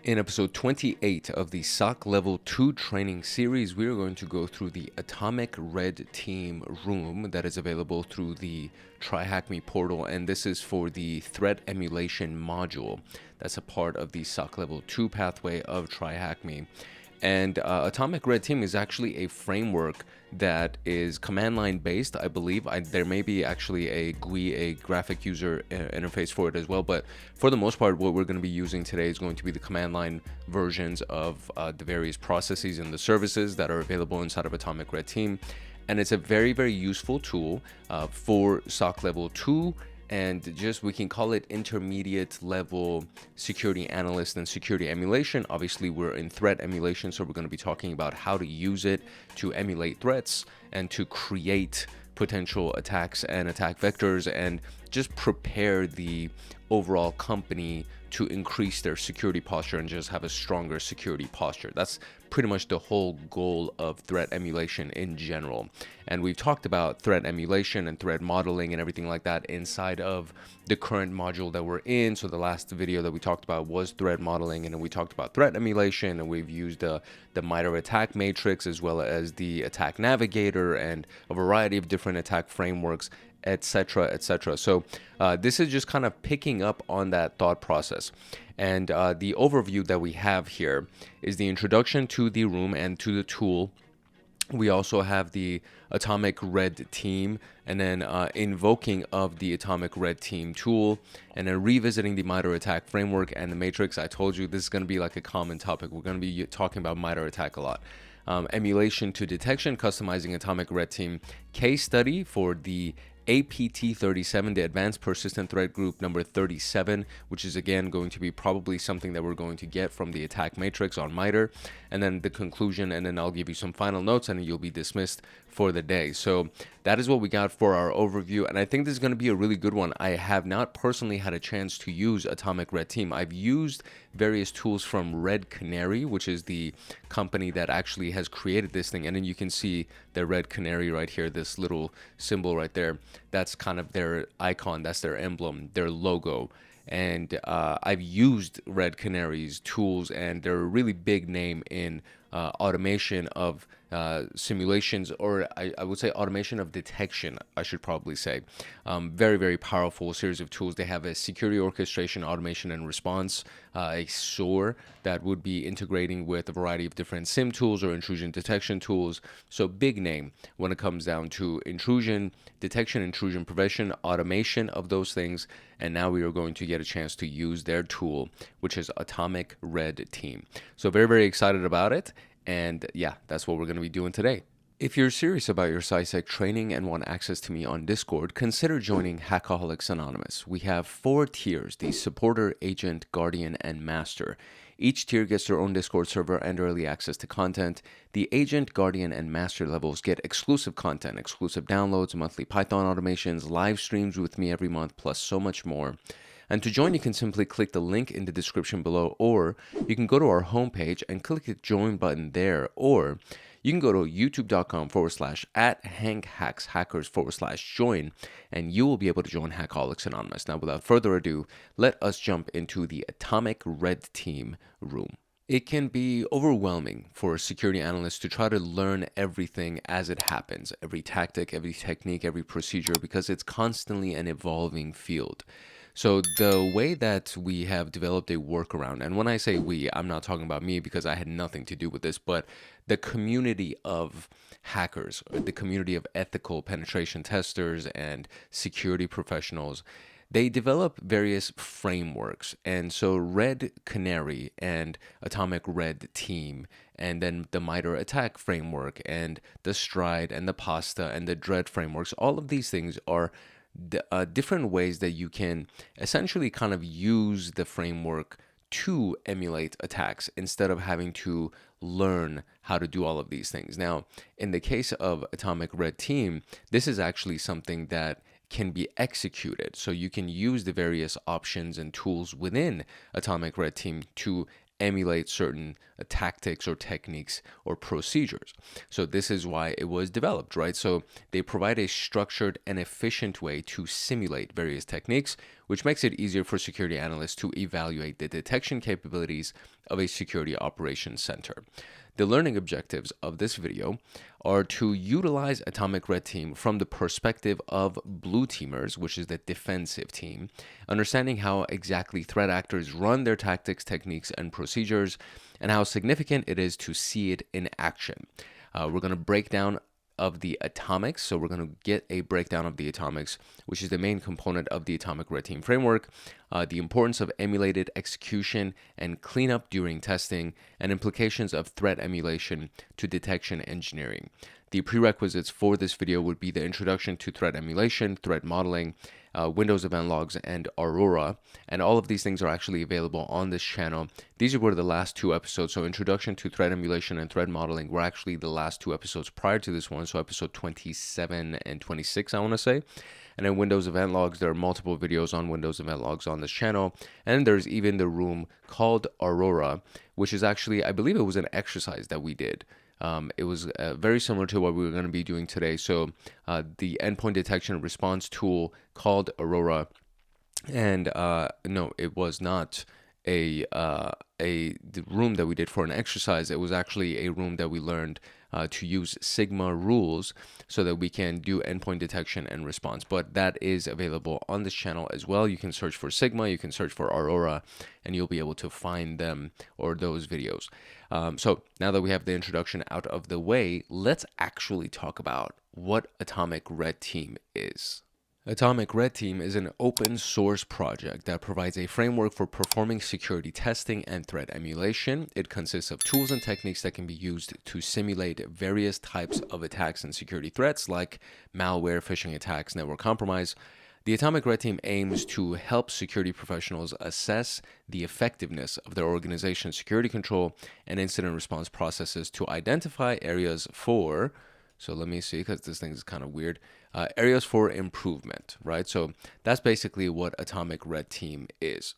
In episode 28 of the SOC Level 2 training series, we are going to go through the ATOMIC-RedTeam room that is available through the TryHackMe portal, and this is for the threat emulation module. That's a part of the SOC Level 2 pathway of TryHackMe. And ATOMIC-RedTeam is actually a framework that is command line based, I believe. There may be actually a GUI, a graphic user interface for it as well, but for the most part, what we're going to be using today is going to be the command line versions of the various processes and the services that are available inside of ATOMIC-RedTeam. And it's a very, very useful tool for SOC Level 2. And just, we can call it intermediate level security analyst and security emulation. Obviously, we're in threat emulation, so we're going to be talking about how to use it to emulate threats and to create potential attacks and attack vectors and just prepare the overall company to increase their security posture and just have a stronger security posture. That's pretty much the whole goal of threat emulation in general. And we've talked about threat emulation and threat modeling and everything like that inside of the current module that we're in. So the last video that we talked about was threat modeling, and then we talked about threat emulation, and we've used the MITRE attack matrix as well as the attack navigator and a variety of different attack frameworks, etc., etc. So this is just kind of picking up on that thought process. And the overview that we have here is the introduction to the room and to the tool. We also have the ATOMIC-RedTeam, and then invoking of the ATOMIC-RedTeam tool, and then revisiting the MITRE attack framework and the matrix. I told you this is going to be like a common topic. We're going to be talking about MITRE attack a lot. Emulation to detection, customizing ATOMIC-RedTeam case study for the APT-37, the Advanced Persistent Threat Group number 37, which is again going to be probably something that we're going to get from the attack matrix on MITRE, and then the conclusion, and then I'll give you some final notes and you'll be dismissed for the day. So that is what we got for our overview, and I think this is going to be a really good one. I have not personally had a chance to use ATOMIC-RedTeam. I've used various tools from Red Canary, which is the company that actually has created this thing, and then you can see the Red Canary right here, this little symbol right there. That's kind of their icon, that's their emblem, their logo. And I've used Red Canary's tools, and they're a really big name in automation of simulations, or I would say automation of detection, I should probably say. Very, very powerful series of tools. They have a security orchestration, automation, and response, a SOAR that would be integrating with a variety of different SIM tools or intrusion detection tools. So big name when it comes down to intrusion detection, intrusion prevention, automation of those things. And now we are going to get a chance to use their tool, which is ATOMIC-RedTeam. So very, very excited about it. And yeah, that's what we're going to be doing today. If you're serious about your CySec training and want access to me on Discord, consider joining Hackaholics Anonymous. We have 4 tiers: the Supporter, Agent, Guardian, and Master. Each tier gets their own Discord server and early access to content. The Agent, Guardian, and Master levels get exclusive content, exclusive downloads, monthly Python automations, live streams with me every month, plus so much more. And to join, you can simply click the link in the description below, or you can go to our homepage and click the join button there, or you can go to youtube.com/@HankHacksHackers/join, and you will be able to join Hackaholics Anonymous. Now, without further ado, let us jump into the ATOMIC-RedTeam room. It can be overwhelming for a security analyst to try to learn everything as it happens, every tactic, every technique, every procedure, because it's constantly an evolving field. So the way that we have developed a workaround, and when I say we, I'm not talking about me because I had nothing to do with this, but the community of hackers, the community of ethical penetration testers and security professionals, they develop various frameworks. And so Red Canary and ATOMIC-RedTeam, and then the MITRE attack framework and the Stride and the Pasta and the Dread frameworks, all of these things are different ways that you can essentially kind of use the framework to emulate attacks instead of having to learn how to do all of these things. Now, in the case of ATOMIC-RedTeam, this is actually something that can be executed. So you can use the various options and tools within ATOMIC-RedTeam to emulate certain tactics or techniques or procedures. So this is why it was developed, right? So they provide a structured and efficient way to simulate various techniques, which makes it easier for security analysts to evaluate the detection capabilities of a security operations center. The learning objectives of this video are to utilize Atomic Red Team from the perspective of blue teamers, which is the defensive team, understanding how exactly threat actors run their tactics, techniques, and procedures, and how significant it is to see it in action. We're going to break down of the atomics. So we're going to get a breakdown of the atomics, which is the main component of the Atomic Red Team framework, the importance of emulated execution and cleanup during testing, and implications of threat emulation to detection engineering. The prerequisites for this video would be the introduction to threat emulation, threat modeling, Windows event logs, and Aurora. And all of these things are actually available on this channel. These were the last two episodes. So introduction to threat emulation and threat modeling were actually the last two episodes prior to this one. So episode 27 and 26, I want to say. And then Windows event logs, there are multiple videos on Windows event logs on this channel. And there's even the room called Aurora, which is actually, I believe it was an exercise that we did. It was very similar to what we were going to be doing today. So the endpoint detection response tool called Aurora, and no, it was not the room that we did for an exercise. It was actually a room that we learned to use Sigma rules so that we can do endpoint detection and response. But that is available on this channel as well. You can search for Sigma, you can search for Aurora, and you'll be able to find them or those videos. So now that we have the introduction out of the way, let's actually talk about what Atomic Red Team is. Atomic Red Team is an open source project that provides a framework for performing security testing and threat emulation. It consists of tools and techniques that can be used to simulate various types of attacks and security threats like malware, phishing attacks, network compromise. The Atomic Red Team aims to help security professionals assess the effectiveness of their organization's security control and incident response processes to identify areas for, so let me see, because this thing is kind of weird, areas for improvement, right? So that's basically what Atomic Red Team is.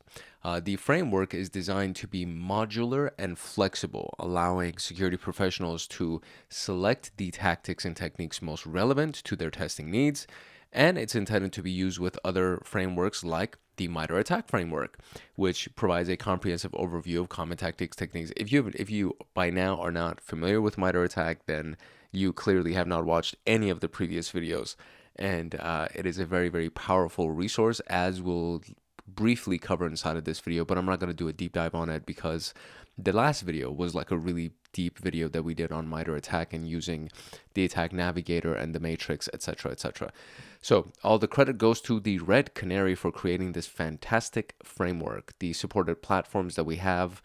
The framework is designed to be modular and flexible, allowing security professionals to select the tactics and techniques most relevant to their testing needs. And it's intended to be used with other frameworks like the MITRE attack framework, which provides a comprehensive overview of common tactics, techniques. If you by now are not familiar with MITRE attack, then you clearly have not watched any of the previous videos. And it is a very, very powerful resource, as we'll briefly cover inside of this video, but I'm not going to do a deep dive on it because the last video was like a really deep video that we did on MITRE attack and using the attack navigator and the matrix, etc., etc. So all the credit goes to the Red Canary for creating this fantastic framework. The supported platforms that we have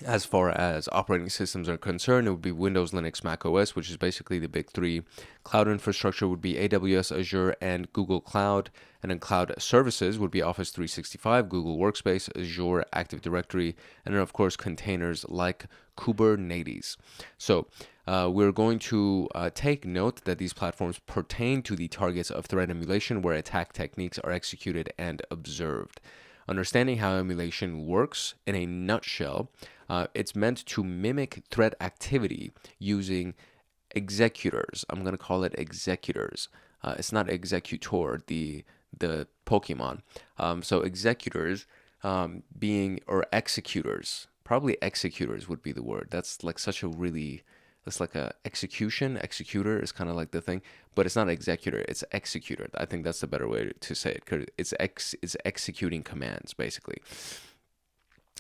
as far as operating systems are concerned, it would be Windows, Linux, Mac OS, which is basically the big three. Cloud infrastructure would be AWS, Azure, and Google Cloud. And then cloud services would be Office 365, Google Workspace, Azure, Active Directory, and then, of course, containers like Kubernetes. So we're going to take note that these platforms pertain to the targets of threat emulation where attack techniques are executed and observed. Understanding how emulation works in a nutshell, it's meant to mimic threat activity using executors. I'm going to call it executors. It's not executor, the Pokemon. So executors being, or executors, probably executors would be the word. That's like such a really, it's like a executor is kind of like the thing, but it's not executor, it's executor. I think that's the better way to say it, because it's executing commands basically.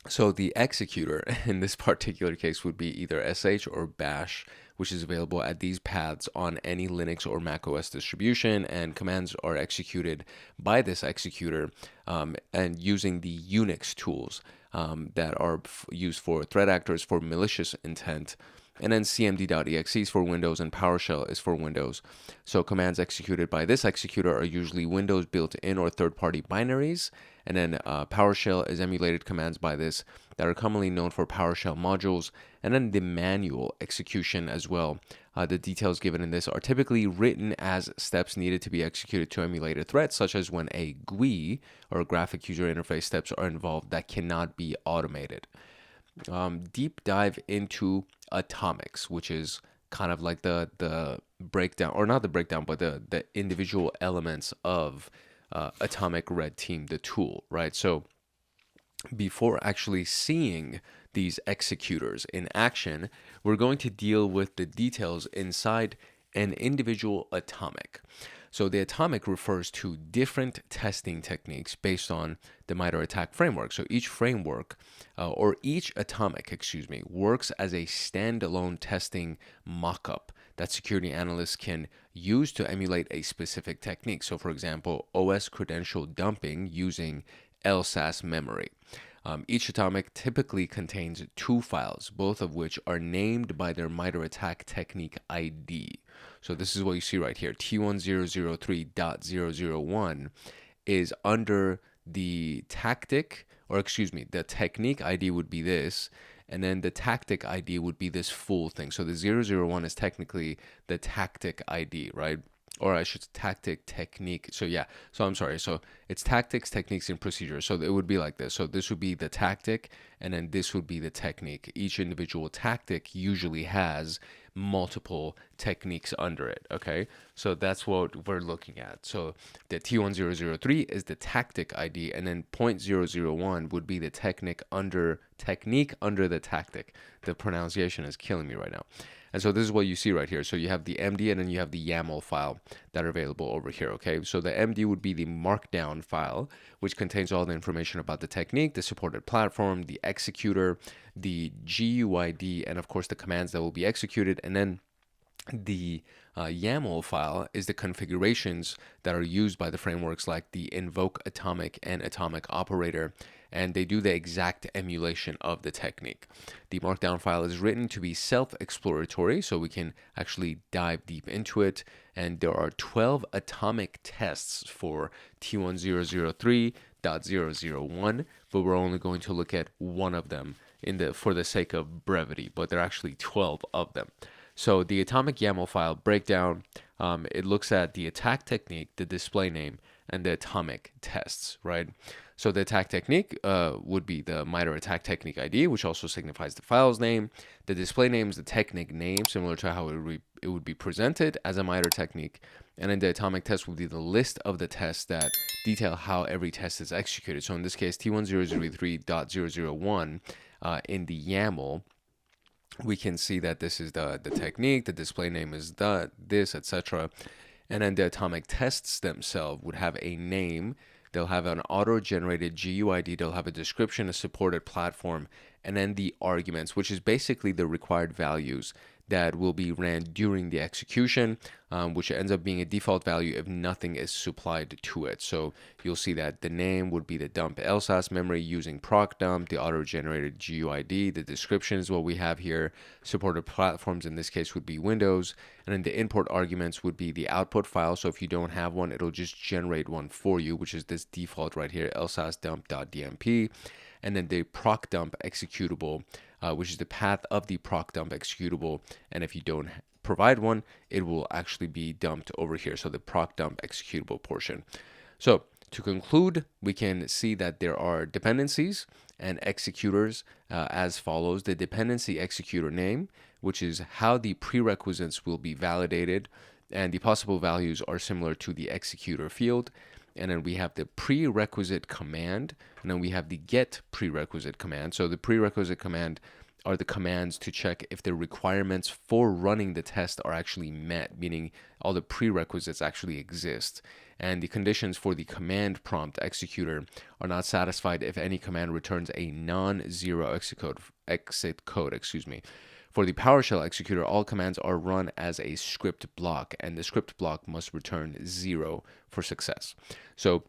So the executor in this particular case would be either SH or bash, which is available at these paths on any Linux or Mac OS distribution, and commands are executed by this executor and using the Unix tools that are used for threat actors for malicious intent. And then cmd.exe is for Windows and PowerShell is for Windows. So commands executed by this executor are usually Windows built-in or third-party binaries. And then PowerShell is emulated commands by this that are commonly known for PowerShell modules. And then the manual execution as well. The details given in this are typically written as steps needed to be executed to emulate a threat, such as when a GUI or graphic user interface steps are involved that cannot be automated. Deep dive into atomics, which is kind of like the breakdown, or not the breakdown, but the individual elements of Atomic Red Team, the tool, right? So before actually seeing these executors in action, we're going to deal with the details inside an individual atomic. So the atomic refers to different testing techniques based on the MITRE attack framework. So each framework, or each atomic, works as a standalone testing mockup that security analysts can use to emulate a specific technique. So for example, OS credential dumping using LSAS memory. Each atomic typically contains 2 files, both of which are named by their MITRE attack technique ID. So this is what you see right here. T1003.001 is under the tactic, the technique ID would be this, and then the tactic ID would be this full thing. So the 001 is technically the tactic ID, right? Or I should tactic technique. So yeah, so I'm sorry. So it's tactics, techniques, and procedures. So it would be like this. So this would be the tactic, and then this would be the technique. Each individual tactic usually has multiple techniques under it. Okay, so that's what we're looking at. So the T1003 is the tactic ID, and then .001 would be the technique under the tactic. The pronunciation is killing me right now. And so this is what you see right here. So you have the MD and then you have the YAML file that are available over here, okay? So the MD would be the markdown file, which contains all the information about the technique, the supported platform, the executor, the GUID, and of course the commands that will be executed. And then the YAML file is the configurations that are used by the frameworks like the Invoke-Atomic and Atomic operator, and they do the exact emulation of the technique. The markdown file is written to be self-exploratory, so we can actually dive deep into it, and there are 12 atomic tests for T1003.001, but we're only going to look at one of them for the sake of brevity, but there are actually 12 of them. So the atomic YAML file breakdown, it looks at the attack technique, the display name, and the atomic tests, right? So the attack technique would be the MITRE attack technique ID, which also signifies the file's name. The display name is the technique name, similar to how it would be presented as a MITRE technique. And then the atomic test would be the list of the tests that detail how every test is executed. So in this case, T1003.001 in the YAML, we can see that this is the technique, the display name is this, etc. And then the atomic tests themselves would have a name, they'll have an auto-generated GUID, they'll have a description, a supported platform, and then the arguments, which is basically the required values that will be ran during the execution, which ends up being a default value if nothing is supplied to it. So you'll see that the name would be the dump LSAS memory using proc dump, the auto-generated GUID, the description is what we have here, supported platforms in this case would be Windows, and then the import arguments would be the output file. So if you don't have one, it'll just generate one for you, which is this default right here, lsasdump.dmp, and then the proc dump executable, which is the path of the proc dump executable, and if you don't provide one, it will actually be dumped over here, so the proc dump executable portion. So to conclude, we can see that there are dependencies and executors as follows. The dependency executor name, which is how the prerequisites will be validated, and the possible values are similar to the executor field. And then we have the prerequisite command, and then we have the get prerequisite command. So the prerequisite command are the commands to check if the requirements for running the test are actually met, meaning all the prerequisites actually exist. And the conditions for the command prompt executor are not satisfied if any command returns a non-zero exit code. For the PowerShell executor, all commands are run as a script block, and the script block must return 0 for success. So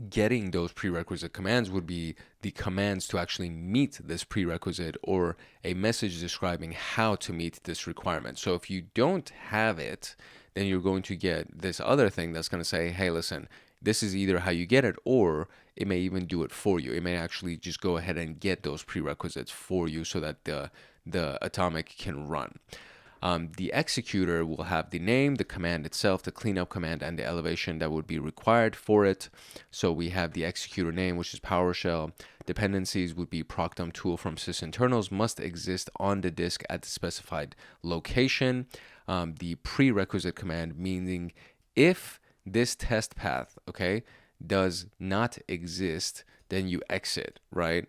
getting those prerequisite commands would be the commands to actually meet this prerequisite, or a message describing how to meet this requirement. So if you don't have it, then you're going to get this other thing that's going to say, hey, listen, this is either how you get it, or it may even do it for you. It may actually just go ahead and get those prerequisites for you so that the atomic can run. The executor will have the name, the command itself, the cleanup command, and the elevation that would be required for it. So we have the executor name, which is PowerShell. Dependencies would be procdump tool from sysinternals must exist on the disk at the specified location. The prerequisite command, meaning if this test path, does not exist, then you exit, right?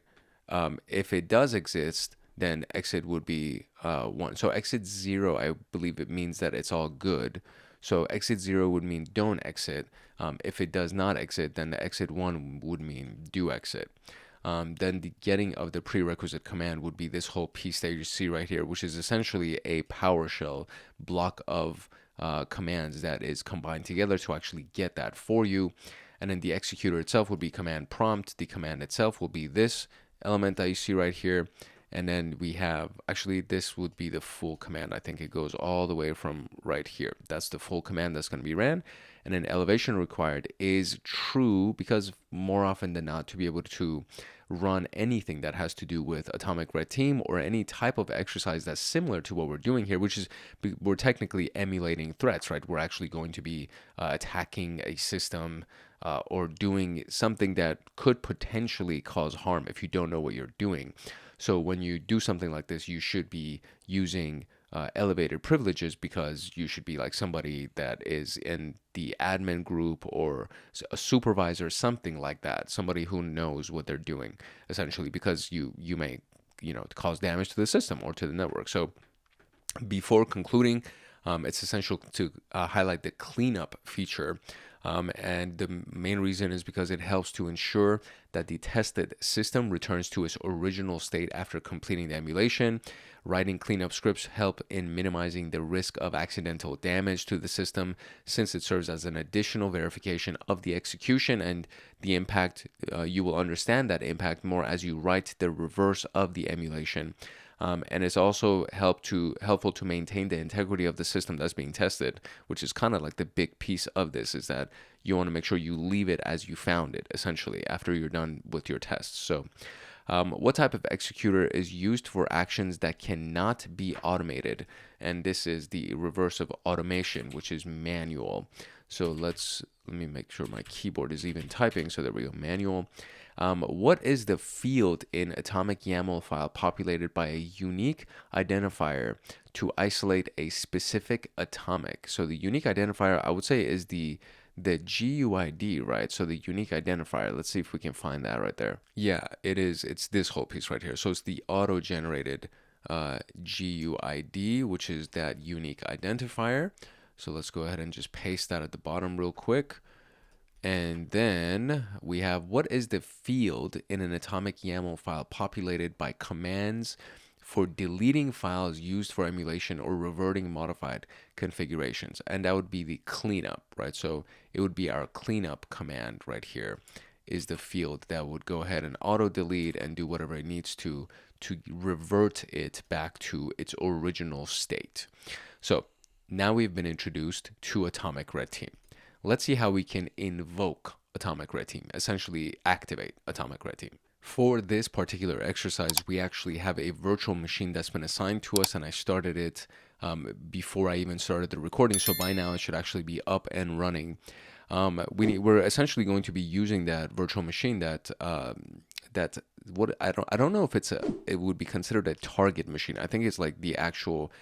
if it does exist, then exit would be 1. So exit 0, I believe it means that it's all good. So exit 0 would mean don't exit. If it does not exit, then the exit 1 would mean do exit. Then the getting of the prerequisite command would be this whole piece that you see right here, which is essentially a PowerShell block of commands that is combined together to actually get that for you. And then the executor itself would be command prompt. The command itself will be this element that you see right here. And then we have, actually, this would be the full command. I think it goes all the way from right here. That's the full command that's going to be ran. And then elevation required is true, because more often than not, to be able to run anything that has to do with Atomic Red Team or any type of exercise that's similar to what we're doing here, which is we're technically emulating threats, right? We're actually going to be attacking a system or doing something that could potentially cause harm if you don't know what you're doing. So when you do something like this, you should be using elevated privileges, because you should be like somebody that is in the admin group or a supervisor, something like that, somebody who knows what they're doing, essentially, because you may cause damage to the system or to the network. So before concluding, it's essential to highlight the cleanup feature. And the main reason is because it helps to ensure that the tested system returns to its original state after completing the emulation. Writing cleanup scripts help in minimizing the risk of accidental damage to the system, since it serves as an additional verification of the execution and the impact. You will understand that impact more as you write the reverse of the emulation. And it's also helpful to maintain the integrity of the system that's being tested, which is kind of like the big piece of this, is that you want to make sure you leave it as you found it, essentially, after you're done with your tests. So what type of executor is used for actions that cannot be automated? And this is the reverse of automation, which is manual. So let me make sure my keyboard is even typing. So there we go, manual. What is the field in atomic YAML file populated by a unique identifier to isolate a specific atomic? So the unique identifier, I would say, is the GUID, right? So the unique identifier, let's see if we can find that right there. Yeah, it is. It's this whole piece right here. So it's the auto-generated GUID, which is that unique identifier. So let's go ahead and just paste that at the bottom real quick. And then we have, what is the field in an atomic YAML file populated by commands for deleting files used for emulation or reverting modified configurations? And that would be the cleanup, right? So it would be our cleanup command right here is the field that would go ahead and auto delete and do whatever it needs to revert it back to its original state. So now we've been introduced to Atomic Red Team. Let's see how we can invoke Atomic Red Team, essentially activate Atomic Red Team. For this particular exercise, we actually have a virtual machine that's been assigned to us, and I started it before I even started the recording, so by now it should actually be up and running. We're essentially going to be using that virtual machine I don't know if it would be considered a target machine. I think it's like the actual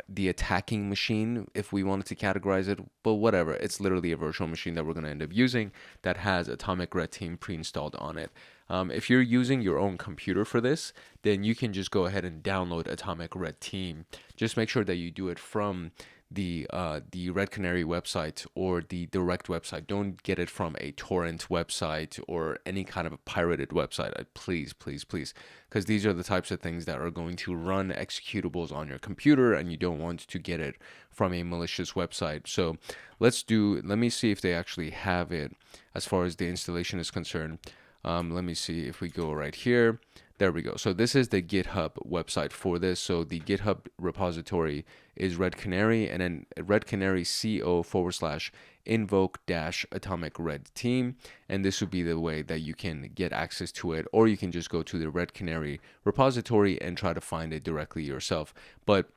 the attacking machine, if we wanted to categorize it, but whatever. It's literally a virtual machine that we're going to end up using that has Atomic Red Team pre-installed on it. If you're using your own computer for this, then you can just go ahead and download Atomic Red Team. Just make sure that you do it from the Red Canary website or the direct website. Don't get it from a torrent website or any kind of a pirated website. Please, because these are the types of things that are going to run executables on your computer, and you don't want to get it from a malicious website. So let me see if they actually have it as far as the installation is concerned. Let me see if we go right here. There we go. So this is the GitHub website for this. So the GitHub repository is Red Canary, and then Red Canary co/invoke-AtomicRedTeam. And this would be the way that you can get access to it, or you can just go to the Red Canary repository and try to find it directly yourself. But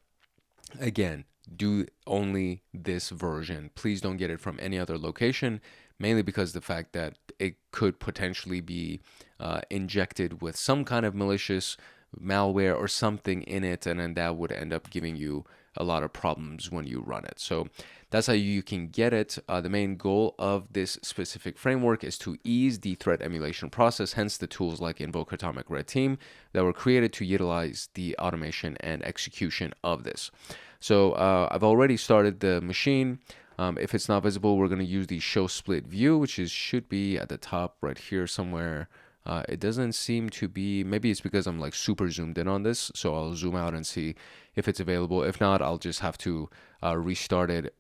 again, do only this version. Please don't get it from any other location, mainly because the fact that it could potentially be injected with some kind of malicious malware or something in it, and then that would end up giving you a lot of problems when you run it. So that's how you can get it. The main goal of this specific framework is to ease the threat emulation process, hence the tools like Invoke-AtomicRedTeam that were created to utilize the automation and execution of this. So I've already started the machine. If it's not visible, we're going to use the show split view, which should be at the top right here somewhere. It doesn't seem to be, maybe it's because I'm like super zoomed in on this, so I'll zoom out and see if it's available. If not, I'll just have to restart it,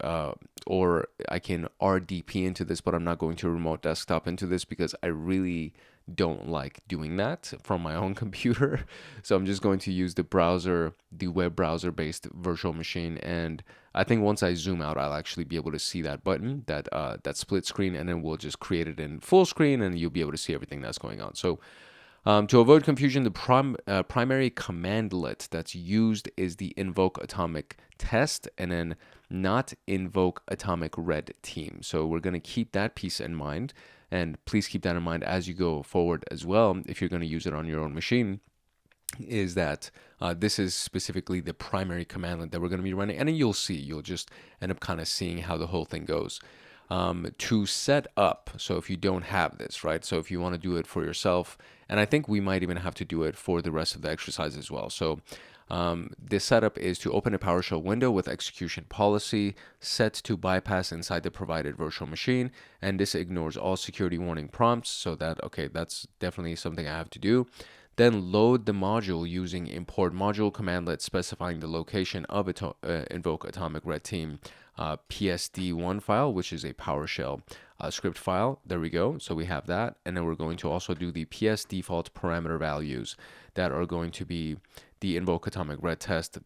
or I can RDP into this, but I'm not going to remote desktop into this because I really don't like doing that from my own computer. So I'm just going to use the browser, the web browser based virtual machine, and I think once I zoom out, I'll actually be able to see that button, that split screen, and then we'll just create it in full screen and you'll be able to see everything that's going on. So to avoid confusion, the primary commandlet that's used is the Invoke-Atomic test, and then not Invoke-AtomicRedTeam. So we're going to keep that piece in mind, and please keep that in mind as you go forward as well if you're going to use it on your own machine, is that this is specifically the primary commandlet that we're going to be running, and then you'll just end up kind of seeing how the whole thing goes. To set up, so if you don't have this, right, so if you want to do it for yourself, and I think we might even have to do it for the rest of the exercise as well. So this setup is to open a PowerShell window with execution policy set to bypass inside the provided virtual machine, and this ignores all security warning prompts, so that, okay, that's definitely something I have to do. Then load the module using import module commandlet specifying the location of Invoke-AtomicRedTeam PSD1 file, which is a PowerShell script file. There we go. So we have that. And then we're going to also do the PS default parameter values that are going to be the Invoke-AtomicRed test,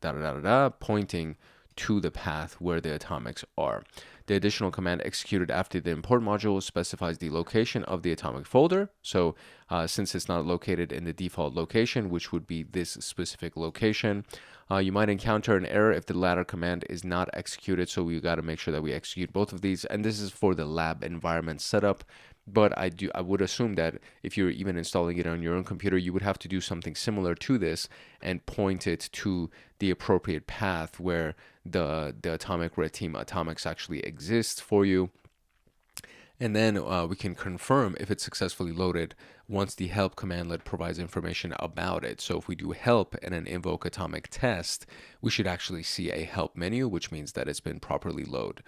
pointing to the path where the atomics are. The additional command executed after the import module specifies the location of the atomic folder. So since it's not located in the default location, which would be this specific location, you might encounter an error if the latter command is not executed. So we got to make sure that we execute both of these. And this is for the lab environment setup. But I would assume that if you're even installing it on your own computer, you would have to do something similar to this and point it to the appropriate path where the AtomicRedTeam atomics actually exist for you. And then we can confirm if it's successfully loaded once the help commandlet provides information about it. So if we do help and an Invoke-Atomic test, we should actually see a help menu, which means that it's been properly loaded.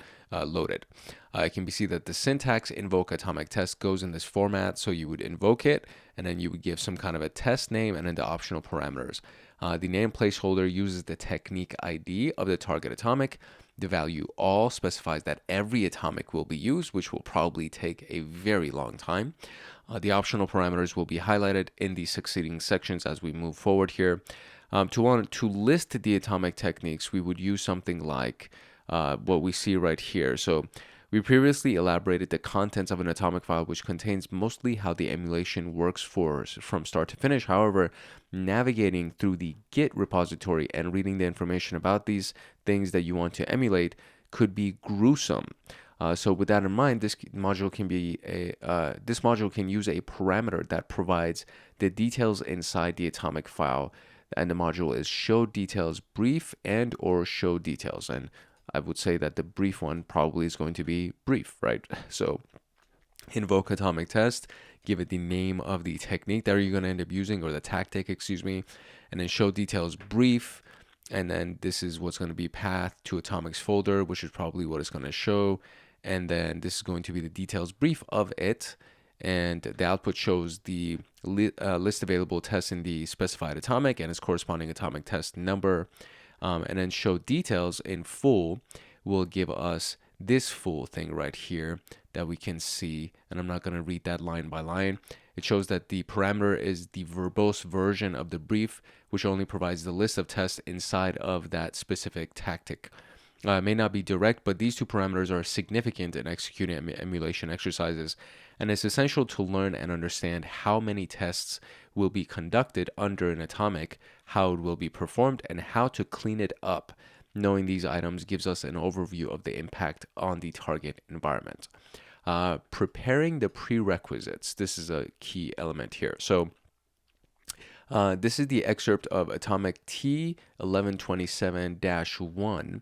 It can be seen that the syntax Invoke-Atomic test goes in this format. So you would invoke it, and then you would give some kind of a test name and then the optional parameters. The name placeholder uses the technique ID of the target atomic. The value all specifies that every atomic will be used, which will probably take a very long time. The optional parameters will be highlighted in the succeeding sections as we move forward here. To list the atomic techniques, we would use something like what we see right here. So we previously elaborated the contents of an atomic file, which contains mostly how the emulation works from start to finish. However, navigating through the Git repository and reading the information about these things that you want to emulate could be gruesome. So with that in mind, this module can use a parameter that provides the details inside the atomic file, and the module is show details brief and or show details. And I would say that the brief one probably is going to be brief, right? So Invoke-Atomic test, give it the name of the technique that you're going to end up using, or the tactic, excuse me, and then show details brief. And then this is what's going to be path to atomics folder, which is probably what it's going to show. And then this is going to be the details brief of it. And the output shows the list available tests in the specified atomic and its corresponding atomic test number. And then show details in full will give us this full thing right here that we can see. And I'm not going to read that line by line. It shows that the parameter is the verbose version of the brief, which only provides the list of tests inside of that specific tactic. It may not be direct, but these two parameters are significant in executing emulation exercises, and it's essential to learn and understand how many tests will be conducted under an atomic, how it will be performed, and how to clean it up. Knowing these items gives us an overview of the impact on the target environment. Preparing the prerequisites. This is a key element here. So This is the excerpt of Atomic T1127-1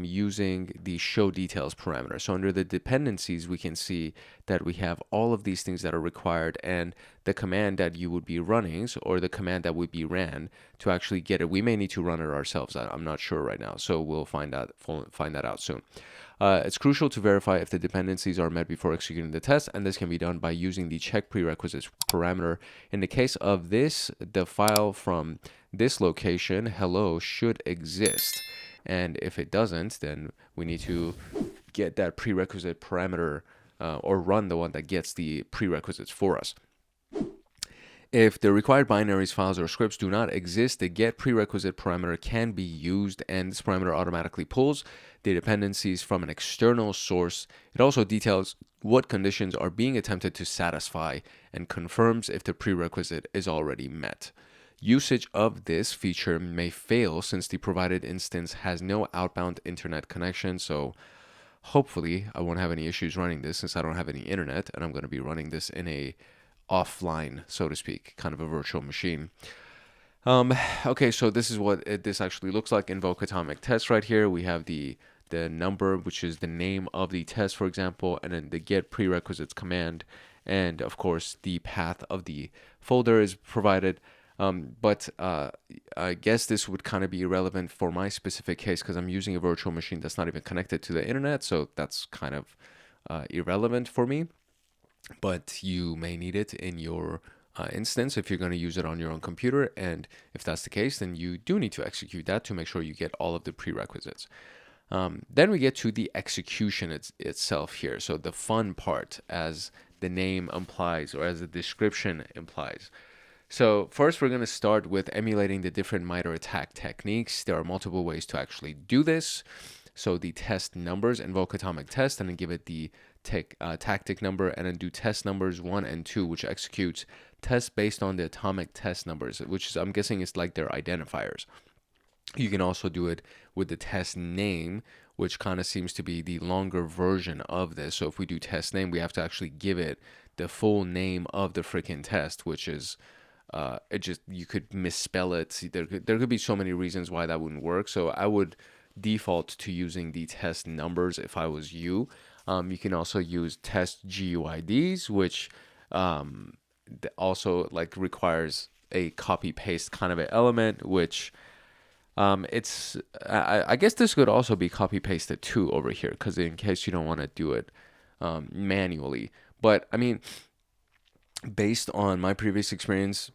using the show details parameter. So under the dependencies, we can see that we have all of these things that are required, and the command that you would be running, or the command that would be ran to actually get it. We may need to run it ourselves. I'm not sure right now, so we'll find that out soon. It's crucial to verify if the dependencies are met before executing the test, and this can be done by using the check prerequisites parameter. In the case of this, the file from this location, hello, should exist. And if it doesn't, then we need to get that prerequisite parameter or run the one that gets the prerequisites for us. If the required binaries, files, or scripts do not exist, the get prerequisite parameter can be used, and this parameter automatically pulls the dependencies from an external source. It also details what conditions are being attempted to satisfy and confirms if the prerequisite is already met. Usage of this feature may fail since the provided instance has no outbound internet connection, so hopefully I won't have any issues running this since I don't have any internet, and I'm going to be running this in a offline, so to speak, kind of a virtual machine. Okay, so this is what this actually looks like. Invoke atomic test right here. We have the number, which is the name of the test, for example, and then the get prerequisites command, and of course the path of the folder is provided. But I guess this would kind of be irrelevant for my specific case because I'm using a virtual machine that's not even connected to the internet, so that's kind of irrelevant for me. But you may need it in your instance if you're going to use it on your own computer, and if that's the case, then you do need to execute that to make sure you get all of the prerequisites. Then we get to the execution itself here, so the fun part, as the name implies or as the description implies. So first we're going to start with emulating the different MITRE attack techniques. There are multiple ways to actually do this. So the test numbers, invoke atomic test, and then give it the tactic number, and then do test numbers 1 and 2, which executes tests based on the atomic test numbers, which is, I'm guessing, is like their identifiers. You can also do it with the test name, which kind of seems to be the longer version of this. So if we do test name, we have to actually give it the full name of the freaking test, which is you could misspell it. There could be so many reasons why that wouldn't work. So I would default to using the test numbers if I was you. You can also use test GUIDs, which also like requires a copy paste kind of an element, which I guess this could also be copy pasted too over here, because in case you don't want to do it manually. But I mean, based on my previous experience,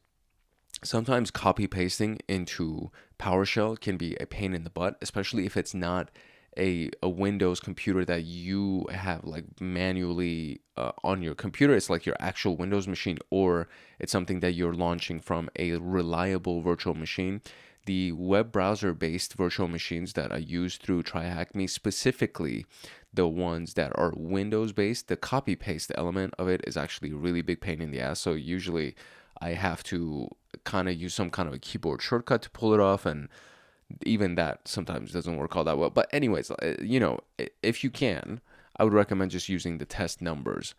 sometimes copy pasting into PowerShell can be a pain in the butt, especially if it's not a Windows computer that you have like manually on your computer. It's like your actual Windows machine, or it's something that you're launching from a reliable virtual machine. The web browser based virtual machines that I use through TryHackMe, specifically the ones that are Windows based, the copy paste element of it is actually a really big pain in the ass. So usually I have to kind of use some kind of a keyboard shortcut to pull it off, and even that sometimes doesn't work all that well. But anyways, if you can, I would recommend just using the test numbers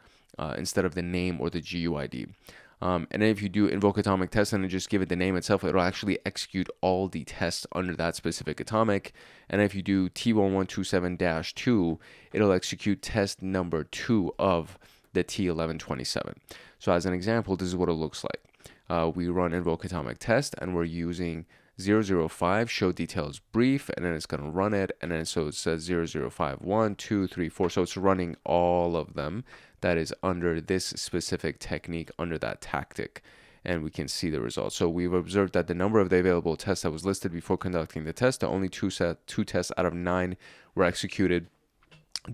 instead of the name or the GUID. And then if you do invoke atomic test and then just give it the name itself, it'll actually execute all the tests under that specific atomic. And if you do T1127-2, it'll execute test number 2 of the T1127. So as an example, this is what it looks like. We run invoke atomic test, and we're using 005 show details brief, and then it's going to run it, and then so it says 005 1 2 3 4, so it's running all of them that is under this specific technique, under that tactic, and we can see the results. So we've observed that the number of the available tests that was listed before conducting the test, the only two tests out of 9 were executed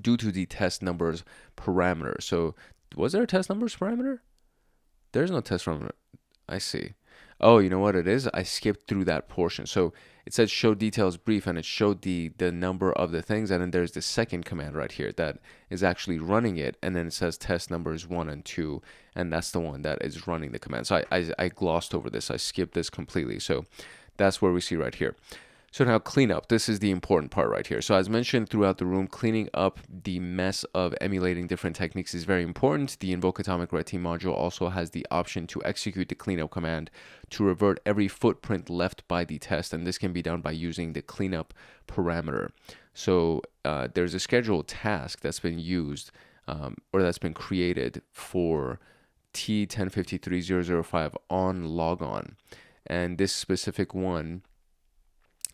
due to the test numbers parameter. So was there a test numbers parameter? There's no test parameter. I see. Oh, you know what it is? I skipped through that portion. So it said show details brief, and it showed the number of the things, and then there's the second command right here that is actually running it, and then it says test numbers 1 and 2, and that's the one that is running the command. So I glossed over this. I skipped this completely. So that's where we see right here. So now cleanup, this is the important part right here. So as mentioned throughout the room, cleaning up the mess of emulating different techniques is very important. The Invoke-AtomicRedTeam module also has the option to execute the cleanup command to revert every footprint left by the test, and this can be done by using the cleanup parameter. So there's a scheduled task that's been used or that's been created for T1053005 on logon, and this specific one,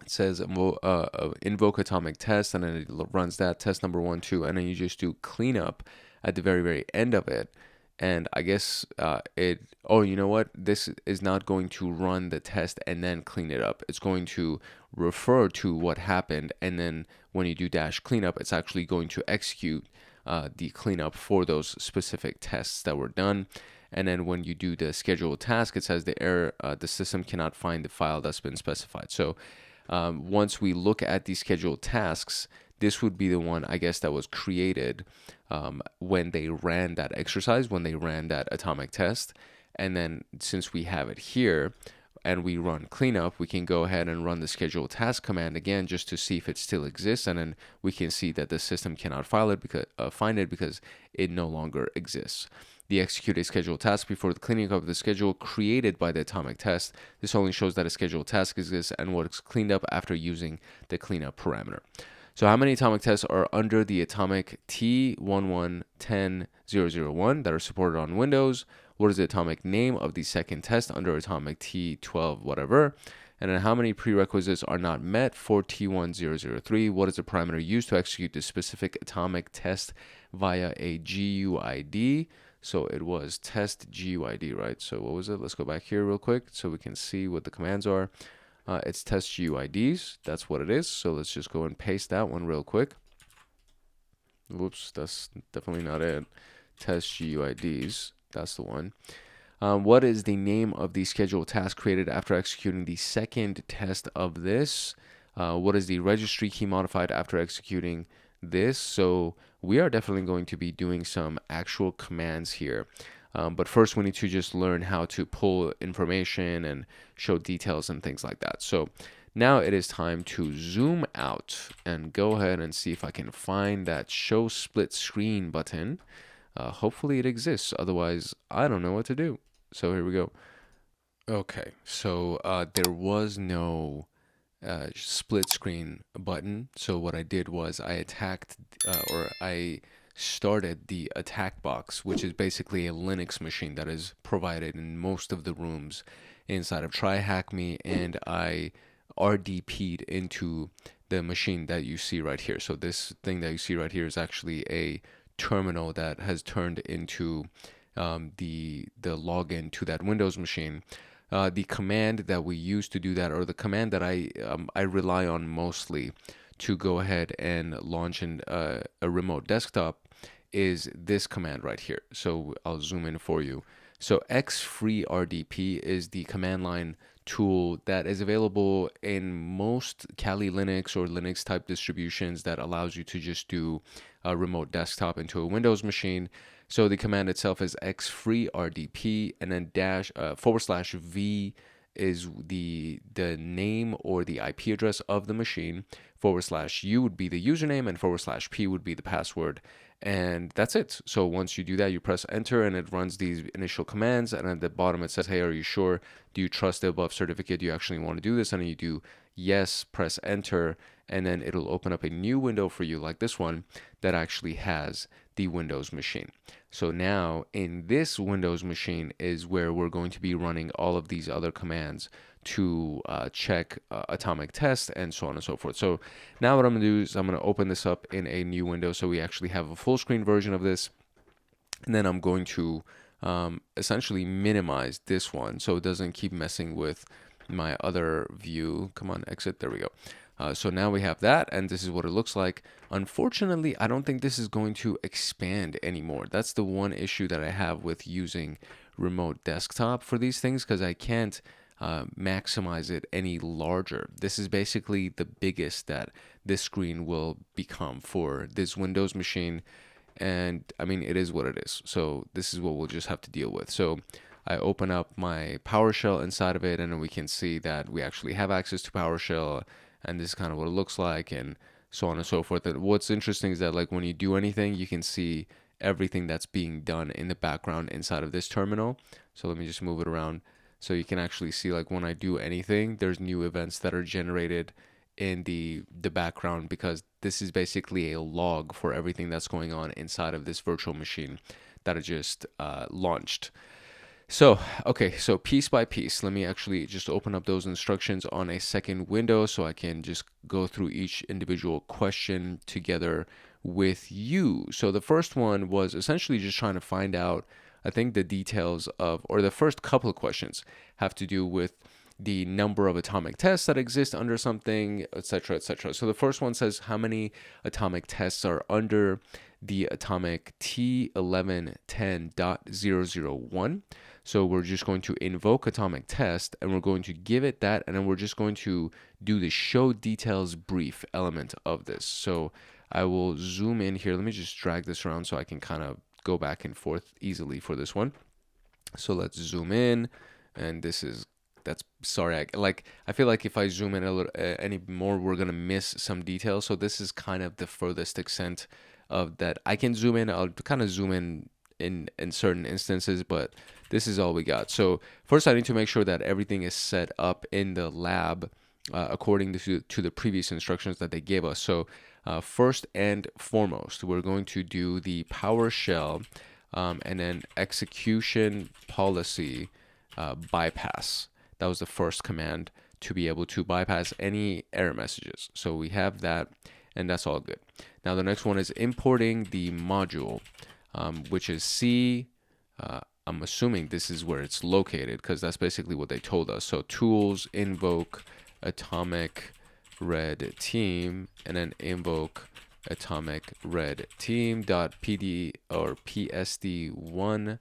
it says invoke atomic test, and then it runs that test number 1, 2, and then you just do cleanup at the very end of it. And I guess you know what? This is not going to run the test and then clean it up. It's going to refer to what happened, and then when you do dash cleanup, it's actually going to execute the cleanup for those specific tests that were done. And then when you do the scheduled task, it says the error, the system cannot find the file that's been specified. So once we look at the scheduled tasks, this would be the one, I guess, that was created when they ran that exercise, when they ran that atomic test. And then since we have it here and we run cleanup, we can go ahead and run the scheduled task command again just to see if it still exists. And then we can see that the system cannot find it because it no longer exists. The execute a scheduled task before the cleaning up of the schedule created by the atomic test. This only shows that a scheduled task exists and what is cleaned up after using the cleanup parameter. So how many atomic tests are under the atomic T1110001 that are supported on Windows? What is the atomic name of the second test under atomic T12 whatever? And then how many prerequisites are not met for T1003? What is the parameter used to execute the specific atomic test via a GUID? So it was test GUID, right? So what was it? Let's go back here real quick so we can see what the commands are. It's test GUIDs. That's what it is. So let's just go and paste that one real quick. Whoops, that's definitely not it. Test GUIDs. That's the one. What is the name of the scheduled task created after executing the second test of this? What is the registry key modified after executing this? So we are definitely going to be doing some actual commands here. But first we need to just learn how to pull information and show details and things like that. So now it is time to zoom out and go ahead and see if I can find that show split screen button. Hopefully it exists. Otherwise, I don't know what to do. So here we go. Okay, so there was no split screen button. So what I did was I started the attack box, which is basically a Linux machine that is provided in most of the rooms inside of TryHackMe, and I RDP'd into the machine that you see right here. So this thing that you see right here is actually a terminal that has turned into the login to that Windows machine. The command that we use to do that, or the command that I rely on mostly to go ahead and launch a remote desktop, is this command right here. So I'll zoom in for you. So xfreeRDP is the command line tool that is available in most Kali Linux or Linux type distributions that allows you to just do a remote desktop into a Windows machine. So the command itself is xfreeRDP, and then /v is the name or the IP address of the machine. /u would be the username, and /p would be the password. And that's it. So once you do that, you press enter and it runs these initial commands. And at the bottom, it says, hey, are you sure? Do you trust the above certificate? Do you actually want to do this? And then you do yes, press enter, and then it'll open up a new window for you like this one that actually has the Windows machine. So now in this Windows machine is where we're going to be running all of these other commands to check atomic test and so on and so forth. So now what I'm gonna do is I'm gonna open this up in a new window so we actually have a full screen version of this, and then I'm going to essentially minimize this one so it doesn't keep messing with my other view. Come on, exit. There we go. So now we have that, and this is what it looks like. Unfortunately, I don't think this is going to expand anymore. That's the one issue that I have with using remote desktop for these things, because I can't maximize it any larger. This is basically the biggest that this screen will become for this Windows machine, and I mean, it is what it is. So this is what we'll just have to deal with. So I open up my PowerShell inside of it, and then we can see that we actually have access to PowerShell. and this is kind of what it looks like, and so on and so forth. And what's interesting is that like when you do anything, you can see everything that's being done in the background inside of this terminal. So let me just move it around so you can actually see like when I do anything, there's new events that are generated in the background, because this is basically a log for everything that's going on inside of this virtual machine that I just launched. So, okay, so piece by piece, let me actually just open up those instructions on a second window so I can just go through each individual question together with you. So the first one was essentially just trying to find out, I think the details of, or the first couple of questions have to do with the number of atomic tests that exist under something, etc., etc. So the first one says how many atomic tests are under the atomic T1110.001. So we're just going to invoke atomic test, and we're going to give it that, and then we're just going to do the show details brief element of this. So I will zoom in here. Let me just drag this around so I can kind of go back and forth easily for this one. So let's zoom in, and sorry, I feel like if I zoom in a little any more, we're gonna miss some details. So this is kind of the furthest extent of that I can zoom in. I'll kind of zoom in certain instances, but this is all we got. So first I need to make sure that everything is set up in the lab according to the previous instructions that they gave us. So first and foremost, we're going to do the PowerShell and then execution policy bypass. That was the first command to be able to bypass any error messages. So we have that, and that's all good. Now the next one is importing the module, which is C. I'm assuming this is where it's located because that's basically what they told us. So tools, Invoke-AtomicRedTeam, and then Invoke-AtomicRedTeam.pd or PSD1,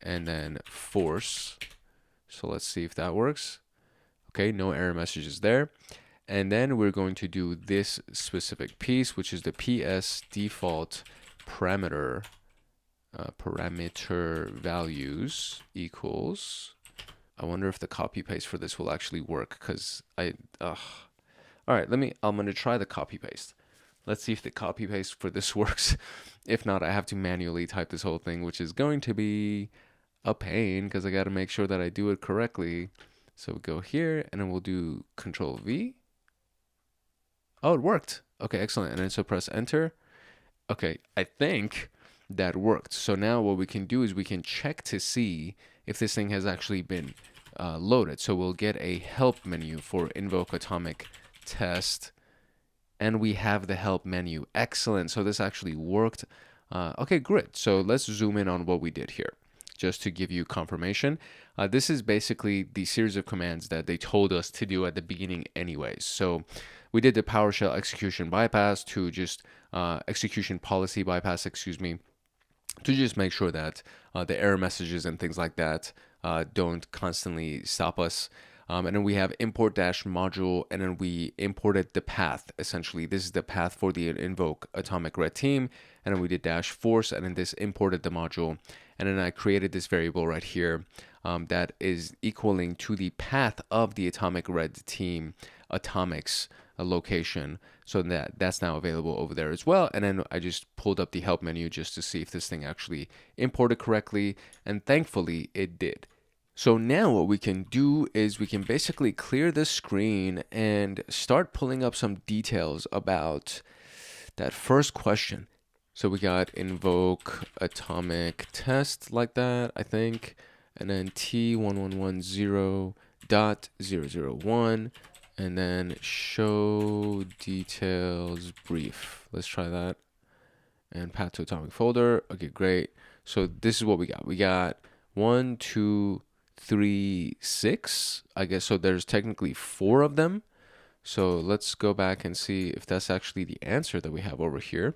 and then force. So let's see if that works. Okay, no error messages there. And then we're going to do this specific piece, which is the PS default parameter values equals. I wonder if the copy paste for this will actually work, because all right, I'm going to try the copy paste. Let's see if the copy paste for this works. If not, I have to manually type this whole thing, which is going to be a pain because I got to make sure that I do it correctly. So we go here and then we'll do Control V. Oh, it worked. Okay, excellent. And then so press enter. Okay, I think that worked. So now what we can do is we can check to see if this thing has actually been loaded. So we'll get a help menu for Invoke Atomic Test, and we have the help menu. Excellent. So this actually worked. Okay, great. So let's zoom in on what we did here, just to give you confirmation. This is basically the series of commands that they told us to do at the beginning anyways. So we did the PowerShell execution bypass to just execution policy bypass, excuse me, to just make sure that the error messages and things like that don't constantly stop us. And then we have import dash module, and then we imported the path. Essentially, this is the path for the Invoke-AtomicRedTeam, and then we did dash force, and then this imported the module. And then I created this variable right here that is equaling to the path of the AtomicRedTeam atomics location. So that's now available over there as well. And then I just pulled up the help menu just to see if this thing actually imported correctly. And thankfully it did. So now what we can do is we can basically clear the screen and start pulling up some details about that first question. So we got invoke atomic test like that, I think, and then T1110.001, and then show details brief. Let's try that. And path to atomic folder. Okay, great. So this is what we got. We got 1, 2, 3, 6, I guess. So there's technically 4 of them. So let's go back and see if that's actually the answer that we have over here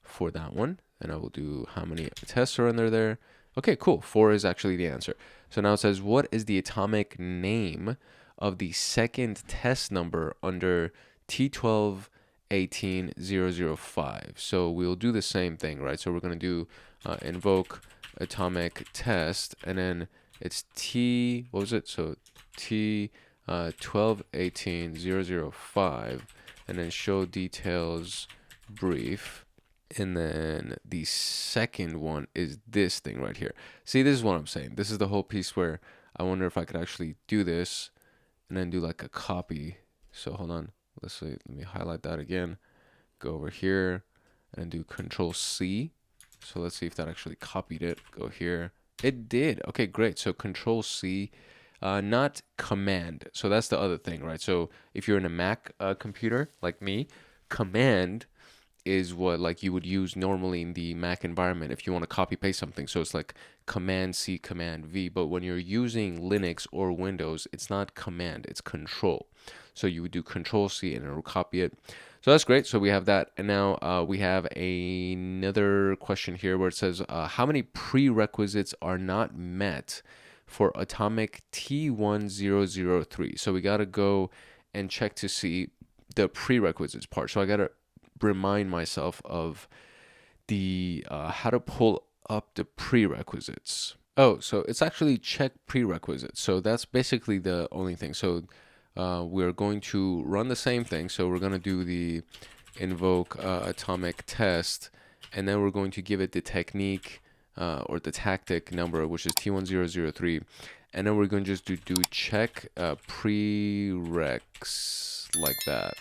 for that one. And I will do how many tests are under there. Okay, cool. 4 is actually the answer. So now it says, what is the atomic name of the second test number under T12-18-005? So we'll do the same thing, right? So we're going to do invoke atomic test, and then it's T, what was it? So T 12.18.0.0.5, and then show details brief. And then the second one is this thing right here. See, this is what I'm saying. This is the whole piece where I wonder if I could actually do this and then do like a copy. So hold on. Let's see. Let me highlight that again. Go over here and do Control C. So let's see if that actually copied it. Go here. It did. Okay, great. So Control C, not Command. So that's the other thing, right? So if you're in a Mac computer like me, Command is what like you would use normally in the Mac environment if you want to copy paste something. So it's like Command C, Command V. But when you're using Linux or Windows, it's not Command, it's Control. So you would do Control C and it'll copy it. So that's great. So we have that. And now we have another question here where it says, how many prerequisites are not met for atomic T1003? So we got to go and check to see the prerequisites part. So I got to remind myself of the how to pull up the prerequisites. Oh, so it's actually check prerequisites. So that's basically the only thing. So we're going to run the same thing. So we're going to do the invoke atomic test, and then we're going to give it the technique or the tactic number, which is T1003, and then we're going to just do check prereqs like that.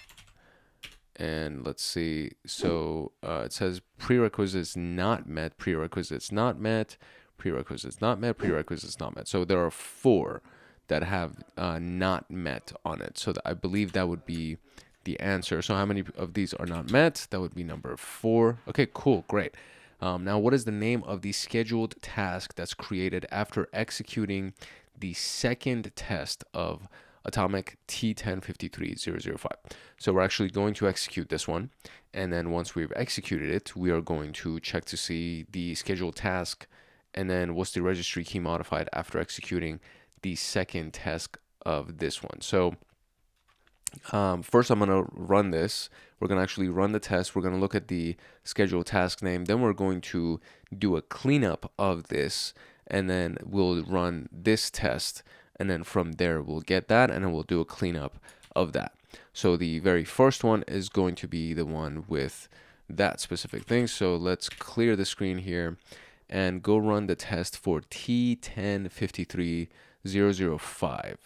And let's see, so it says prerequisites not met, prerequisites not met, prerequisites not met, prerequisites not met. So there are 4 that have not met on it. So I believe that would be the answer. So how many of these are not met? That would be number 4. Okay, cool, great. Now, what is the name of the scheduled task that's created after executing the second test of atomic T1053.0.0.5. So we're actually going to execute this one, and then once we've executed it, we are going to check to see the scheduled task, and then what's the registry key modified after executing the second task of this one. So first I'm going to run this. We're going to actually run the test. We're going to look at the scheduled task name. Then we're going to do a cleanup of this, and then we'll run this test. And then from there, we'll get that, and then we'll do a cleanup of that. So the very first one is going to be the one with that specific thing. So let's clear the screen here and go run the test for T1053.0.0.5.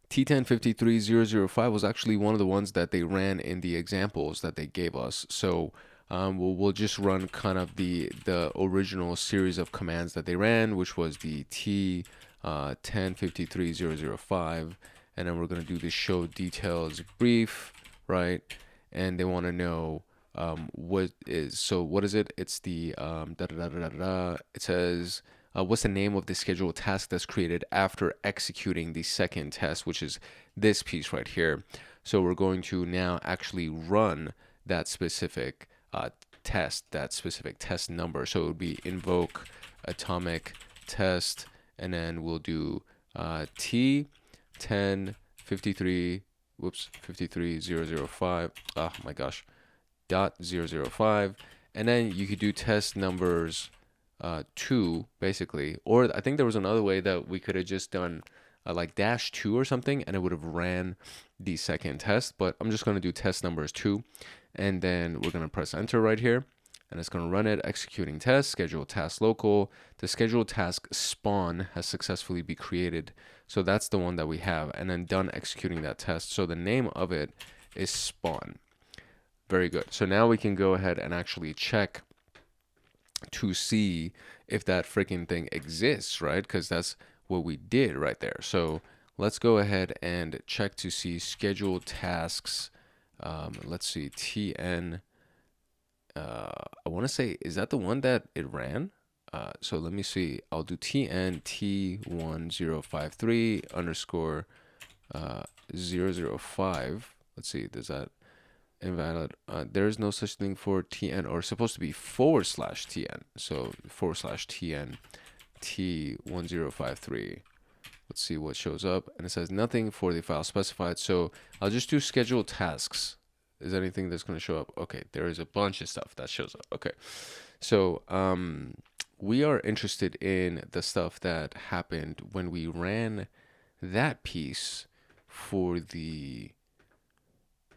T1053.0.0.5 was actually one of the ones that they ran in the examples that they gave us. So we'll just run kind of the original series of commands that they ran, which was the T1053.0.0.5, and then we're going to do the show details brief, right? And they want to know what is it? It's the it says what's the name of the scheduled task that's created after executing the second test, which is this piece right here. So we're going to now actually run that specific test, that specific test number. So it would be invoke atomic test, and then we'll do T1053.0.0.5. Oh my gosh, .0.0.5, and then you could do test numbers 2 basically, or I think there was another way that we could have just done like -2 or something, and it would have ran the second test. But I'm just going to do test numbers 2, and then we're going to press enter right here, and it's going to run it, executing test, schedule task local. The scheduled task spawn has successfully been created. So that's the one that we have, and then done executing that test. So the name of it is spawn. Very good. So now we can go ahead and actually check to see if that freaking thing exists, right? Because that's what we did right there. So let's go ahead and check to see scheduled tasks. Let's see, TN. I want to say, is that the one that it ran? So let me see. I'll do TN T1053 underscore 005. Let's see, does that invalid? There is no such thing for TN, or supposed to be /TN. So /TN T1053. Let's see what shows up, and it says nothing for the file specified. So I'll just do scheduled tasks. Is there anything that's going to show up? Okay, there is a bunch of stuff that shows up. Okay, so we are interested in the stuff that happened when we ran that piece for the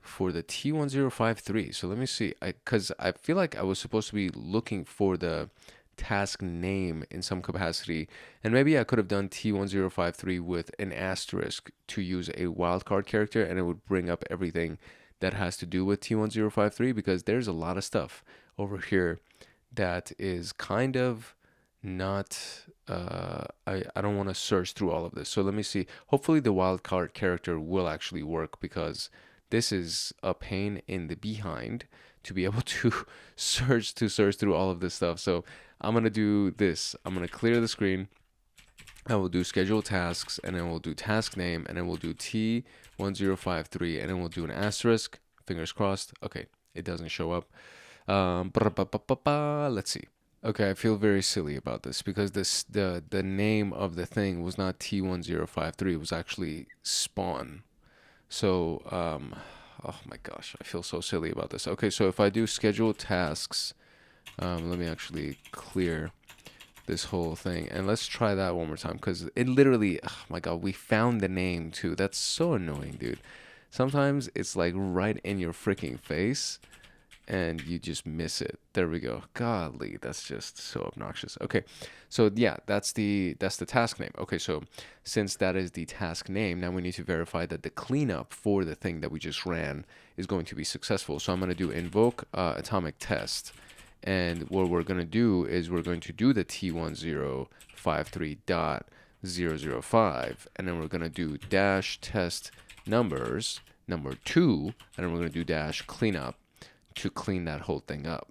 T1053. So let me see, because I feel like I was supposed to be looking for the task name in some capacity, and maybe I could have done T1053 with an asterisk to use a wildcard character, and it would bring up everything that has to do with T1053, because there's a lot of stuff over here that is kind of not I don't want to search through all of this. So let me see. Hopefully the wildcard character will actually work, because this is a pain in the behind to be able to search through all of this stuff. So I'm gonna do this. I'm gonna clear the screen. I will do schedule tasks, and then we'll do task name, and then we'll do T1053, and then we'll do an asterisk. Fingers crossed. Okay, it doesn't show up. Let's see. Okay, I feel very silly about this, because the name of the thing was not T1053. It was actually spawn. So oh my gosh, I feel so silly about this. Okay, so if I do schedule tasks, let me actually clear this whole thing, and let's try that one more time, because it literally, oh my god, we found the name too. That's so annoying, dude. Sometimes it's like right in your freaking face and you just miss it. There we go. Godly, that's just so obnoxious. Okay, so yeah, that's the task name. Okay, so since that is the task name, now we need to verify that the cleanup for the thing that we just ran is going to be successful. So I'm going to do invoke atomic test, and what we're going to do is we're going to do the T1053.005, and then we're going to do dash test numbers number 2, and then we're going to do dash cleanup to clean that whole thing up.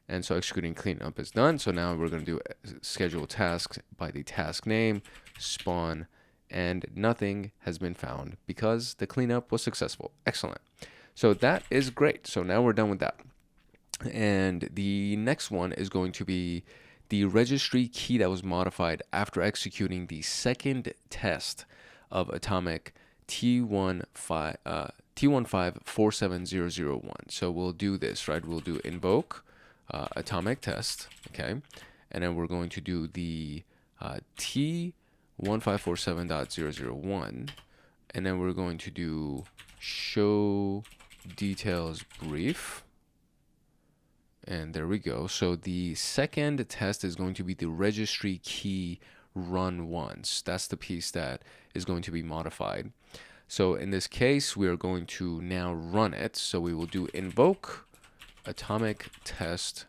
And so executing cleanup is done. So now we're going to do schedule tasks by the task name, spawn, and nothing has been found because the cleanup was successful. Excellent. So that is great. So now we're done with that. And the next one is going to be the registry key that was modified after executing the second test of atomic T1547001. So we'll do this, right? We'll do invoke atomic test, okay? And then we're going to do the T1547.001, and then we're going to do show details brief. And there we go. So the second test is going to be the registry key run once. That's the piece that is going to be modified. So in this case, we are going to now run it. So we will do invoke atomic test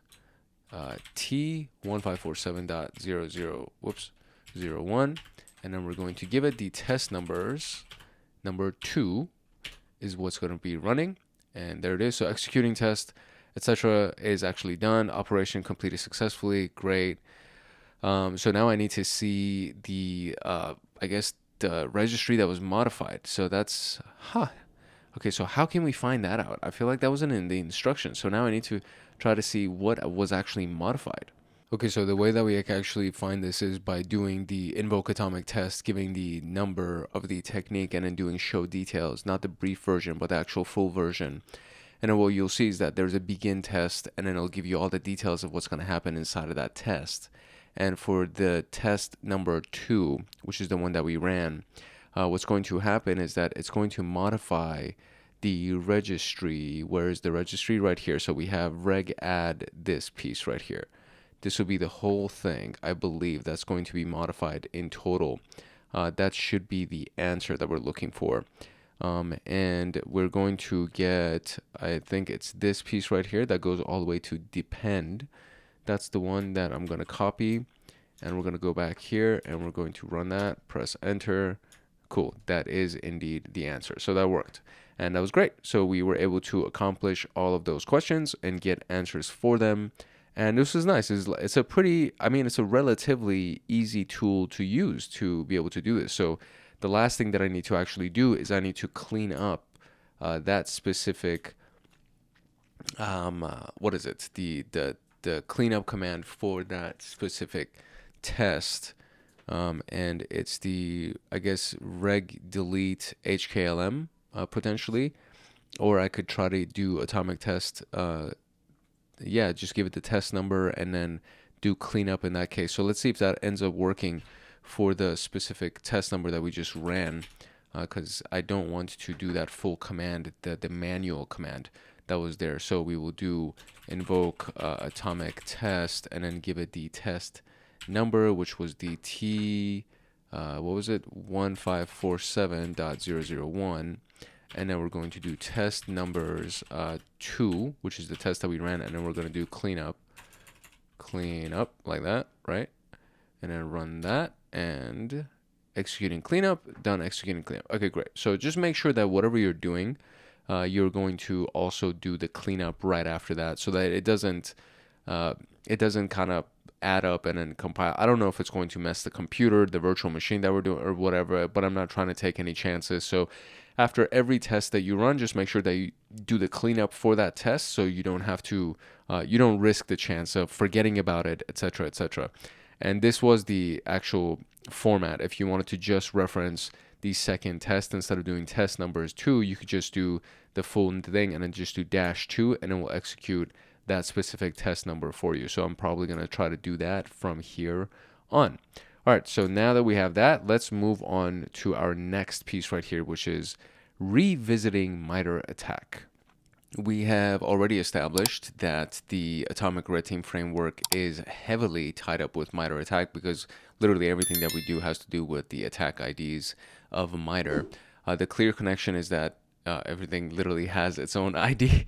T1547.0001, and then we're going to give it the test numbers. Number 2 is what's going to be running, and there it is. So executing test, etc. is actually done. Operation completed successfully. Great. So now I need to see the I guess the registry that was modified. So that's okay, so how can we find that out? I feel like that wasn't in the instructions. So now I need to try to see what was actually modified. Okay, so the way that we actually find this is by doing the invoke atomic test, giving the number of the technique, and then doing show details, not the brief version, but the actual full version. And then what you'll see is that there's a begin test, and then it'll give you all the details of what's going to happen inside of that test. And for the test number 2, which is the one that we ran, what's going to happen is that it's going to modify the registry. Where is the registry? Right here. So we have reg add this piece right here. This will be the whole thing. I believe that's going to be modified in total. That should be the answer that we're looking for. And we're going to get, I think it's this piece right here that goes all the way to depend. That's the one that I'm going to copy, and we're going to go back here and we're going to run that, press enter. Cool. That is indeed the answer. So that worked, and that was great. So we were able to accomplish all of those questions and get answers for them. And this is nice. It's a pretty, I mean, it's a relatively easy tool to use to be able to do this. So the last thing that I need to actually do is I need to clean up that specific, what is it? The cleanup command for that specific test, and it's the, I guess, reg delete HKLM potentially, or I could try to do atomic test. Yeah, just give it the test number and then do cleanup in that case. So let's see if that ends up working for the specific test number that we just ran. because I don't want to do that full command, the manual command that was there. So we will do invoke atomic test and then give it the test number, which was the what was it, 1547.001. And then we're going to do test numbers 2, which is the test that we ran, and then we're going to do cleanup like that, right? And then run that and executing cleanup, done executing cleanup. Okay, great. So just make sure that whatever you're doing, you're going to also do the cleanup right after that, so that it doesn't kind of add up and then compile. I don't know if it's going to mess the computer, the virtual machine that we're doing, or whatever, but I'm not trying to take any chances. So after every test that you run, just make sure that you do the cleanup for that test, so you don't have to, you don't risk the chance of forgetting about it, etc., etc. And this was the actual format. If you wanted to just reference the second test instead of doing test numbers 2, you could just do the full thing and then just do -2, and it will execute that specific test number for you. So I'm probably going to try to do that from here on. All right, so now that we have that, let's move on to our next piece right here, which is revisiting MITRE attack. We have already established that the Atomic Red Team framework is heavily tied up with MITRE attack, because literally everything that we do has to do with the attack IDs of MITRE. The clear connection is that everything literally has its own ID.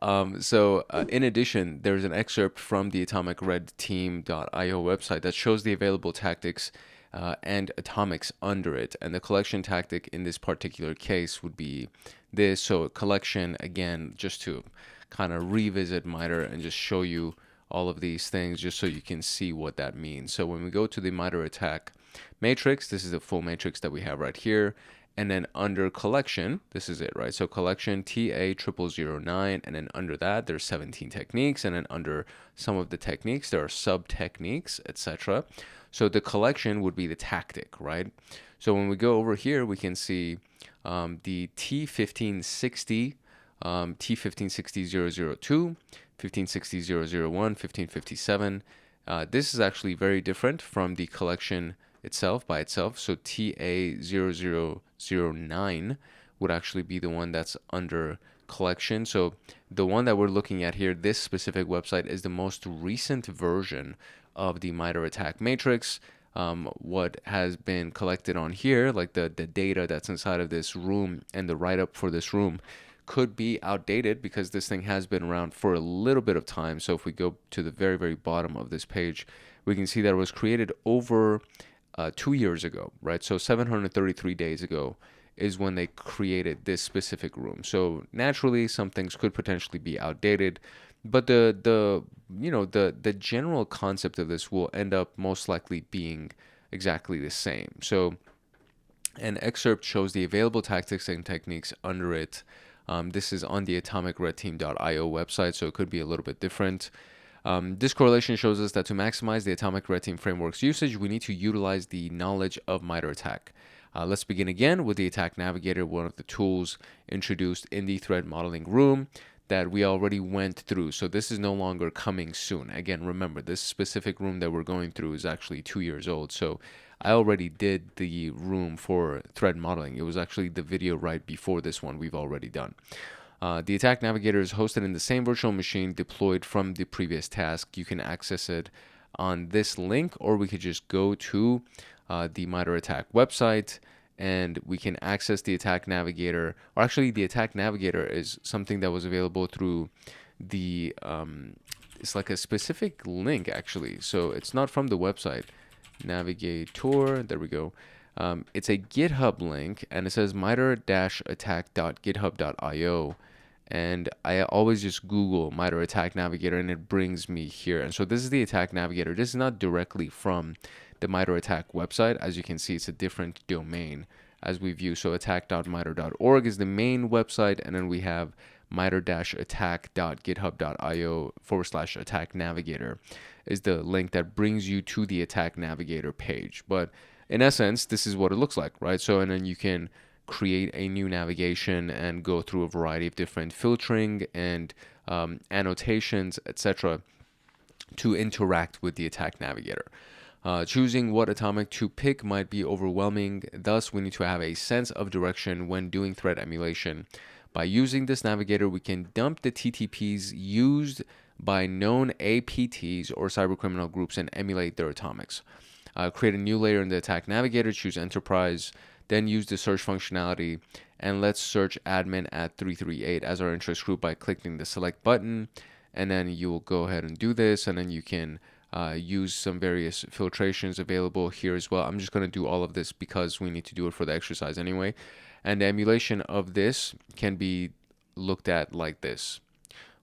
In addition, there's an excerpt from the AtomicRedTeam.io website that shows the available tactics and atomics under it. And the collection tactic in this particular case would be this. So collection, again, just to kind of revisit MITRE and just show you all of these things, just so you can see what that means. So when we go to the MITRE attack matrix, this is the full matrix that we have right here. And then under collection, this is it, right? So collection TA0009, and then under that, there's 17 techniques. And then under some of the techniques, there are sub-techniques, etc. So the collection would be the tactic, right? So when we go over here, we can see the T1560, T1560-002, 1560-001, 1557. This is actually very different from the collection itself by itself. So TA0009 would actually be the one that's under collection. So the one that we're looking at here, this specific website, is the most recent version of the MITRE attack matrix. What has been collected on here, like the data that's inside of this room and the write-up for this room, could be outdated because this thing has been around for a little bit of time. So if we go to the very, very bottom of this page, we can see that it was created over 2 years ago, right? So 733 days ago is when they created this specific room. So naturally, some things could potentially be outdated, but the general concept of this will end up most likely being exactly the same. So an excerpt shows the available tactics and techniques under it. This is on the AtomicRedTeam.io website, so it could be a little bit different. This correlation shows us that to maximize the Atomic Red Team framework's usage, we need to utilize the knowledge of MITRE attack. Let's begin again with the Attack Navigator, one of the tools introduced in the threat modeling room that we already went through. So this is no longer coming soon. Again, remember, this specific room that we're going through is actually 2 years old. So I already did the room for threat modeling. It was actually the video right before this one we've already done. The Attack Navigator is hosted in the same virtual machine deployed from the previous task. You can access it on this link, or we could just go to the MITRE attack website, and we can access the Attack Navigator. Or actually, the Attack Navigator is something that was available through the, it's like a specific link, actually. So it's not from the website. Navigator, there we go. It's a GitHub link, and it says mitre-attack.github.io. And I always just Google MITRE Attack Navigator, and it brings me here. And so this is the Attack Navigator. This is not directly from the MITRE Attack website. As you can see, it's a different domain as we view. So attack.mitre.org is the main website, and then we have mitre-attack.github.io/attack navigator is the link that brings you to the Attack Navigator page. But in essence, this is what it looks like, right? So, and then you can create a new navigation and go through a variety of different filtering and annotations, etc., to interact with the Attack Navigator. Choosing what atomic to pick might be overwhelming, thus we need to have a sense of direction when doing threat emulation. By using this navigator, we can dump the TTPs used by known APTs or cybercriminal groups and emulate their atomics. Create a new layer in the attack navigator, choose enterprise, then use the search functionality, and let's search admin at 338 as our interest group by clicking the select button, and then you will go ahead and do this, and then you can use some various filtrations available here as well. I'm just going to do all of this because we need to do it for the exercise anyway. And the emulation of this can be looked at like this.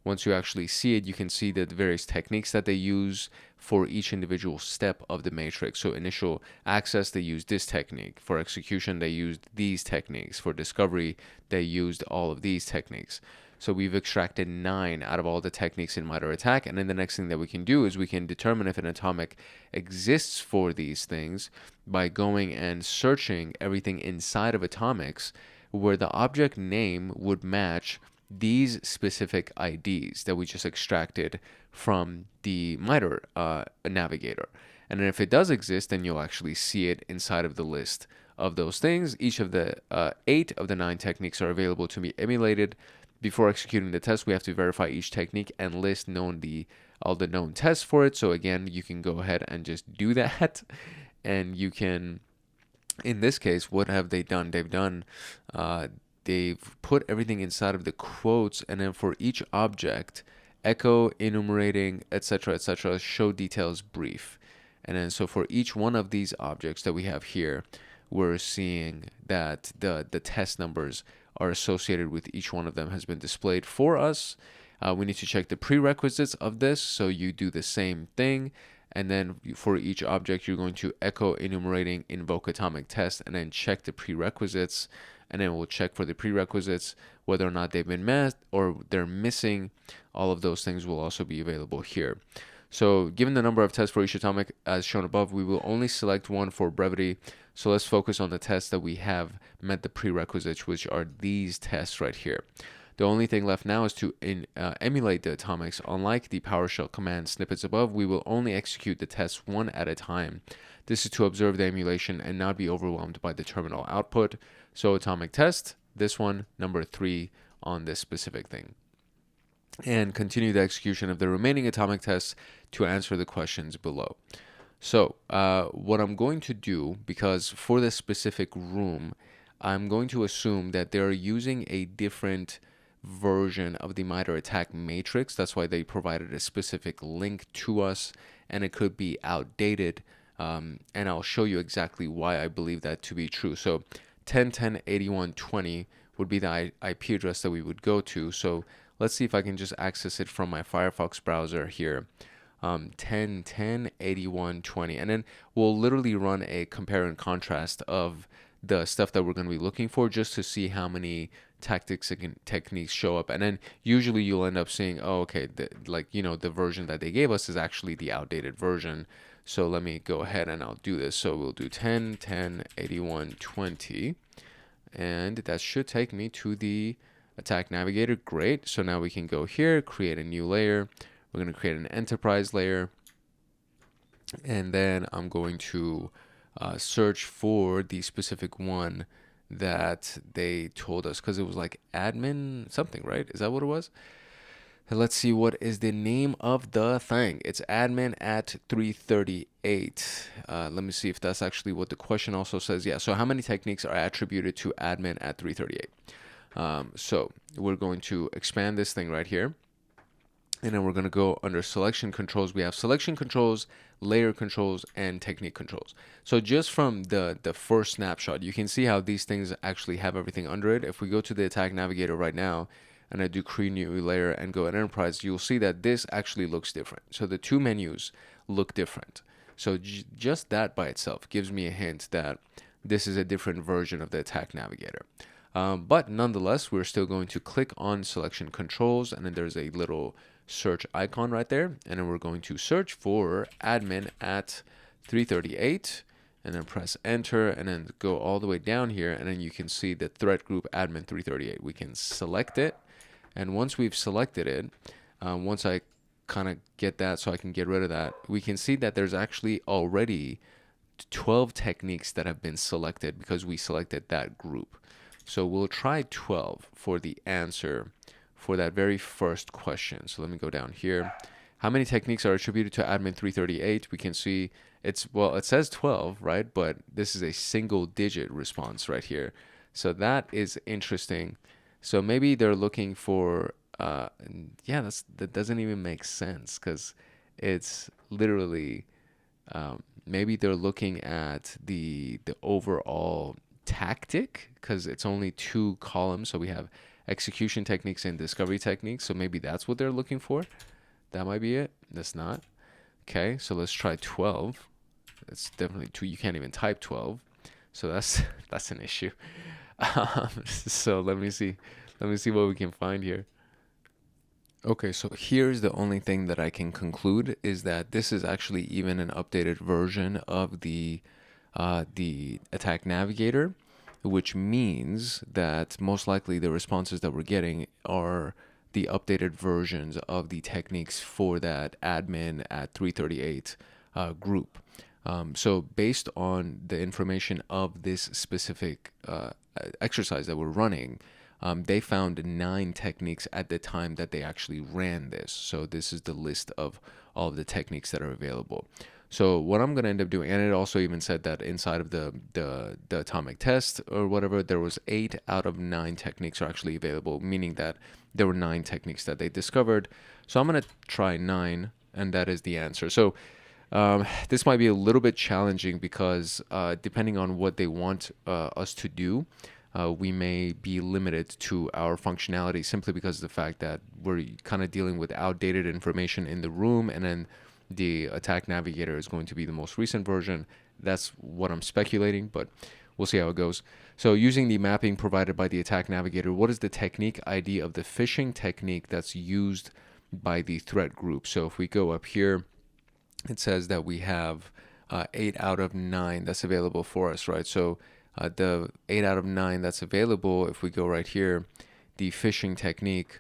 Once you actually see it, you can see the various techniques that they use for each individual step of the matrix. So initial access, they used this technique. For execution, they used these techniques. For discovery, they used all of these techniques. So we've extracted 9 out of all the techniques in MITRE attack. And then the next thing that we can do is we can determine if an atomic exists for these things by going and searching everything inside of atomics where the object name would match these specific IDs that we just extracted from the MITRE navigator. And then if it does exist, then you'll actually see it inside of the list of those things. Each of the 8 of the 9 techniques are available to be emulated. Before executing the test, we have to verify each technique and list all the known tests for it. So again, you can go ahead and just do that. And you can, in this case, what have they done? They've put everything inside of the quotes, and then for each object, echo, enumerating, etc., show details brief. And then so for each one of these objects that we have here, we're seeing that the test numbers are associated with each one of them has been displayed for us. We need to check the prerequisites of this, so you do the same thing. And then for each object, you're going to echo, enumerating, invoke atomic test, and then check the prerequisites. And then we'll check for the prerequisites, whether or not they've been met or they're missing. All of those things will also be available here. So given the number of tests for each atomic as shown above, we will only select one for brevity. So let's focus on the tests that we have met the prerequisites, which are these tests right here. The only thing left now is to emulate the atomics. Unlike the PowerShell command snippets above, we will only execute the tests one at a time. This is to observe the emulation and not be overwhelmed by the terminal output. So atomic test, this one, number 3 on this specific thing. And continue the execution of the remaining atomic tests to answer the questions below. So what I'm going to do, because for this specific room, I'm going to assume that they're using a different version of the MITRE attack matrix. That's why they provided a specific link to us, and it could be outdated. And I'll show you exactly why I believe that to be true. So 10.10.81.20 would be the IP address that we would go to. So let's see if I can just access it from my Firefox browser here. 10.10.81.20, and then we'll literally run a compare and contrast of the stuff that we're going to be looking for just to see how many tactics and techniques show up. And then usually you'll end up seeing, oh, okay, the version that they gave us is actually the outdated version. So let me go ahead and I'll do this. So we'll do 10.10.81.20, and that should take me to the attack navigator. Great. So now we can go here, create a new layer. We're going to create an enterprise layer, and then I'm going to search for the specific one that they told us, because it was like admin something, right? Is that what it was? And let's see, what is the name of the thing? It's admin at 338. Let me see if that's actually what the question also says. Yeah, so how many techniques are attributed to admin at 338? So we're going to expand this thing right here. And then we're going to go under selection controls. We have selection controls, layer controls, and technique controls. So just from the first snapshot, you can see how these things actually have everything under it. If we go to the attack navigator right now, and I do create new layer and go at enterprise, you'll see that this actually looks different. So the two menus look different. So just that by itself gives me a hint that this is a different version of the attack navigator. But nonetheless, we're still going to click on selection controls, and then there's a little search icon right there, and then we're going to search for admin at 338, and then press enter, and then go all the way down here, and then you can see the threat group admin 338. We can select it, and once we've selected it, once I kind of get that so I can get rid of that, we can see that there's actually already 12 techniques that have been selected because we selected that group. So we'll try 12 for the answer for that very first question. So let me go down here. How many techniques are attributed to admin 338? We can see it's, well, it says 12, right? But this is a single digit response right here. So that is interesting. So maybe they're looking for, yeah, that doesn't even make sense because it's literally, maybe they're looking at the overall tactic because it's only 2 columns. So we have execution techniques and discovery techniques. So maybe that's what they're looking for. That might be it. That's not. Okay, so let's try 12. It's definitely 2. You can't even type 12. So that's an issue. So let me see what we can find here. Okay, so here's the only thing that I can conclude is that this is actually even an updated version of the attack navigator, which means that most likely the responses that we're getting are the updated versions of the techniques for that admin at 338 group. So based on the information of this specific exercise that we're running, they found 9 techniques at the time that they actually ran this. So this is the list of all of the techniques that are available. So what I'm going to end up doing, and it also even said that inside of the atomic test or whatever, there was 8 out of 9 techniques are actually available, meaning that there were 9 techniques that they discovered. So I'm going to try 9, and that is the answer. So this might be a little bit challenging because depending on what they want us to do, we may be limited to our functionality simply because of the fact that we're kind of dealing with outdated information in the room, and then the attack navigator is going to be the most recent version. That's what I'm speculating, but we'll see how it goes. So using the mapping provided by the attack navigator, what is the technique ID of the phishing technique that's used by the threat group? So if we go up here, it says that we have 8 out of 9 that's available for us, right? So the 8 out of 9 that's available, if we go right here, the phishing technique,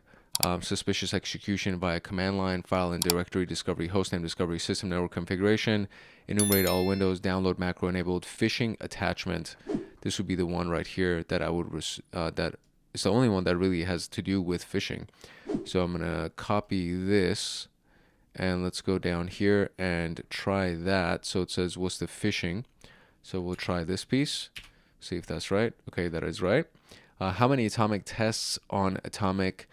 suspicious execution via command line, file and directory discovery, hostname discovery, system network configuration, enumerate all windows, download macro enabled, phishing attachment. This would be the one right here that I would, that is the only one that really has to do with phishing. So I'm going to copy this and let's go down here and try that. So it says, what's the phishing? So we'll try this piece, see if that's right. Okay, that is right. How many atomic tests on atomic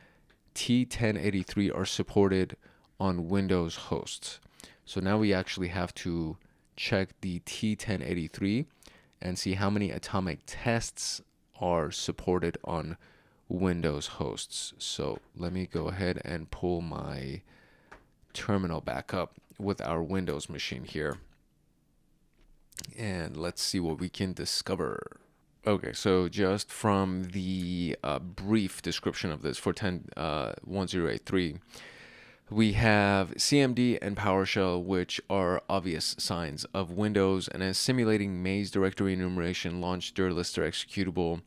T1083 are supported on Windows hosts? So now we actually have to check the T1083 and see how many atomic tests are supported on Windows hosts. So let me go ahead and pull my terminal back up with our Windows machine here. And let's see what we can discover. Okay, so just from the brief description of this for 10.1083, we have CMD and PowerShell, which are obvious signs of Windows, and as simulating maze directory enumeration, launch dir lister executable.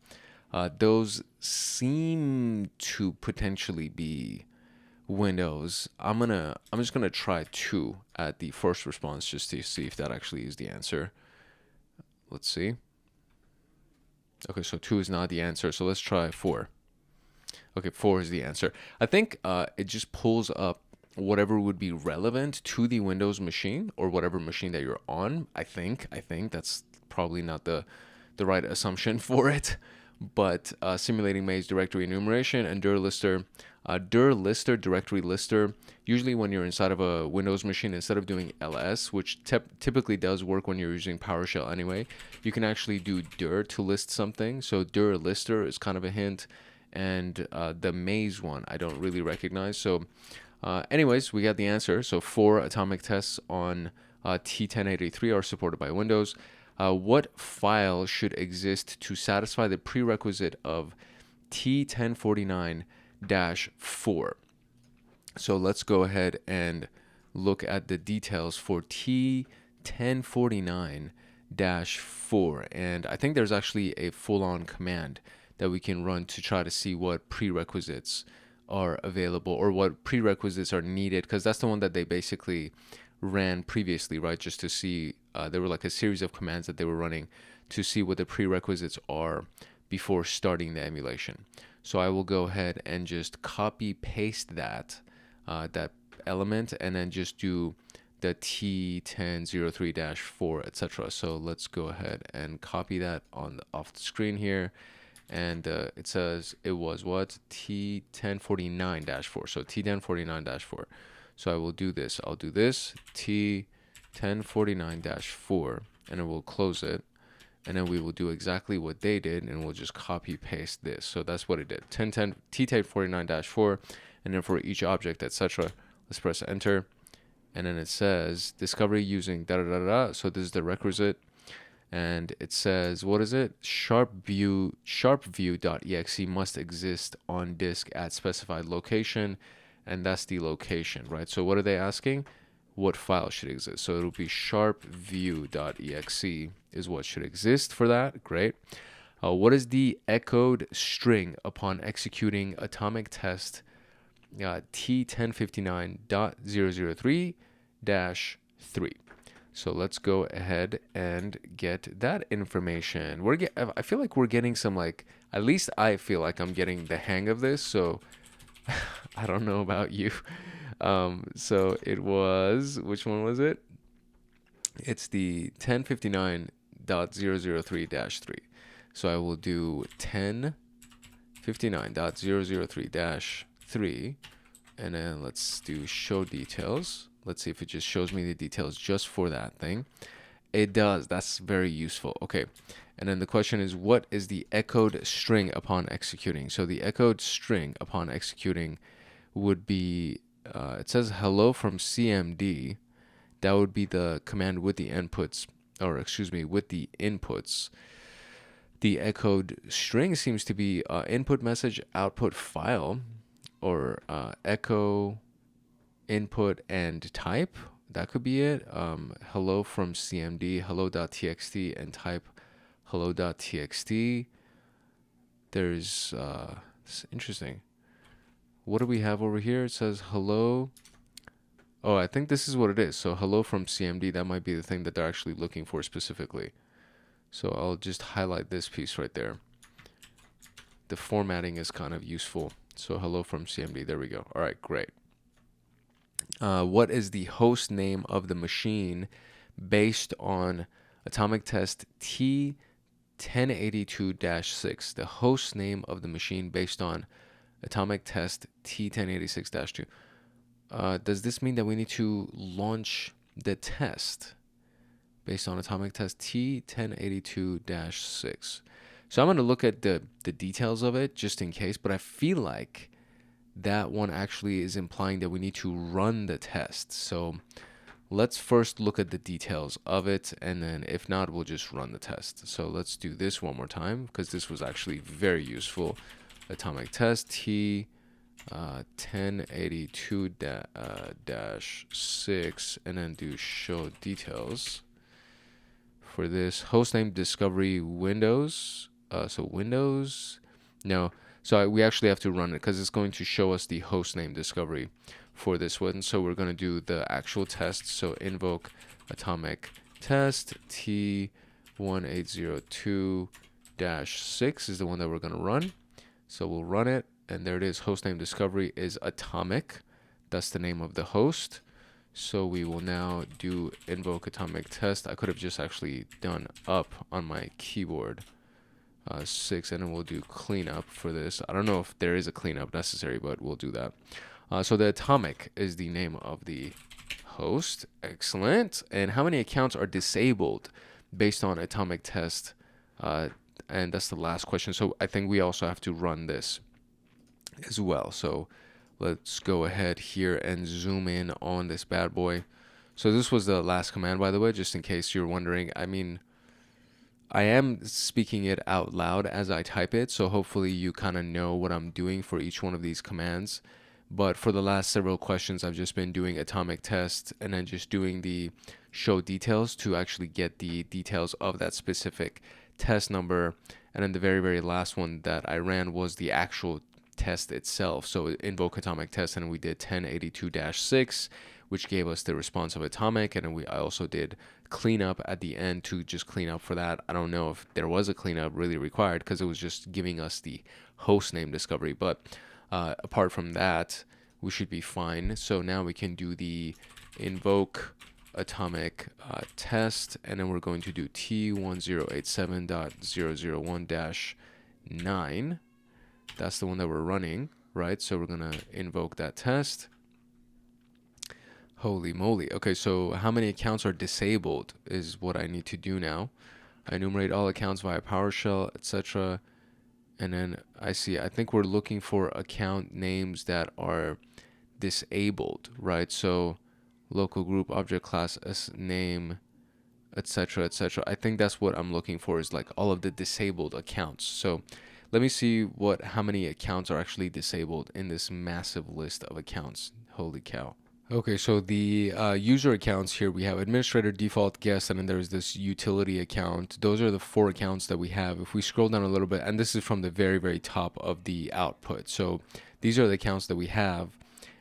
Those seem to potentially be Windows. I'm just gonna try 2 at the first response just to see if that actually is the answer. Let's see. Okay, so 2 is not the answer, so let's try 4. Okay, 4 is the answer. I think it just pulls up whatever would be relevant to the Windows machine or whatever machine that you're on. I think that's probably not the right assumption for it, but simulating maze directory enumeration and dir lister. Dir lister, directory lister, usually when you're inside of a Windows machine, instead of doing ls, which typically does work when you're using PowerShell anyway, you can actually do dir to list something. So dir lister is kind of a hint, and the maze one I don't really recognize. So anyways, we got the answer. So 4 atomic tests on T1083 are supported by Windows. What file should exist to satisfy the prerequisite of T1049-4? So let's go ahead and look at the details for T1049-4. And I think there's actually a full-on command that we can run to try to see what prerequisites are available, or what prerequisites are needed, because that's the one that they basically ran previously, right? Just to see, there were like a series of commands that they were running to see what the prerequisites are before starting the emulation. So I will go ahead and just copy paste that element, and then just do the T1003-4, etc. So let's go ahead and copy that off the screen here. And it says it was what? T1049-4. So T1049-4. So I will do this. I'll do this T1049-4, and then we'll close it. And then we will do exactly what they did, and we'll just copy paste this. So that's what it did. T1049-4, and then for each object, etc. Let's press enter. And then it says discovery using da da da da. So this is the requisite. And it says, what is it? Sharpview.exe must exist on disk at specified location, and that's the location, right? So what are they asking? What file should exist? So it'll be sharpview.exe is what should exist for that. Great. What is the echoed string upon executing atomic test T1059.003-3? So let's go ahead and get that information. I feel like we're getting some, like, at least I feel like I'm getting the hang of this. So I don't know about you. So it was, which one was it? It's the 1059.003-3. So I will do 1059.003-3, and then let's do show details. Let's see if it just shows me the details just for that thing. It does. That's very useful. Okay. And then the question is, what is the echoed string upon executing? So the echoed string upon executing would be, it says hello from CMD. That would be the command with the inputs, or excuse me, with the inputs. The echoed string seems to be input message output file, or echo input and type. That could be it. Hello from CMD, hello.txt, and type hello.txt. There's it's interesting. What do we have over here? It says hello. Oh, I think this is what it is. So hello from CMD, that might be the thing that they're actually looking for specifically. So I'll just highlight this piece right there. The formatting is kind of useful. So hello from CMD, there we go. All right, great. What is the host name of the machine based on atomic test T1082-6? The host name of the machine based on atomic test T1086-2. Does this mean that we need to launch the test based on atomic test T1082-6? So I'm going to look at the details of it just in case, but I feel like that one actually is implying that we need to run the test. So let's first look at the details of it, and then if not, we'll just run the test. So let's do this one more time, because this was actually very useful. Atomic test T1082-6, and then do show details. For this, hostname discovery Windows. So Windows, no. So we actually have to run it because it's going to show us the hostname discovery for this one. So we're going to do the actual test. So invoke atomic test T1802-6 is the one that we're going to run. So we'll run it, and there it is. Hostname discovery is atomic. That's the name of the host. So we will now do invoke atomic test. I could have just actually done up on my keyboard. 6, and then we'll do cleanup for this. I don't know if there is a cleanup necessary, but we'll do that. So the atomic is the name of the host. Excellent. And how many accounts are disabled based on atomic test? And that's the last question. So I think we also have to run this as well. So let's go ahead here and zoom in on this bad boy. So this was the last command, by the way, just in case you're wondering. I mean, I am speaking it out loud as I type it, so hopefully you kind of know what I'm doing for each one of these commands. But for the last several questions, I've just been doing atomic test and then just doing the show details to actually get the details of that specific test number. And then the very, very last one that I ran was the actual test itself. So invoke atomic test, and we did 1082-6, which gave us the response of atomic, and then I also did cleanup at the end to just clean up for that. I don't know if there was a cleanup really required because it was just giving us the host name discovery, but apart from that, we should be fine. So now we can do the invoke atomic test, and then we're going to do T1087.001-9. That's the one that we're running, right? So we're gonna invoke that test. Holy moly. Okay, so how many accounts are disabled is what I need to do now. I enumerate all accounts via PowerShell, etc. And then I think we're looking for account names that are disabled, right? So local group object class as name, etc., etc. I think that's what I'm looking for, is like all of the disabled accounts. So let me see how many accounts are actually disabled in this massive list of accounts. Holy cow. Okay, so the user accounts here, we have administrator, default, guest, and then there's this utility account. Those are the 4 accounts that we have. If we scroll down a little bit, and this is from the very, very top of the output. So these are the accounts that we have.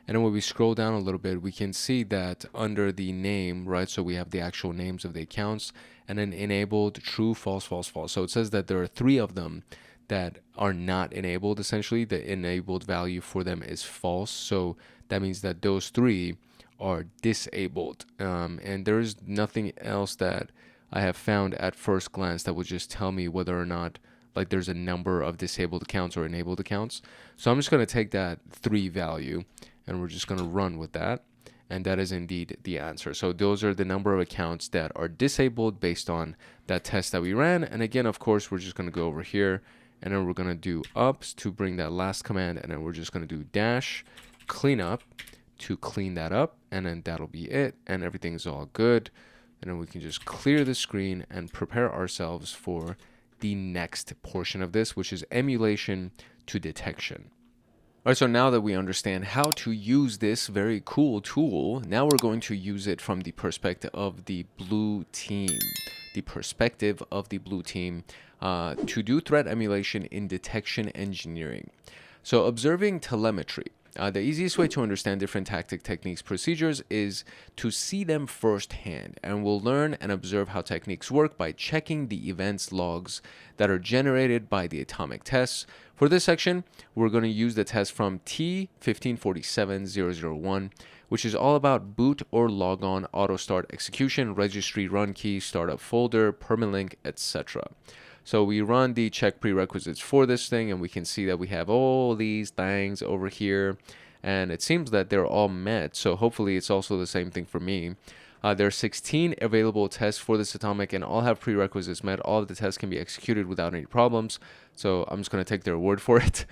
And then when we scroll down a little bit, we can see that under the name, right, so we have the actual names of the accounts, and then enabled, true, false, false, false. So it says that there are 3 of them that are not enabled. Essentially, the enabled value for them is false. So that means that those 3 are disabled. And there's nothing else that I have found at first glance that would just tell me whether or not like there's a number of disabled accounts or enabled accounts. So I'm just going to take that 3 value and we're just going to run with that. And that is indeed the answer. So those are the number of accounts that are disabled based on that test that we ran. And again, of course, we're just going to go over here and then we're going to do ups to bring that last command. And then we're just going to do dash cleanup to clean that up. And then that'll be it. And everything's all good. And then we can just clear the screen and prepare ourselves for the next portion of this, which is emulation to detection. All right, so now that we understand how to use this very cool tool, now we're going to use it from the perspective of the blue team. To do threat emulation in detection engineering. So observing telemetry. The easiest way to understand different tactic, techniques, procedures is to see them firsthand, and we'll learn and observe how techniques work by checking the events logs that are generated by the atomic tests. For this section, we're going to use the test from T1547001, which is all about boot or logon, auto start execution, registry run key, startup folder, permalink, etc. So we run the check prerequisites for this thing, and we can see that we have all these things over here, and it seems that they're all met. So hopefully it's also the same thing for me. There are 16 available tests for this atomic, and all have prerequisites met. All of the tests can be executed without any problems. So I'm just going to take their word for it.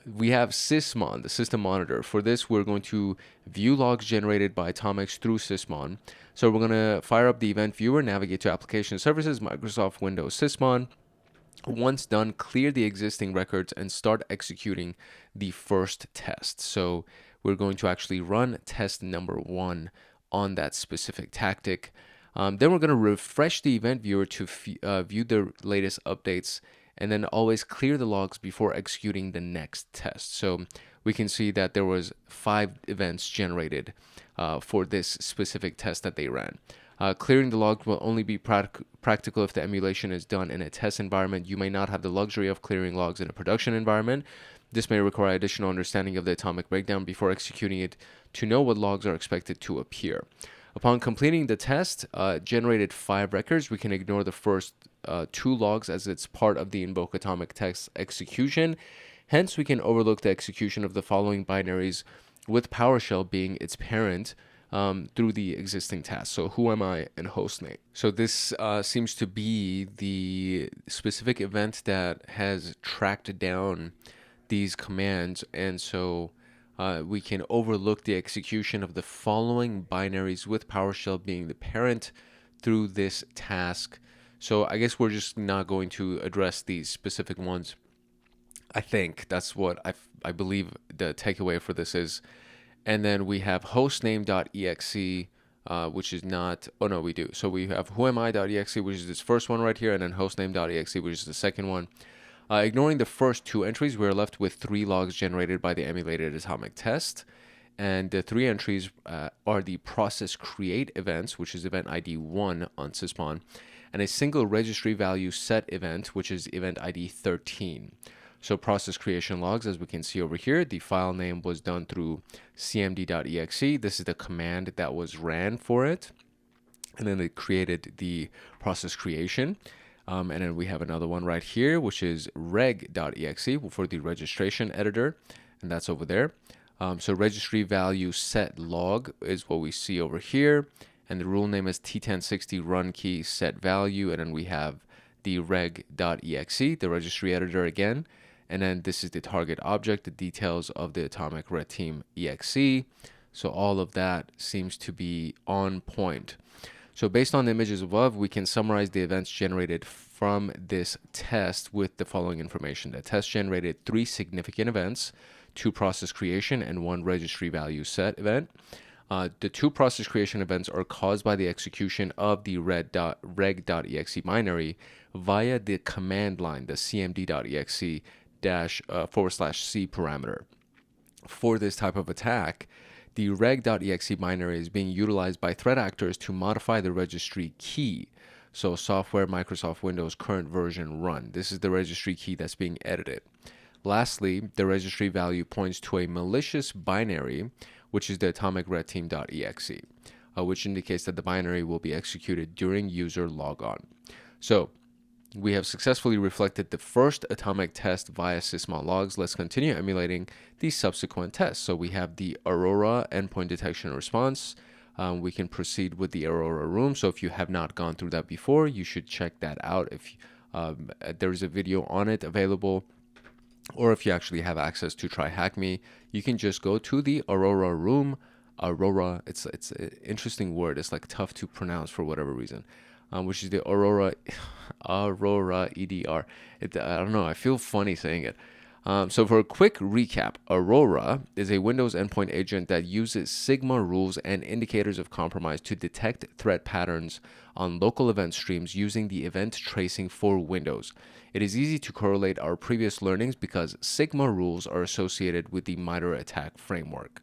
We have sysmon, the system monitor. For this, we're going to view logs generated by atomics through sysmon. So we're going to fire up the event viewer, navigate to application services, Microsoft Windows sysmon. Once done, clear the existing records and start executing the first test. So we're going to actually run test number 1 on that specific tactic. Then we're going to refresh the event viewer to view the latest updates, and then always clear the logs before executing the next test. So we can see that there was 5 events generated for this specific test that they ran. Clearing the logs will only be practical if the emulation is done in a test environment. You may not have the luxury of clearing logs in a production environment. This may require additional understanding of the atomic breakdown before executing it to know what logs are expected to appear. Upon completing the test, generated 5 records. We can ignore the first 2 logs as it's part of the Invoke-Atomic test execution. Hence, we can overlook the execution of the following binaries, with PowerShell being its parent through the existing tasks. So who am I and hostname. So this seems to be the specific event that has tracked down these commands, and so we can overlook the execution of the following binaries, with PowerShell being the parent through this task. So I guess we're just not going to address these specific ones. I think that's what I believe the takeaway for this is. And then we have hostname.exe, which is not, oh no, we do. So we have whoami.exe, which is this first one right here, and then hostname.exe, which is the second one. Ignoring the first two entries, we're left with 3 logs generated by the emulated atomic test. And the 3 entries are the process create events, which is event ID 1 on sysmon, and a single registry value set event, which is event ID 13. So process creation logs, as we can see over here, the file name was done through cmd.exe. This is the command that was ran for it. And then it created the process creation. And then we have another one right here, which is reg.exe for the registration editor. And that's over there. So registry value set log is what we see over here. And the rule name is T1060 run key set value. And then we have the reg.exe, the registry editor again. And then this is the target object, the details of the ATomicRedTeam exe. So all of that seems to be on point. So based on the images above, we can summarize the events generated from this test with the following information. The test generated 3 significant events, 2 process creation and 1 registry value set event. The 2 process creation events are caused by the execution of the reg.exe binary via the command line, the cmd.exe /c parameter. For this type of attack, the reg.exe binary is being utilized by threat actors to modify the registry key. So software Microsoft Windows current version run. This is the registry key that's being edited. Lastly, the registry value points to a malicious binary, which is the AtomicRedTeam.exe, which indicates that the binary will be executed during user logon. So we have successfully reflected the first atomic test via sysmon logs. Let's continue emulating the subsequent tests. So we have the Aurora endpoint detection response. We can proceed with the Aurora room. So if you have not gone through that before, you should check that out. If there's a video on it available, or if you actually have access to TryHackMe, you can just go to the Aurora room. Aurora, it's an interesting word. It's like tough to pronounce for whatever reason. Which is the Aurora EDR. I don't know. I feel funny saying it. So for a quick recap, Aurora is a Windows endpoint agent that uses Sigma rules and indicators of compromise to detect threat patterns on local event streams using the event tracing for Windows. It is easy to correlate our previous learnings because Sigma rules are associated with the MITRE attack framework.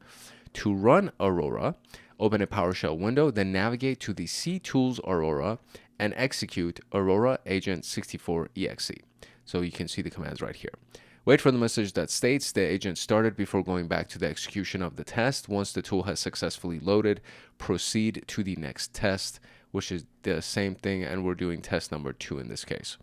To run Aurora, open a PowerShell window, then navigate to the ctools Aurora and execute Aurora agent 64exe. So you can see the commands right here. Wait for the message that states the agent started before going back to the execution of the test. Once the tool has successfully loaded, proceed to the next test, which is the same thing, and we're doing test number 2 in this case.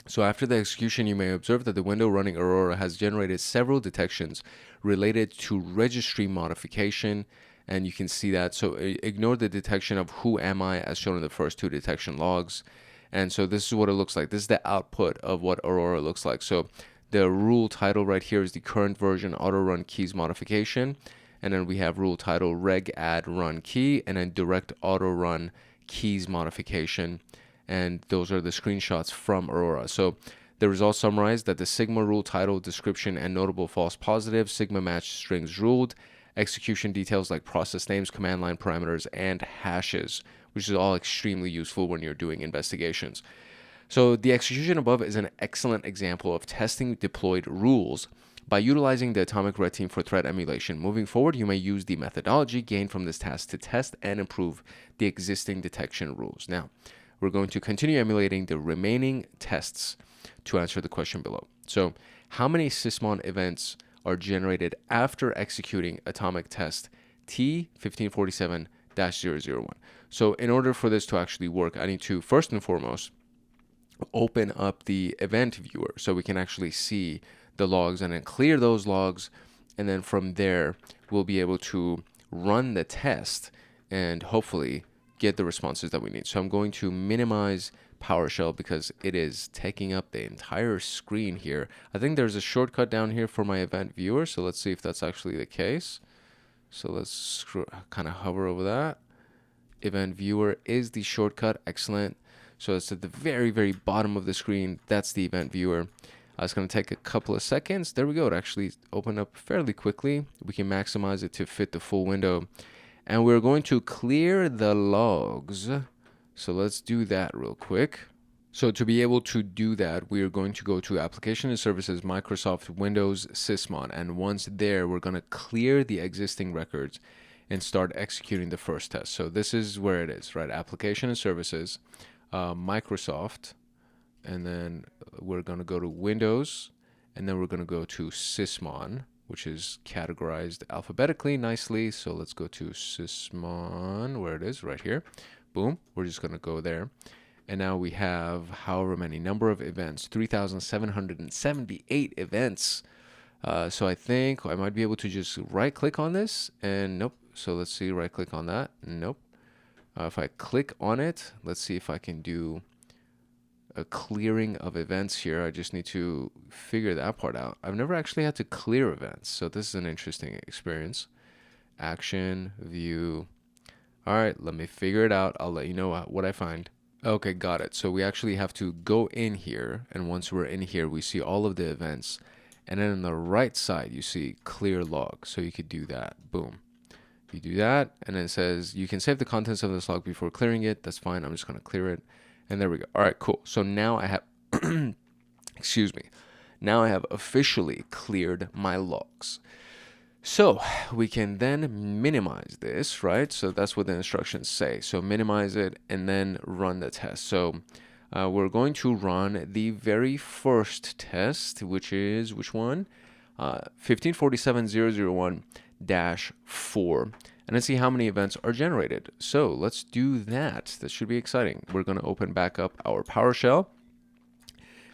So after the execution, you may observe that the window running Aurora has generated several detections related to registry modification, and you can see that. So ignore the detection of who am I as shown in the first 2 detection logs. And so this is what it looks like. This is the output of what Aurora looks like. So the rule title right here is the current version auto run keys modification. And then we have rule title reg add run key, and then direct auto run keys modification. And those are the screenshots from Aurora. So the results summarized that the Sigma rule title, description, and notable false positives, Sigma match strings ruled, execution details like process names, command line parameters, and hashes, which is all extremely useful when you're doing investigations. So the execution above is an excellent example of testing deployed rules by utilizing the AtomicRedTeam for threat emulation. Moving forward, you may use the methodology gained from this task to test and improve the existing detection rules. Now, we're going to continue emulating the remaining tests to answer the question below. So, how many sysmon events are generated after executing atomic test T1547-001? So, in order for this to actually work, I need to first and foremost open up the event viewer so we can actually see the logs and then clear those logs, and then from there we'll be able to run the test and hopefully get the responses that we need. So I'm going to minimize PowerShell because it is taking up the entire screen here. I think there's a shortcut down here for my event viewer, so let's see if that's actually the case. So let's kind of hover over that. Event viewer is the shortcut. Excellent. So it's at the very, very bottom of the screen. That's the event viewer. It's going to take a couple of seconds. There we go. It actually opened up fairly quickly. We can maximize it to fit the full window. And we're going to clear the logs. So let's do that real quick. So to be able to do that, we are going to go to Application and Services, Microsoft Windows Sysmon. And once there, we're going to clear the existing records and start executing the first test. So this is where it is, right? Application and Services, Microsoft, and then we're going to go to Windows, and then we're going to go to Sysmon, which is categorized alphabetically nicely. So let's go to Sysmon, where it is, right here. Boom. We're just going to go there. And now we have however many number of events, 3,778 events. So I think I might be able to just right click on this and nope. So let's see, right click on that. Nope. If I click on it, let's see if I can do a clearing of events here. I just need to figure that part out. I've never actually had to clear events. So this is an interesting experience. Action, view. All right, let me figure it out. I'll let you know what I find. Okay, got it. So we actually have to go in here, and once we're in here, we see all of the events. And then on the right side, you see clear log. So you could do that. Boom. You do that, and then it says you can save the contents of this log before clearing it. That's fine. I'm just going to clear it. And there we go. All right, cool. So now I have, excuse me. Now I have officially cleared my logs. So we can then minimize this, right? So that's what the instructions say. So minimize it and then run the test. So we're going to run the very first test, which is which one? 1547001-4. And let's see how many events are generated. So let's do that. That should be exciting. We're going to open back up our PowerShell.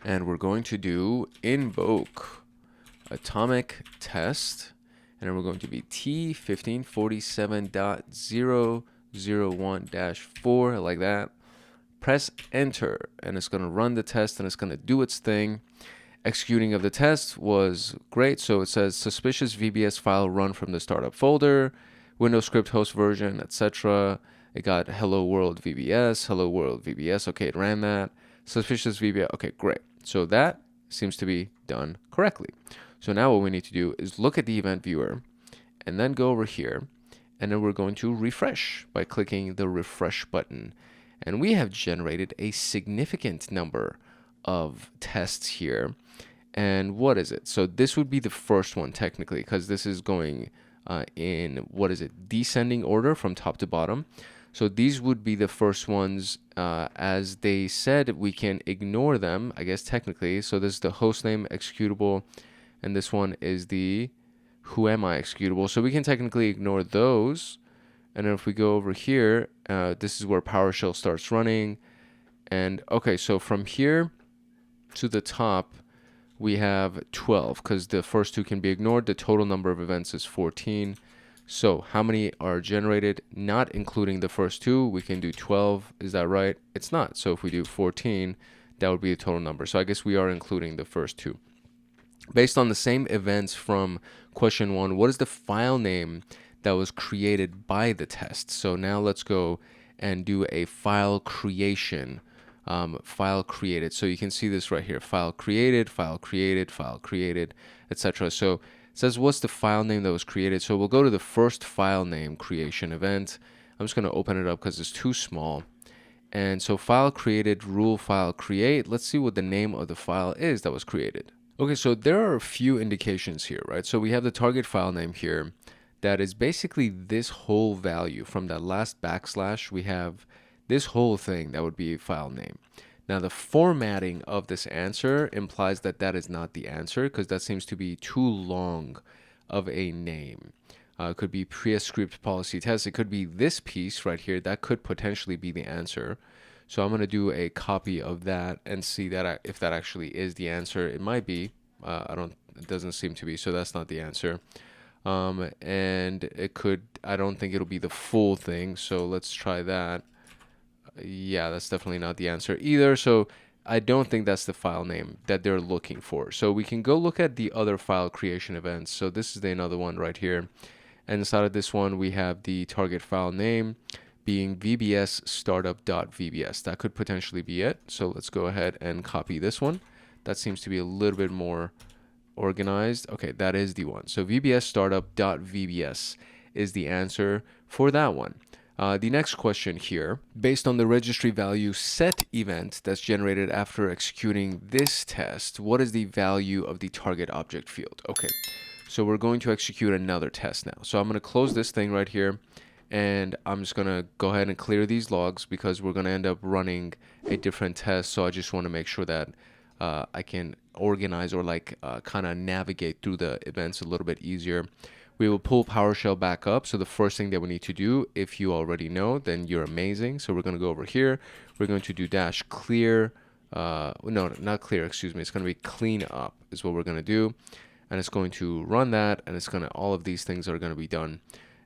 And we're going to do Invoke-Atomic Test. And then we're going to be T1547.001-4, like that. Press enter, and it's going to run the test, and it's going to do its thing. Executing of the test was great. So it says suspicious VBS file run from the startup folder, Windows script host version, etc. It got hello world VBS, hello world VBS. Okay, it ran that. Suspicious VBS. Okay, great. So that seems to be done correctly. So now what we need to do is look at the event viewer and then go over here, and then we're going to refresh by clicking the refresh button. And we have generated a significant number of tests here. And what is it? So this would be the first one technically, because this is going in, what is it, descending order from top to bottom. So these would be the first ones. As they said, we can ignore them, I guess technically. So this is the hostname executable, and this one is the whoami executable. So we can technically ignore those. And then if we go over here, this is where PowerShell starts running. And okay, so from here to the top, we have 12 because the first two can be ignored. The total number of events is 14. So how many are generated, not including the first two? We can do 12. Is that right? It's not. So if we do 14, that would be the total number. So I guess we are including the first two. Based on the same events from question 1, what is the file name that was created by the test? So now let's go and do a file creation. File created. So you can see this right here. File created, etc. So it says what's the file name that was created. So we'll go to the first file name creation event. I'm just going to open it up because it's too small. And so file created, rule file create. Let's see what the name of the file is that was created. Okay, so there are a few indications here, right? So we have the target file name here. That is basically this whole value. From that last backslash, we have this whole thing that would be a file name. Now the formatting of this answer implies that that is not the answer, because that seems to be too long of a name. It could be pre-script policy test. It could be this piece right here. That could potentially be the answer. So I'm going to do a copy of that and see that if that actually is the answer. It might be. It doesn't seem to be. So that's not the answer. And it could, I don't think it'll be the full thing. So let's try that. Yeah, that's definitely not the answer either. So I don't think that's the file name that they're looking for. So we can go look at the other file creation events. So this is another one right here. And inside of this one, we have the target file name being VBS startup.vbs. That could potentially be it. So let's go ahead and copy this one. That seems to be a little bit more organized. Okay, that is the one. So VBS startup.vbs is the answer for that one. The next question here, based on the registry value set event that's generated after executing this test, what is the value of the target object field? Okay, so we're going to execute another test now. So I'm going to close this thing right here, and I'm just going to go ahead and clear these logs because we're going to end up running a different test. So I just want to make sure that I can organize or like kind of navigate through the events a little bit easier. We will pull PowerShell back up. So the first thing that we need to do, if you already know, then you're amazing. So we're going to go over here. We're going to do -clear. No, not clear, excuse me. It's going to be clean up is what we're going to do. And it's going to run that. And it's going to, all of these things are going to be done.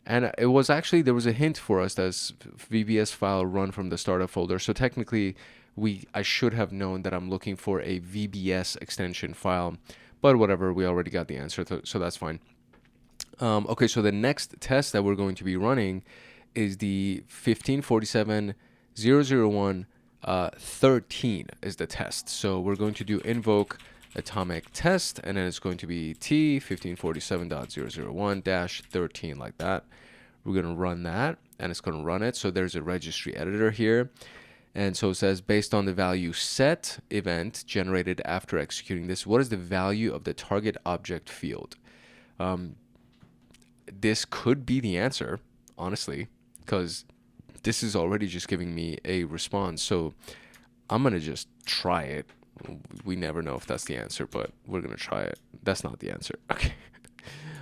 And it was actually, there was a hint for us that's VBS file run from the startup folder. So technically, I should have known that I'm looking for a VBS extension file. But whatever, we already got the answer. So that's fine. Okay, so the next test that we're going to be running is the 1547.001 13 is the test. So we're going to do Invoke-Atomic test, and then it's going to be T 1547.001-13 like that. We're going to run that, and it's going to run it. So there's a registry editor here. And so it says, based on the value set event generated after executing this, what is the value of the target object field? This could be the answer, honestly, because this is already just giving me a response. So I'm going to just try it. We never know if that's the answer, but we're going to try it. That's not the answer. Okay.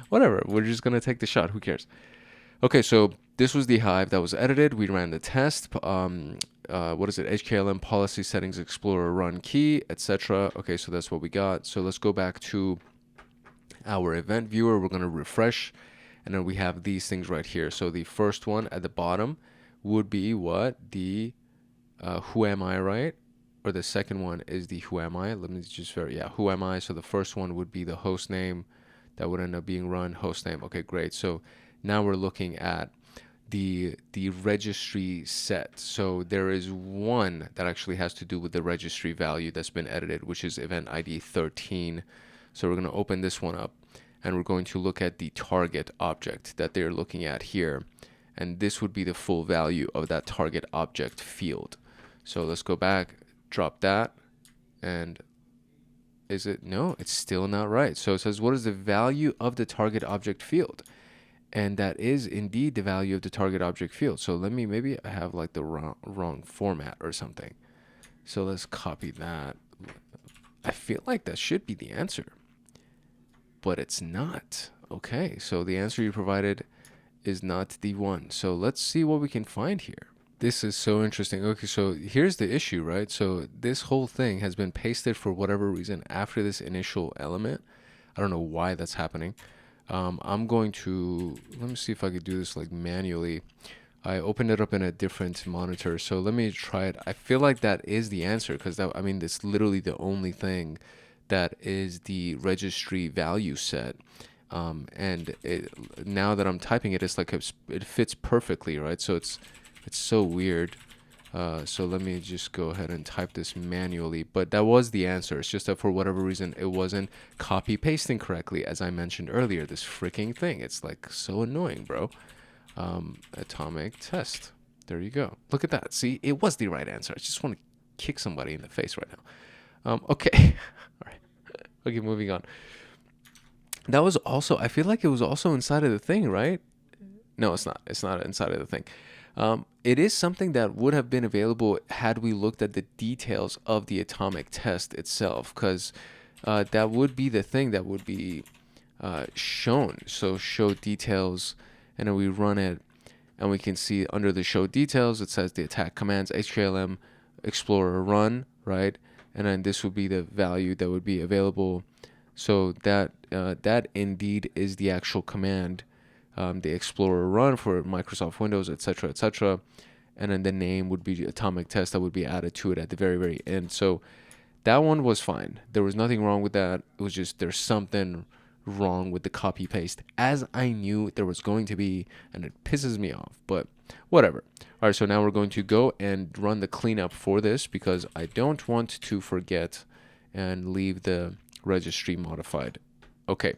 Whatever. We're just going to take the shot. Who cares? Okay, so this was the Hive that was edited. We ran the test. What is it? HKLM policy settings explorer run key, etc. Okay, so that's what we got. So let's go back to our event viewer. We're going to refresh. And then we have these things right here. So the first one at the bottom would be what? The who am I, right? Or the second one is the who am I? Let me just verify. Yeah, who am I? So the first one would be the host name that would end up being run host name. Okay, great. So now we're looking at the registry set. So there is one that actually has to do with the registry value that's been edited, which is event ID 13. So we're going to open this one up. And we're going to look at the target object that they're looking at here. And this would be the full value of that target object field. So let's go back, drop that. And is it? No, it's still not right. So it says, what is the value of the target object field? And that is indeed the value of the target object field. So maybe I have like the wrong format or something. So let's copy that. I feel like that should be the answer. But it's not. Okay, so the answer you provided is not the one. So let's see what we can find here. This is so interesting. Okay, so here's the issue, right? So this whole thing has been pasted for whatever reason after this initial element. I don't know why that's happening. I'm going to, let me see if I could do this like manually. I opened it up in a different monitor. So let me try it. I feel like that is the answer because I mean, that's literally the only thing that is the registry value set. And now that I'm typing it, it's like it fits perfectly, right? So it's so weird. So let me just go ahead and type this manually. But that was the answer. It's just that for whatever reason, it wasn't copy pasting correctly, as I mentioned earlier. This freaking thing. It's like so annoying, bro. Atomic test. There you go. Look at that. See, it was the right answer. I just want to kick somebody in the face right now. Okay. All right. Okay, moving on. That was also, I feel like it was also inside of the thing, right? No, it's not. It's not inside of the thing. It is something that would have been available had we looked at the details of the atomic test itself, because that would be the thing that would be shown. So show details, and then we run it, and we can see under the show details, it says the attack commands, HKLM Explorer run, right? And then this would be the value that would be available. So that indeed is the actual command, the Explorer run for Microsoft Windows, etc., etc. And then the name would be the atomic test that would be added to it at the very, very end. So that one was fine. There was nothing wrong with that. It was just there's something wrong with the copy paste, as I knew there was going to be, and it pisses me off, but whatever. All right, so now we're going to go and run the cleanup for this because I don't want to forget and leave the registry modified. Okay,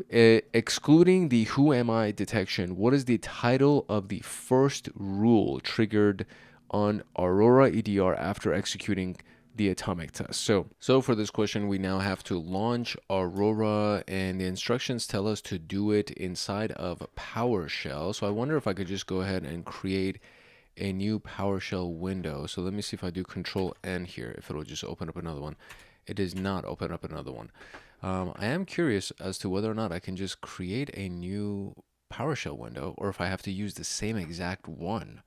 Excluding the who am I detection, what is the title of the first rule triggered on Aurora EDR after executing the atomic test? So for this question, we now have to launch Aurora, and the instructions tell us to do it inside of PowerShell. So I wonder if I could just go ahead and create a new PowerShell window. So let me see if I do Control N here, if it'll just open up another one. It does not open up another one. I am curious as to whether or not I can just create a new PowerShell window, or if I have to use the same exact one.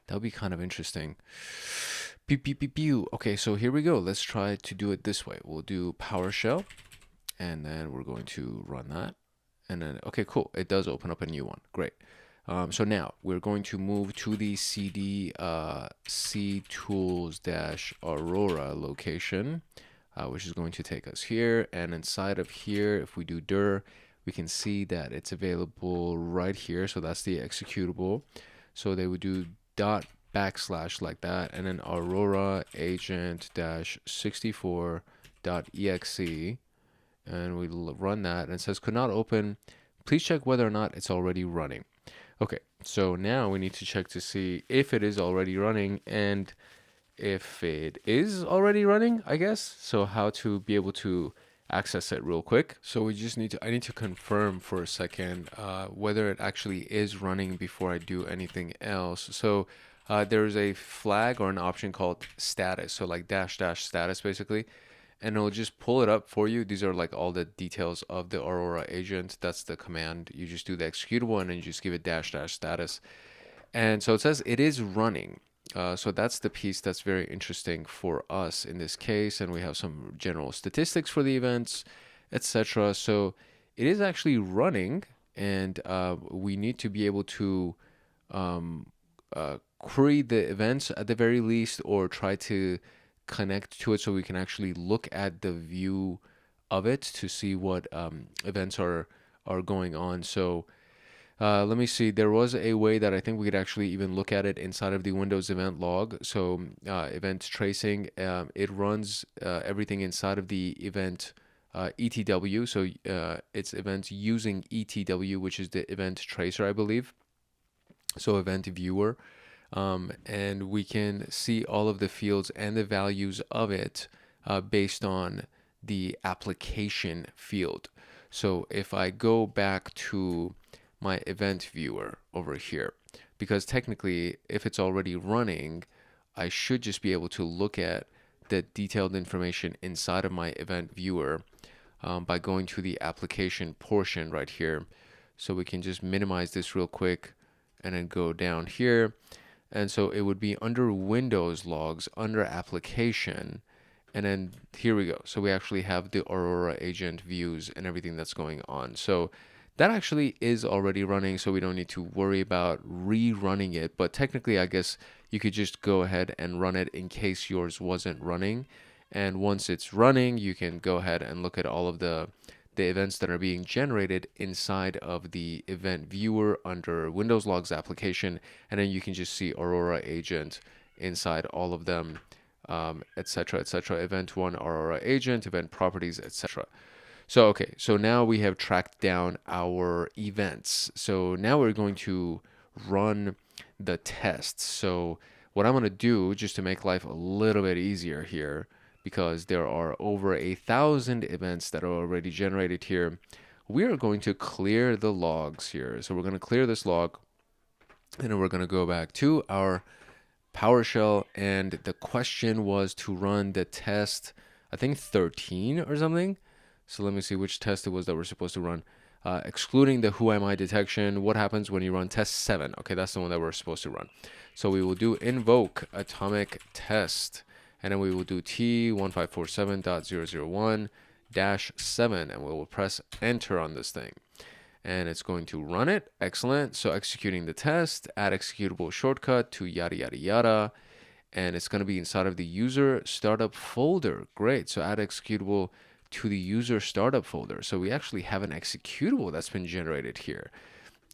That would be kind of interesting. Pew, pew, pew, pew. Okay, so here we go. Let's try to do it this way. We'll do PowerShell, and then we're going to run that. And then, okay, cool. It does open up a new one. Great. So now we're going to move to the CD ctools-aurora location, which is going to take us here. And inside of here, if we do dir, we can see that it's available right here. So that's the executable. So they would do // like that, and then Aurora agent-64.exe, and we run that, and it says could not open. Please check whether or not it's already running. Okay, so now we need to check to see if it is already running, and if it is already running, I guess. So how to be able to access it real quick. So we just I need to confirm for a second whether it actually is running before I do anything else. So there's a flag or an option called status. So like -- status basically. And it'll just pull it up for you. These are like all the details of the Aurora agent. That's the command. You just do the executable and then you just give it -- status. And so it says it is running. So that's the piece that's very interesting for us in this case. And we have some general statistics for the events, etc. So it is actually running, and we need to be able to query the events at the very least, or try to connect to it so we can actually look at the view of it to see what events are going on. So let me see. There was a way that I think we could actually even look at it inside of the Windows event log. So event tracing, it runs everything inside of the event ETW. So it's events using ETW, which is the event tracer, I believe. So event viewer. And we can see all of the fields and the values of it based on the application field. So if I go back to my event viewer over here, because technically if it's already running, I should just be able to look at the detailed information inside of my event viewer by going to the application portion right here. So we can just minimize this real quick and then go down here. And so it would be under Windows logs, under application, and then here we go. So we actually have the Aurora agent views and everything that's going on. So that actually is already running, so we don't need to worry about rerunning it. But technically, I guess you could just go ahead and run it in case yours wasn't running. And once it's running, you can go ahead and look at all of the events that are being generated inside of the event viewer under Windows Logs application, and then you can just see Aurora agent inside all of them, etc., etc. Event 1 Aurora agent, event properties, etc. So okay, so now we have tracked down our events. So now we're going to run the tests. So what I'm going to do, just to make life a little bit easier here, because there are over 1,000 events that are already generated here, we are going to clear the logs here. So we're going to clear this log, and then we're going to go back to our PowerShell, and the question was to run the test, I think 13 or something. So let me see which test it was that we're supposed to run. Excluding the who am I detection, what happens when you run test 7? Okay, that's the one that we're supposed to run. So we will do Invoke-AtomicTest. And then we will do T1547.001-7, and we will press enter on this thing. And it's going to run it. Excellent. So executing the test, add executable shortcut to yada, yada, yada. And it's going to be inside of the user startup folder. Great. So add executable to the user startup folder. So we actually have an executable that's been generated here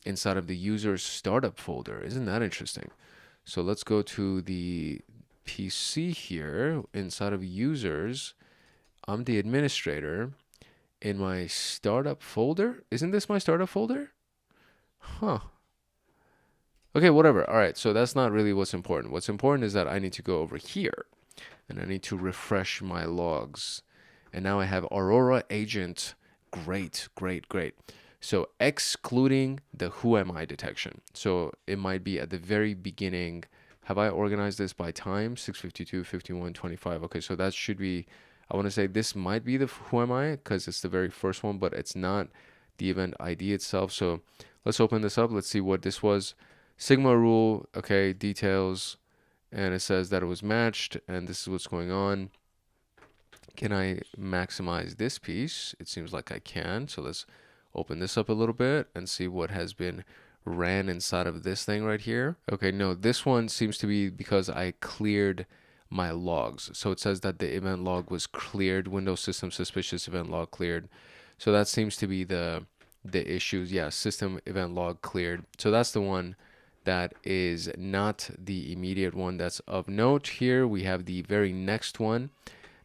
inside of the user startup folder. Isn't that interesting? So let's go to the PC here inside of users. I'm the administrator, in my startup folder. Isn't this my startup folder? Huh. Okay, whatever. All right, so that's not really what's important. What's important is that I need to go over here and I need to refresh my logs. And now I have Aurora agent. Great, great, great. So excluding the who am I detection. So it might be at the very beginning. Have I organized this by time? 6:52, 51, 25. Okay, so that should be, I want to say this might be the who am I because it's the very first one, but it's not the event ID itself. So let's open this up. Let's see what this was. Sigma rule, okay, details, and it says that it was matched, and this is what's going on. Can I maximize this piece? It seems like I can. So let's open this up a little bit and see what has been ran inside of this thing right here. Okay, no, this one seems to be because I cleared my logs. So it says that the event log was cleared, Windows system suspicious event log cleared. So that seems to be the issues. Yeah, system event log cleared. So that's the one that is not the immediate one that's of note. Here we have the very next one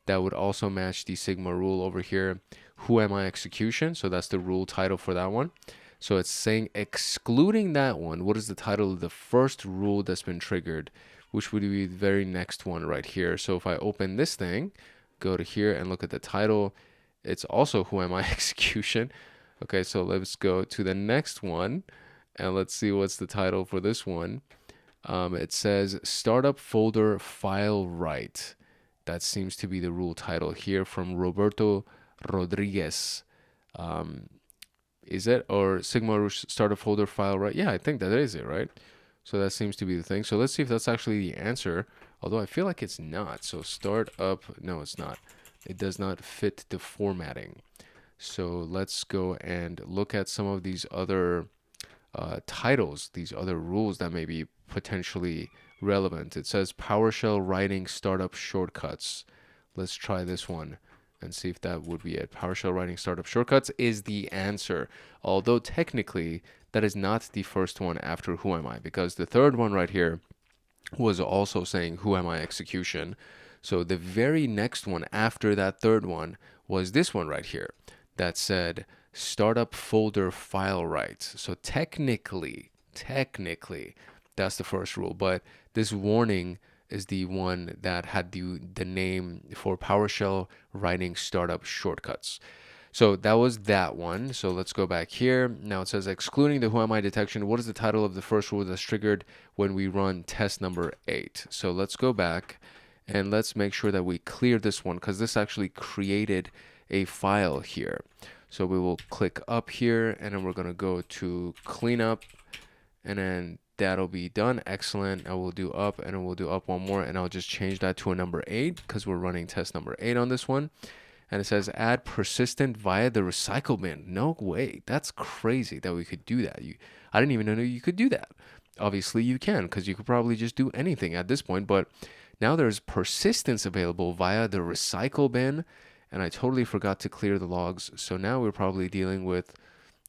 that would also match the Sigma rule over here. Who am I execution? So that's the rule title for that one. So it's saying excluding that one, what is the title of the first rule that's been triggered, which would be the very next one right here. So if I open this thing, go to here and look at the title, it's also who am I execution. Okay, so let's go to the next one and let's see what's the title for this one. It says startup folder file write. That seems to be the rule title here from Roberto Rodriguez. Is it? Or Sigma startup folder file write? Yeah, I think that is it, right? So that seems to be the thing. So let's see if that's actually the answer. Although I feel like it's not. So startup, no, it's not. It does not fit the formatting. So let's go and look at some of these other titles, these other rules that may be potentially relevant. It says PowerShell writing startup shortcuts. Let's try this one and see if that would be it. PowerShell writing startup shortcuts is the answer. Although technically that is not the first one after who am I, because the third one right here was also saying who am I execution. So the very next one after that third one was this one right here that said startup folder file write. So technically, that's the first rule. But this warning is the one that had the name for PowerShell writing startup shortcuts. So that was that one. So let's go back here. Now it says excluding the who am I detection. What is the title of the first rule that's triggered when we run test number 8? So let's go back and let's make sure that we clear this one because this actually created a file here. So we will click up here and then we're going to go to cleanup and then that'll be done. Excellent. I will do up and then we'll do up one more and I'll just change that to a number 8 because we're running test number 8 on this one. And it says add persistent via the recycle bin. No way. That's crazy that we could do that. I didn't even know you could do that. Obviously you can because you could probably just do anything at this point. But now there's persistence available via the recycle bin. And I totally forgot to clear the logs. So now we're probably dealing with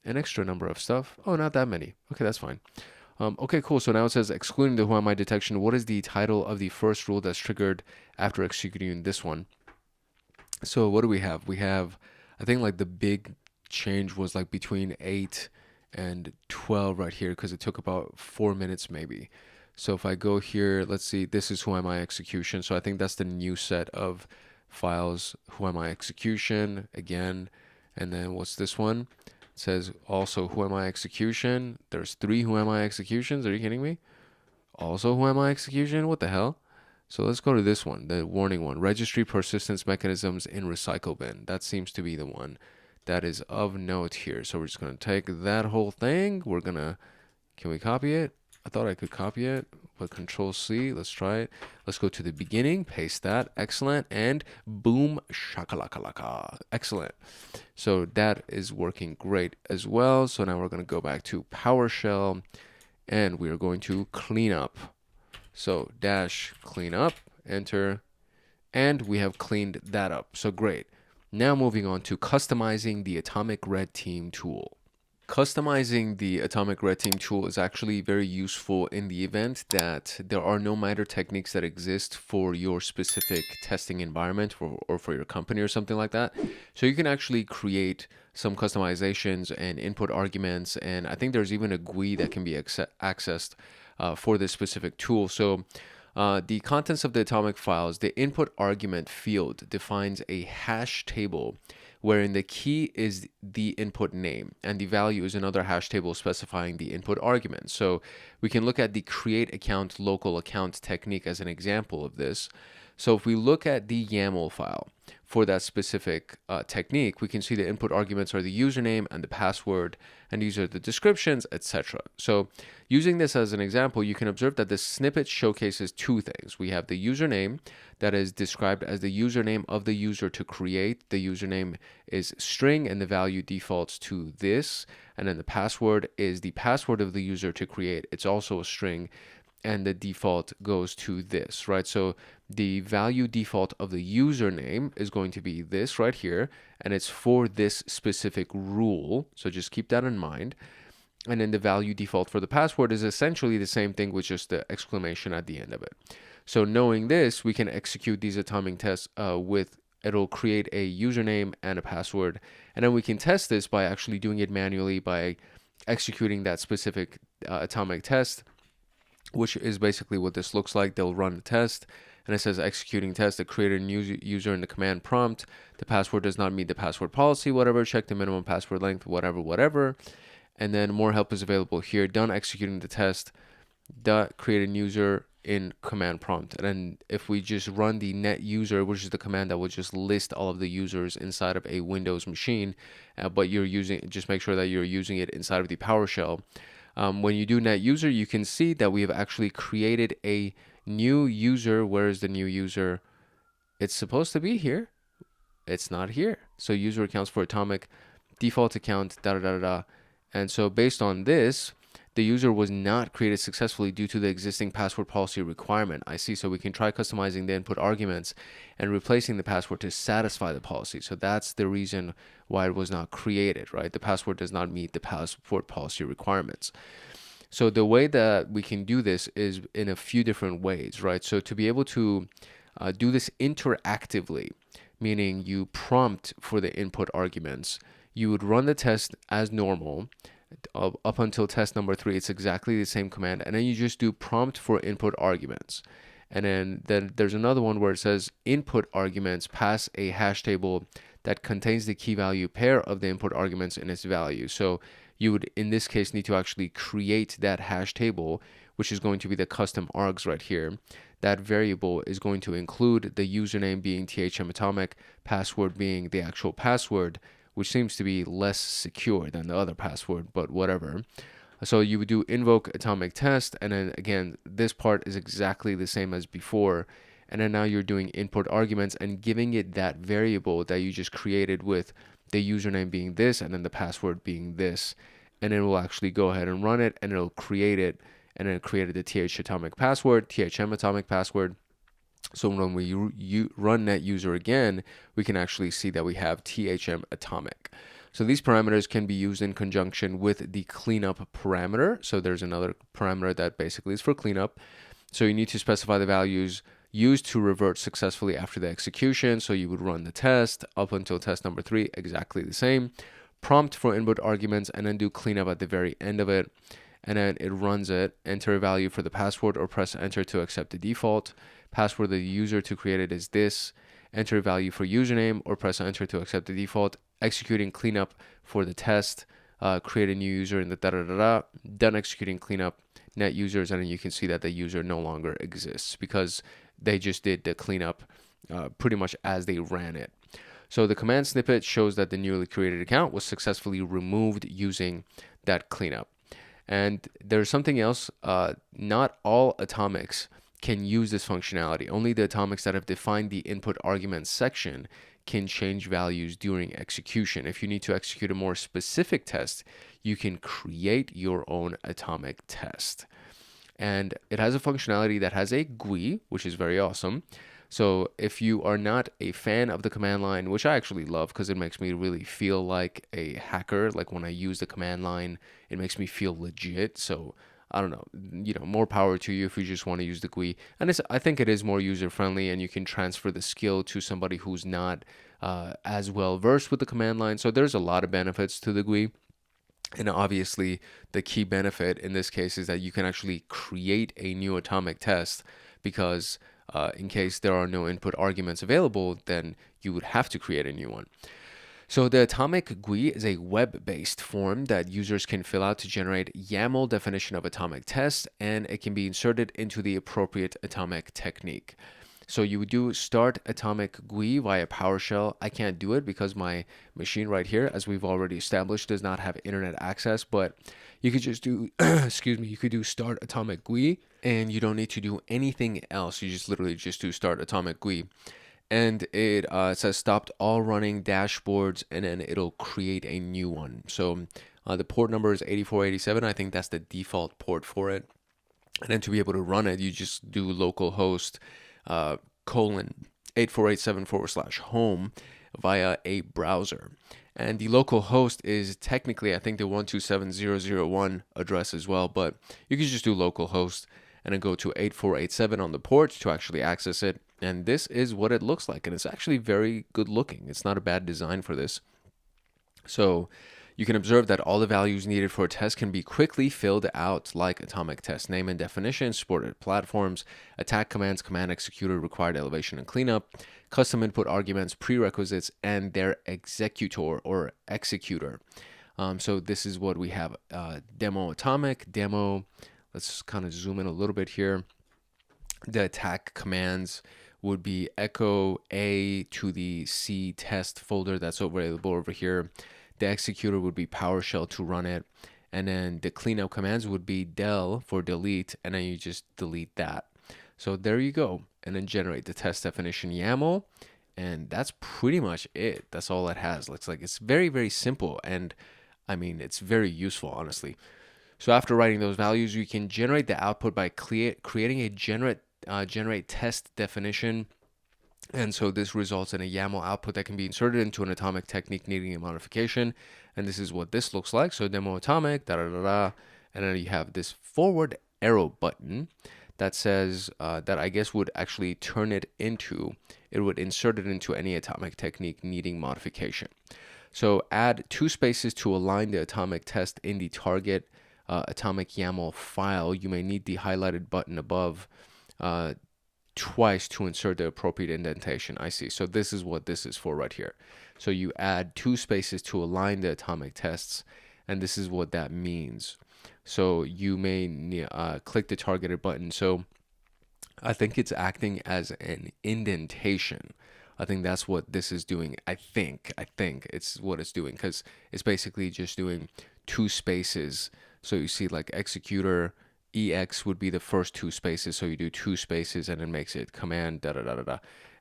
an extra number of stuff. Oh, not that many. Okay, that's fine. Okay, cool. So now it says excluding the who am I detection. What is the title of the first rule that's triggered after executing this one? So what do we have? We have, I think like the big change was like between 8 and 12 right here because it took about 4 minutes maybe. So if I go here, let's see, this is who am I execution. So I think that's the new set of files, who am I execution again. And then what's this one? It says also who am I execution. There's 3 who am I executions. Are you kidding me? Also who am I execution? What the hell? So let's go to this one, the warning one. Registry persistence mechanisms in recycle bin. That seems to be the one that is of note here. So we're just going to take that whole thing. We're going to, can we copy it? I thought I could copy it, but Control C, let's try it. Let's go to the beginning, paste that, excellent, and boom, shakalakalaka, excellent. So that is working great as well. So now we're going to go back to PowerShell, and we are going to clean up. So dash clean up, enter, and we have cleaned that up. So great. Now moving on to customizing the AtomicRedTeam tool. Customizing the Atomic Red Team tool is actually very useful in the event that there are no MITRE techniques that exist for your specific testing environment or for your company or something like that. So you can actually create some customizations and input arguments, and I think there's even a GUI that can be accessed for this specific tool. So the contents of the atomic files, the input argument field defines a hash table wherein the key is the input name and the value is another hash table specifying the input argument. So we can look at the create account local account technique as an example of this. So if we look at the YAML file for that specific technique, we can see the input arguments are the username and the password, and these are the descriptions, etc. So using this as an example, you can observe that this snippet showcases two things. We have the username that is described as the username of the user to create. The username is string and the value defaults to this. And then the password is the password of the user to create. It's also a string and the default goes to this, right? So the value default of the username is going to be this right here, and it's for this specific rule. So just keep that in mind. And then the value default for the password is essentially the same thing with just the exclamation at the end of it. So knowing this, we can execute these atomic tests it'll create a username and a password. And then we can test this by actually doing it manually by executing that specific atomic test, which is basically what this looks like. They'll run a test and it says executing test, the created new user in the command prompt. The password does not meet the password policy, whatever, check the minimum password length, whatever. And then more help is available here. Done executing the test, create a user in command prompt. And then if we just run the net user, which is the command that will just list all of the users inside of a Windows machine, but just make sure that you're using it inside of the PowerShell. When you do net user, you can see that we have actually created a new user. Where is the new user? It's supposed to be here. It's not here. So user accounts for atomic default account, And so based on this, the user was not created successfully due to the existing password policy requirement. I see. So we can try customizing the input arguments and replacing the password to satisfy the policy. So that's the reason why it was not created, right? The password does not meet the password policy requirements. So the way that we can do this is in a few different ways, right? So to be able to do this interactively, meaning you prompt for the input arguments, you would run the test as normal. Up until test number 3, it's exactly the same command, and then you just do prompt for input arguments. And then there's another one where it says input arguments pass a hash table that contains the key value pair of the input arguments in its value. So you would, in this case, need to actually create that hash table, which is going to be the custom args right here. That variable is going to include the username being THM-atomic, password being the actual password, which seems to be less secure than the other password, but whatever. So you would do Invoke-Atomic test, and then again, this part is exactly the same as before. And then now you're doing input arguments and giving it that variable that you just created with the username being this and then the password being this. And it will actually go ahead and run it, and it'll create it, and then it created the TH-atomic password, THM-atomic password. So when we run net user again, we can actually see that we have THM-atomic. So these parameters can be used in conjunction with the cleanup parameter. So there's another parameter that basically is for cleanup. So you need to specify the values used to revert successfully after the execution. So you would run the test up until test number 3, exactly the same. Prompt for input arguments, and then do cleanup at the very end of it. And then it runs it, enter a value for the password or press enter to accept the default. Password of the user to create it is this. Enter a value for username or press enter to accept the default. Executing cleanup for the test. Create a new user in the Done executing cleanup, net users, and then you can see that the user no longer exists because they just did the cleanup pretty much as they ran it. So the command snippet shows that the newly created account was successfully removed using that cleanup. And there's something else. Not all atomics can use this functionality. Only the atomics that have defined the input arguments section can change values during execution. If you need to execute a more specific test, you can create your own atomic test. And it has a functionality that has a GUI, which is very awesome. So if you are not a fan of the command line, which I actually love because it makes me really feel like a hacker, like when I use the command line, it makes me feel legit. So I don't know, more power to you if you just want to use the GUI. And I think it is more user friendly, and you can transfer the skill to somebody who's not as well versed with the command line. So there's a lot of benefits to the GUI. And obviously, the key benefit in this case is that you can actually create a new atomic test, because in case there are no input arguments available, then you would have to create a new one. So the atomic GUI is a web-based form that users can fill out to generate YAML definition of atomic tests, and it can be inserted into the appropriate atomic technique. So you would do start atomic GUI via PowerShell. I can't do it because my machine right here, as we've already established, does not have internet access, but you could just do, you could do start atomic GUI, and you don't need to do anything else. You just literally just do start atomic GUI. And it says stopped all running dashboards, and then it'll create a new one. So the port number is 8487. I think that's the default port for it. And then to be able to run it, you just do localhost :8487/home via a browser. And the local host is technically, I think, the 127.0.0.1 address as well, but you can just do localhost and then go to 8487 on the port to actually access it. And this is what it looks like, and it's actually very good looking. It's not a bad design for this. So you can observe that all the values needed for a test can be quickly filled out, like atomic test name and definition, supported platforms, attack commands, command executor, required elevation and cleanup, custom input arguments, prerequisites, and their executor or executor. So this is what we have. Demo atomic, demo. Let's kind of zoom in a little bit here. The attack commands would be echo A to the C test folder that's available over here. The executor would be PowerShell to run it. And then the cleanup commands would be del for delete, and then you just delete that. So there you go. And then generate the test definition YAML. And that's pretty much it. That's all it has. Looks like it's very, very simple. And I mean, it's very useful, honestly. So after writing those values, you can generate the output by creating a generate test definition. And so this results in a YAML output that can be inserted into an atomic technique needing a modification. And this is what this looks like. So demo atomic, and then you have this forward arrow button that says that I guess would actually turn it would insert it into any atomic technique needing modification. So add 2 spaces to align the atomic test in the target atomic YAML file. You may need the highlighted button above twice to insert the appropriate indentation. I see. So this is what this is for right here. So you add 2 spaces to align the atomic tests, and this is what that means. So you may click the targeted button. So I think it's acting as an indentation. I think that's what this is doing. I think it's what it's doing, because it's basically just doing 2 spaces. So you see, like, executor EX would be the first 2 spaces. So you do 2 spaces and it makes it command .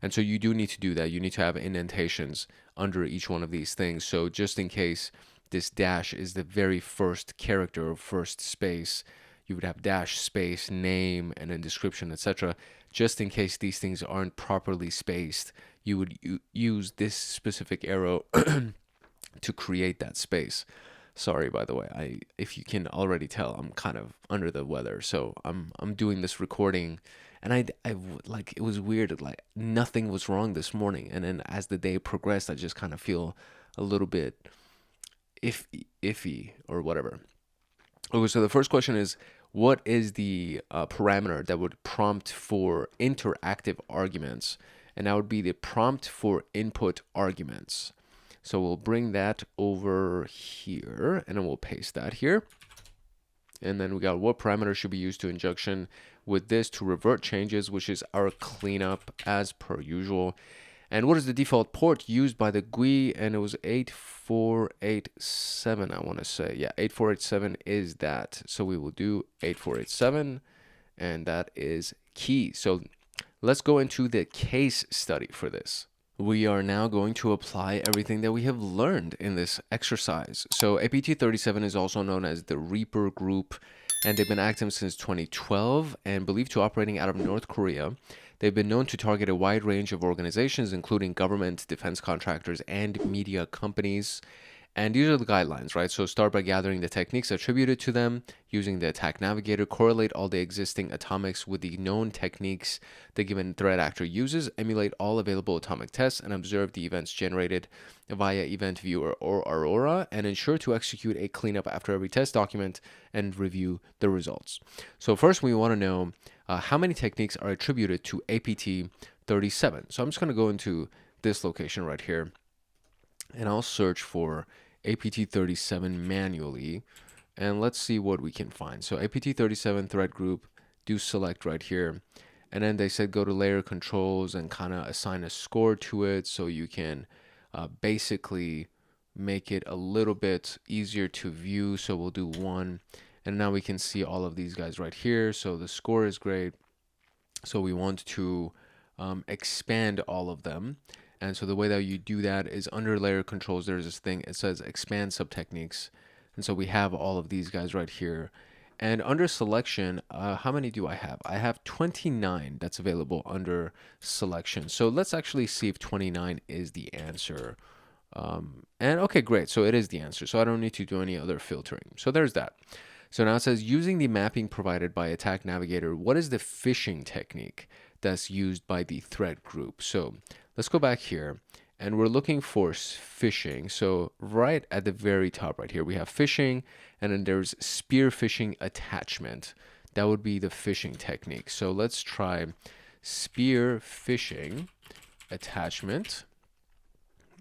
And so you do need to do that. You need to have indentations under each one of these things. So just in case this dash is the very first character or first space, you would have dash space name and then description, etc. Just in case these things aren't properly spaced, you would use this specific arrow to create that space. Sorry, by the way, if you can already tell, I'm kind of under the weather. So I'm doing this recording, and I like, it was weird. Like, nothing was wrong this morning, and then as the day progressed, I just kind of feel a little bit iffy or whatever. Okay, so the first question is, what is the parameter that would prompt for interactive arguments? And that would be the prompt for input arguments. So we'll bring that over here, and then we'll paste that here. And then we got what parameter should be used to injection with this to revert changes, which is our cleanup as per usual. And what is the default port used by the GUI? And it was 8487, I want to say. Yeah, 8487 is that. So we will do 8487, and that is key. So let's go into the case study for this. We are now going to apply everything that we have learned in this exercise. So APT37 is also known as the Reaper group, and they've been active since 2012 and believed to operating out of North Korea. They've been known to target a wide range of organizations, including government, defense contractors, and media companies. And these are the guidelines, right? So start by gathering the techniques attributed to them, using the attack navigator, correlate all the existing atomics with the known techniques the given threat actor uses, emulate all available atomic tests, and observe the events generated via Event Viewer or Aurora, and ensure to execute a cleanup after every test, document, and review the results. So first we want to know how many techniques are attributed to APT37. So I'm just going to go into this location right here, and I'll search for APT37 manually, and let's see what we can find. So APT37 threat group, do select right here, and then they said go to layer controls and kind of assign a score to it, so you can basically make it a little bit easier to view. So we'll do 1, and now we can see all of these guys right here. So the score is great, so we want to expand all of them. And so the way that you do that is under layer controls, there's this thing, it says expand subtechniques. And so we have all of these guys right here. And under selection, how many do I have? I have 29 that's available under selection. So let's actually see if 29 is the answer. And okay, great. So it is the answer. So I don't need to do any other filtering. So there's that. So now it says using the mapping provided by Attack Navigator, what is the phishing technique that's used by the threat group? So let's go back here, and we're looking for phishing. So right at the very top right here, we have phishing, and then there's spear phishing attachment. That would be the phishing technique. So let's try spear phishing attachment,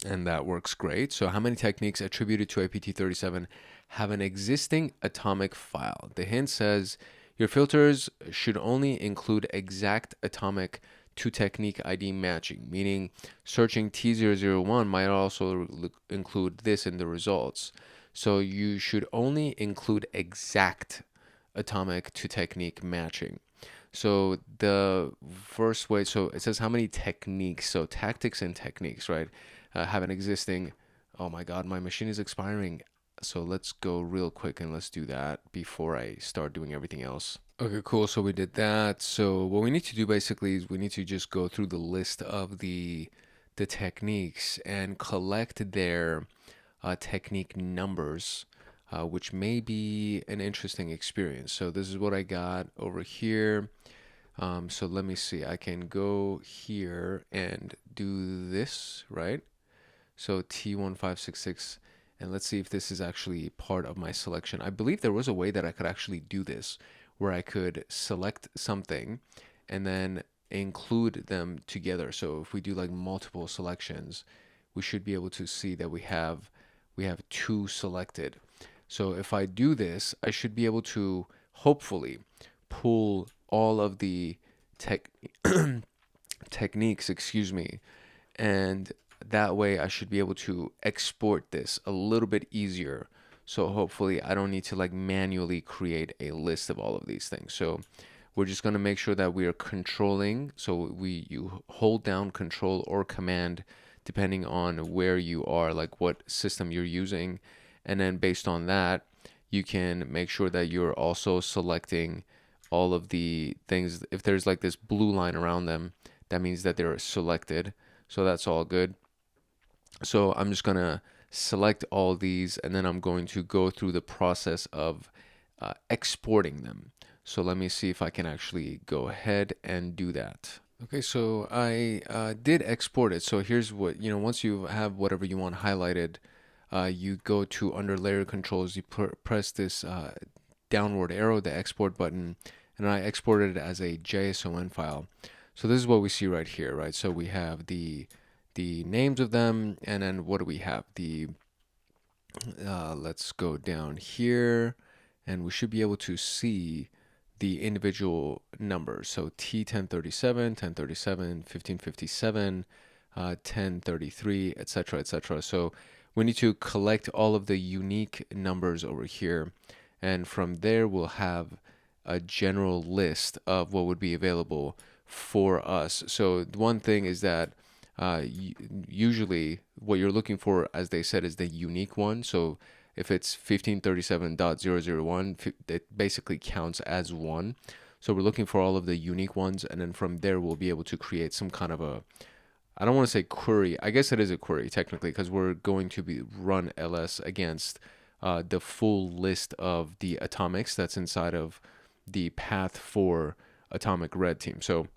and that works great. So how many techniques attributed to APT37 have an existing atomic file? The hint says your filters should only include exact atomic to technique ID matching, meaning searching T001 might also include this in the results. So you should include include exact atomic to technique matching. So the first way, so it says how many techniques, so tactics and techniques, right, have an existing, oh my God, my machine is expiring. So let's go real quick and let's do that before I start doing everything else. Okay, cool. So we did that. So what we need to do basically is we need to just go through the list of the techniques and collect their technique numbers, which may be an interesting experience. So this is what I got over here. So let me see. I can go here and do this, right? So T1566. And let's see if this is actually part of my selection. I believe there was a way that I could actually do this, where I could select something and then include them together. So if we do like multiple selections, we should be able to see that we have 2 selected. So if I do this, I should be able to hopefully pull all of the techniques, and that way I should be able to export this a little bit easier. So hopefully I don't need to like manually create a list of all of these things. So we're just going to make sure that we are controlling. So you hold down control or command depending on where you are, like what system you're using. And then based on that, you can make sure that you're also selecting all of the things. If there's like this blue line around them, that means that they're selected. So that's all good. So I'm just going to select all these, and then I'm going to go through the process of exporting them. So let me see if I can actually go ahead and do that. Okay, so I did export it. So here's what, once you have whatever you want highlighted, you go to under layer controls, you press this downward arrow, the export button, and I exported it as a JSON file. So this is what we see right here, right? So we have the names of them, and then what do we have? Let's go down here, and we should be able to see the individual numbers. So T1037, 1037, 1557, 1033, etc., etc. So we need to collect all of the unique numbers over here, and from there we'll have a general list of what would be available for us. So one thing is that usually what you're looking for, as they said, is the unique one. So if it's 1537.001, it basically counts as one. So we're looking for all of the unique ones, and then from there we'll be able to create some kind of a, I don't want to say query. I guess it is a query technically, because we're going to be run ls against the full list of the atomics that's inside of the path for atomic red team. So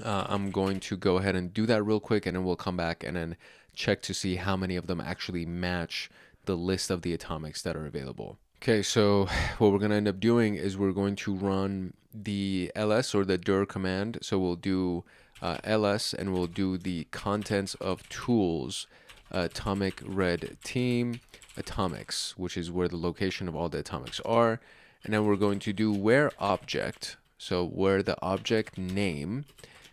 I'm going to go ahead and do that real quick, and then we'll come back and then check to see how many of them actually match the list of the atomics that are available. Okay, so what we're going to end up doing is we're going to run the ls, or the dir command. So we'll do ls, and we'll do the contents of tools atomic red team atomics, which is where the location of all the atomics are. And then we're going to do where object, so where the object name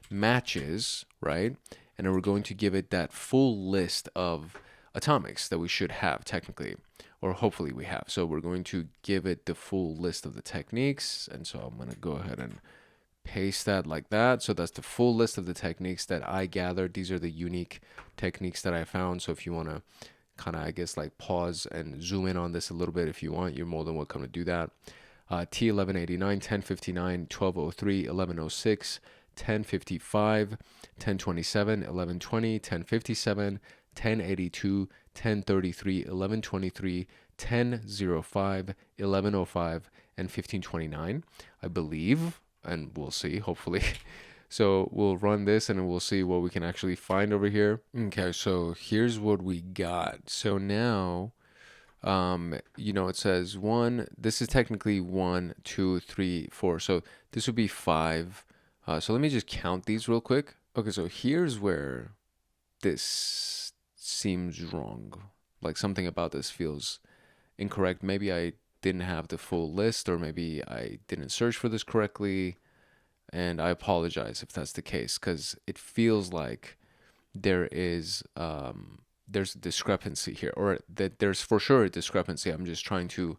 matches, right? And then we're going to give it that full list of atomics that we should have technically, or hopefully we have. So we're going to give it the full list of the techniques. And so I'm going to go ahead and paste that like that. So that's the full list of the techniques that I gathered. These are the unique techniques that I found. So if you want to kind of, I guess, like pause and zoom in on this a little bit, if you want, you're more than welcome to do that. T1189, 1059, 1203, 1106, 1055, 1027, 1120, 1057, 1082, 1033, 1123, 1005, 1105, and 1529, I believe, and we'll see, hopefully. So we'll run this and we'll see what we can actually find over here. Okay, so here's what we got. So now, you know, it says this is technically 1, 2, 3, 4. So this would be 5. So let me just count these real quick. Okay, so here's where this seems wrong. Like something about this feels incorrect. Maybe I didn't have the full list, or maybe I didn't search for this correctly. And I apologize if that's the case, because it feels like there is there's a discrepancy here, or that there's for sure a discrepancy. I'm just trying to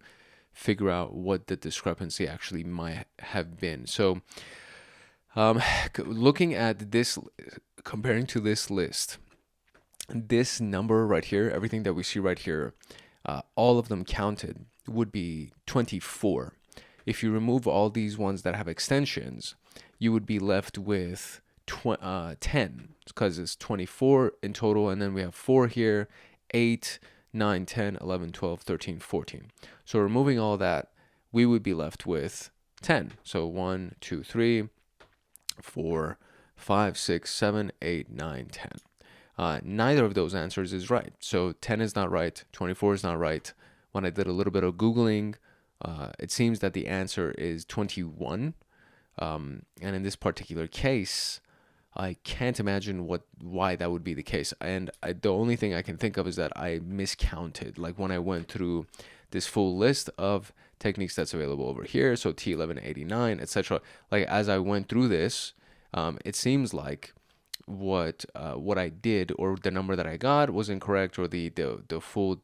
figure out what the discrepancy actually might have been. So looking at this, comparing to this list, this number right here, everything that we see right here, all of them counted would be 24. If you remove all these ones that have extensions, you would be left with 10, because it's 24 in total, and then we have 4 here, 8, 9, 10, 11, 12, 13, 14. So removing all that, we would be left with 10. So 1, 2, 3, 4, 5, 6, 7, 8, 9, 10. Neither of those answers is right. So 10 is not right, 24 is not right. When I did a little bit of Googling, it seems that the answer is 21. And in this particular case, I can't imagine why that would be the case. And the only thing I can think of is that I miscounted. Like when I went through this full list of techniques that's available over here, so T1189, etc. Like as I went through this, it seems like what I did, or the number that I got was incorrect, or the full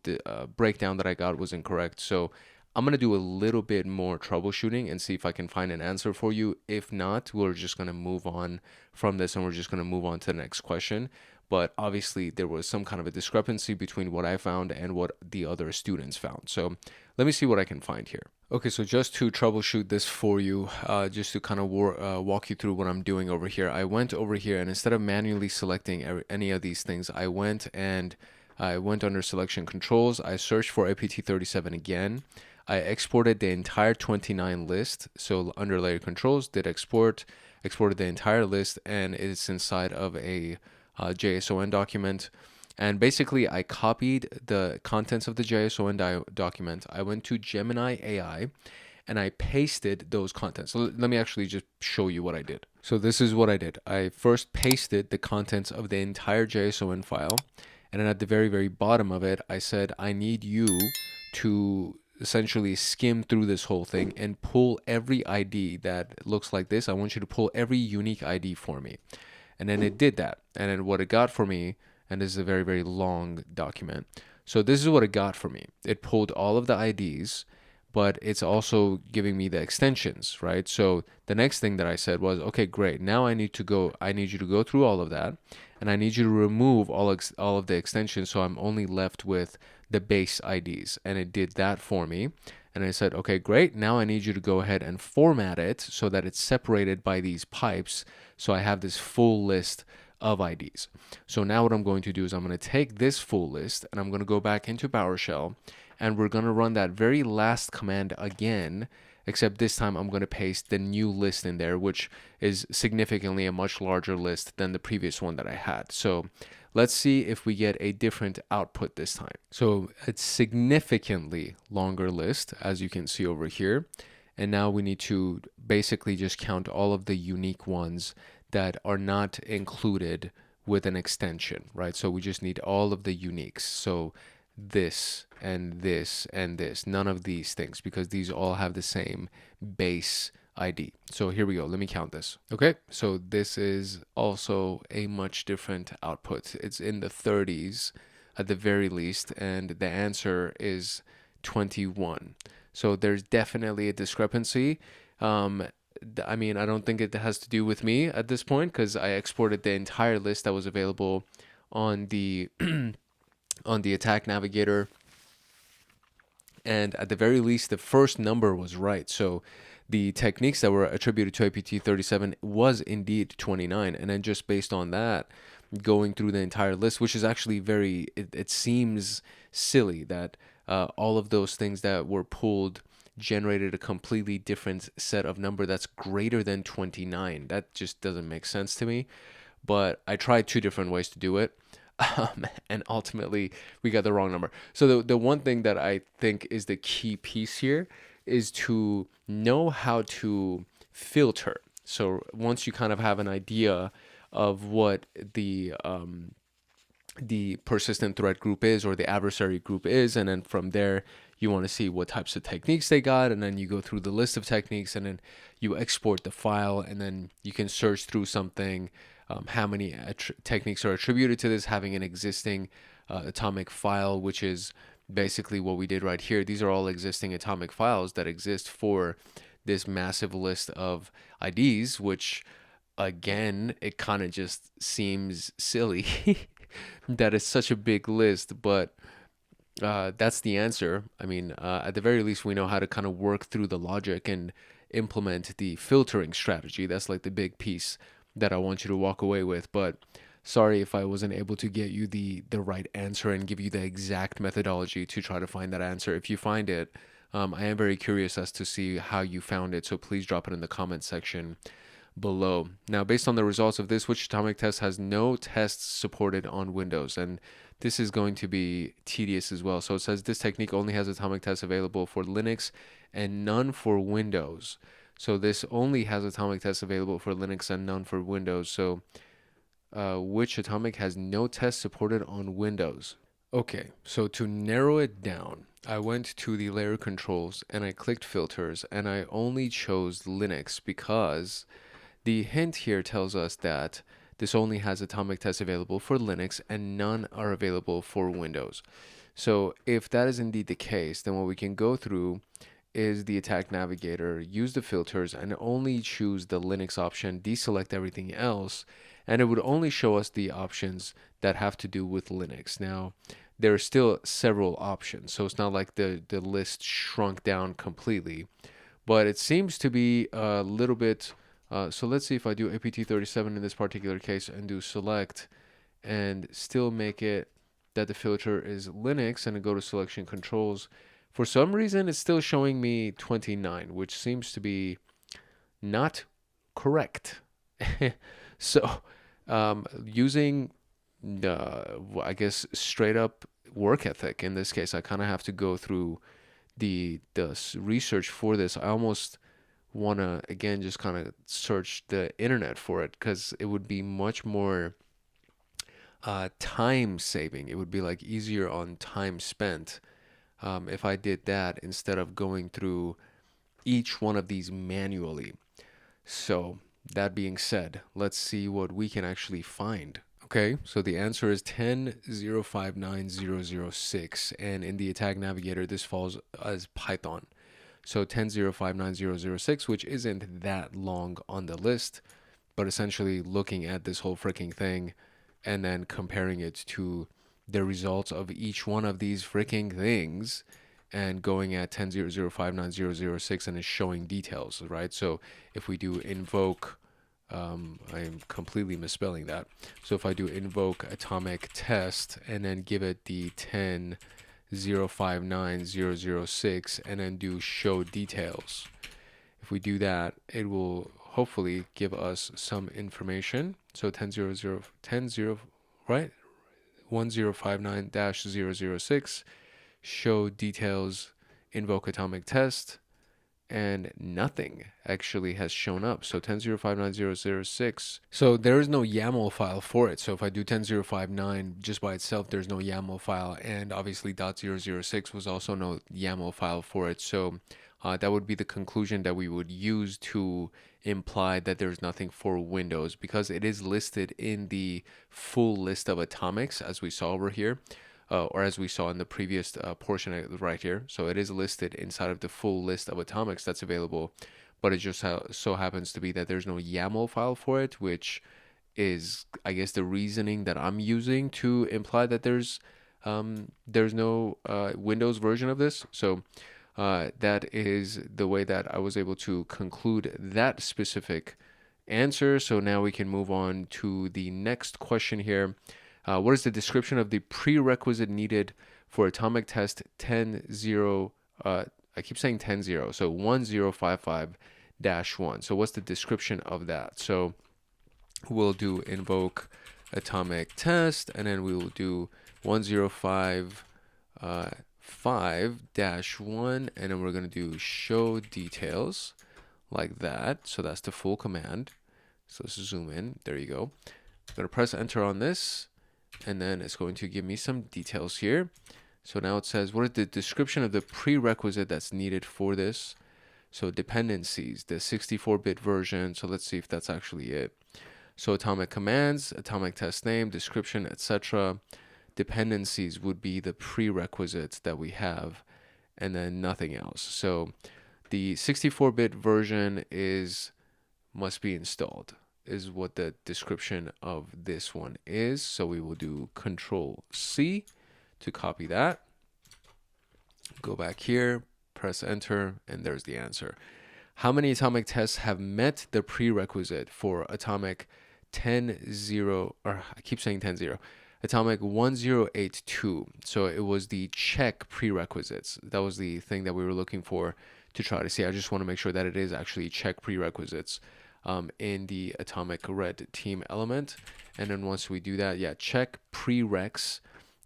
breakdown that I got was incorrect. So I'm going to do a little bit more troubleshooting and see if I can find an answer for you. If not, we're just going to move on from this, and we're just going to move on to the next question. But obviously there was some kind of a discrepancy between what I found and what the other students found. So let me see what I can find here. Okay, so just to troubleshoot this for you, just to kind of walk you through what I'm doing over here, I went over here, and instead of manually selecting any of these things, I went under selection controls. I searched for APT37 again. I exported the entire 29 list. So under layer controls, did exported the entire list, and it's inside of a JSON document. And basically I copied the contents of the JSON document. I went to Gemini AI and I pasted those contents. So let me actually just show you what I did. So this is what I did. I first pasted the contents of the entire JSON file. And then at the very, very bottom of it, I said, I need you to essentially skim through this whole thing and pull every ID that looks like this. I want you to pull every unique ID for me. And then it did that. And then what it got for me, and this is a very, very long document. So this is what it got for me. It pulled all of the IDs, but it's also giving me the extensions, right? So the next thing that I said was, okay, great. Now I need you to go through all of that, and I need you to remove all of the extensions, so I'm only left with the base IDs. And it did that for me. And I said, okay, great. Now I need you to go ahead and format it so that it's separated by these pipes. So I have this full list of IDs. So now what I'm going to do is I'm going to take this full list and I'm going to go back into PowerShell and we're going to run that very last command again, except this time I'm going to paste the new list in there, which is significantly a much larger list than the previous one that I had. So let's see if we get a different output this time. So it's significantly longer list, as you can see over here. And now we need to basically just count all of the unique ones that are not included with an extension, right? So we just need all of the uniques. So this and this and this, none of these things, because these all have the same base ID. So here we go. Let me count this. Okay, so this is also a much different output. It's in the 30s at the very least, and the answer is 21. So there's definitely a discrepancy. I mean, I don't think it has to do with me at this point because I exported the entire list that was available on the on the attack navigator, and at the very least the first number was right. So the techniques that were attributed to APT37 was indeed 29, and then just based on that, going through the entire list, which is actually very, it seems silly that all of those things that were pulled generated a completely different set of number that's greater than 29. That just doesn't make sense to me. But I tried two different ways to do it. And ultimately we got the wrong number. So the one thing that I think is the key piece here is to know how to filter. So once you kind of have an idea of what the persistent threat group is or the adversary group is, and then from there you want to see what types of techniques they got, and then you go through the list of techniques and then you export the file, and then you can search through something, how many techniques are attributed to this, having an existing atomic file, which is basically what we did right here. These are all existing atomic files that exist for this massive list of IDs, which again, it kind of just seems silly that it's such a big list, but that's the answer. I mean, at the very least, we know how to kind of work through the logic and implement the filtering strategy. That's like the big piece that I want you to walk away with. But sorry if I wasn't able to get you the right answer and give you the exact methodology to try to find that answer. If you find it, I am very curious as to see how you found it. So please drop it in the comment section below. Now, based on the results of this, which atomic test has no tests supported on Windows? And this is going to be tedious as well. So it says this technique only has atomic tests available for Linux and none for Windows. So this only has atomic tests available for Linux and none for Windows. So which atomic has no tests supported on Windows? Okay, so to narrow it down, I went to the layer controls and I clicked filters and I only chose Linux because the hint here tells us that this only has atomic tests available for Linux and none are available for Windows. So if that is indeed the case, then what we can go through is the attack navigator, use the filters, and only choose the Linux option, deselect everything else, and it would only show us the options that have to do with Linux. Now, there are still several options, so it's not like the list shrunk down completely, but it seems to be a little bit. So let's see if I do APT37 in this particular case and do select and still make it that the filter is Linux and I go to selection controls. For some reason, it's still showing me 29, which seems to be not correct. So using, I guess, straight up work ethic in this case, I kind of have to go through the research for this. I almost want to, again, just kind of search the internet for it because it would be much more time saving. It would be like easier on time spent if I did that instead of going through each one of these manually. So that being said, let's see what we can actually find. Okay, so the answer is 10.059.006, and in the attack navigator, this falls as Python. So 10.059.006, which isn't that long on the list, but essentially looking at this whole freaking thing and then comparing it to the results of each one of these freaking things, and going at 10.0.0.5.9.0.0.6 and it's showing details, right? So if we do invoke, I'm completely misspelling that. So if I do invoke atomic test and then give it the 10.0.5.9.0.0.6 and then do show details, if we do that, it will hopefully give us some information. So 10.0.0.10.0, right? 1059-006, show details, invoke atomic test, and nothing actually has shown up. So 10.059.0.0.6. So there is no YAML file for it. So if I do 10.0.5.9 just by itself, there's no YAML file, and obviously .006 was also no YAML file for it. So that would be the conclusion that we would use to imply that there's nothing for Windows, because it is listed in the full list of atomics as we saw over here, or as we saw in the previous portion right here. So it is listed inside of the full list of atomics that's available, but it just so happens to be that there's no YAML file for it, which is, I guess, the reasoning that I'm using to imply that there's no Windows version of this. So that is the way that I was able to conclude that specific answer. So now we can move on to the next question here. What is the description of the prerequisite needed for atomic test 10.0? I keep saying 10.0, so 1055-1. So what's the description of that? So we'll do invoke atomic test, and then we will do 1055-1, and then we're going to do show details like that. So that's the full command. So let's zoom in. There you go. I'm going to press enter on this, and then it's going to give me some details here. So now it says, what is the description of the prerequisite that's needed for this? So dependencies, the 64-bit version. So let's see if that's actually it. So atomic commands, atomic test name, description, etc. Dependencies would be the prerequisites that we have, and then nothing else. So the 64-bit version must be installed, is what the description of this one is. So we will do Control-C to copy that. Go back here, press enter, and there's the answer. How many atomic tests have met the prerequisite for atomic 10.0, or I keep saying 10.0, atomic 1082? So it was the check prerequisites. That was the thing that we were looking for to try to see. I just want to make sure that it is actually check prerequisites in the atomic red team element. And then once we do that, yeah, check prereqs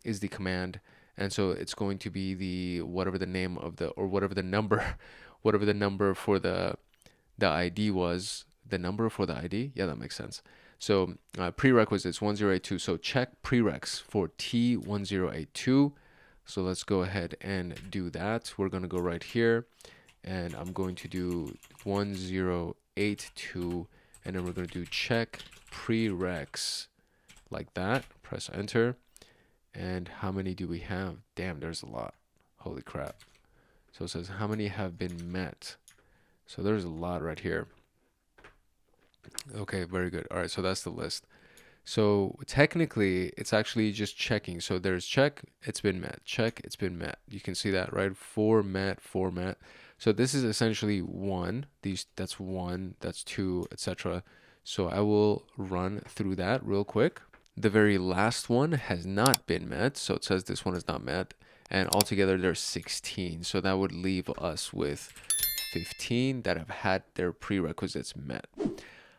is the command. And so it's going to be the whatever the name of the, or whatever the number for the ID was, the number for the ID. Yeah, that makes sense. So prerequisites 1082. So check prereqs for T1082. So let's go ahead and do that. We're going to go right here, and I'm going to do 1082, and then we're going to do check prereqs like that. Press enter. And how many do we have? Damn, there's a lot. Holy crap. So it says how many have been met. So there's a lot right here. Okay, very good. All right, so that's the list. So technically, it's actually just checking. So there's check, it's been met. Check, it's been met. You can see that, right? 4 met, 4 met. So this is essentially 1. That's 1, that's 2, etc. So I will run through that real quick. The very last one has not been met. So it says this one is not met. And altogether, there's 16. So that would leave us with 15 that have had their prerequisites met.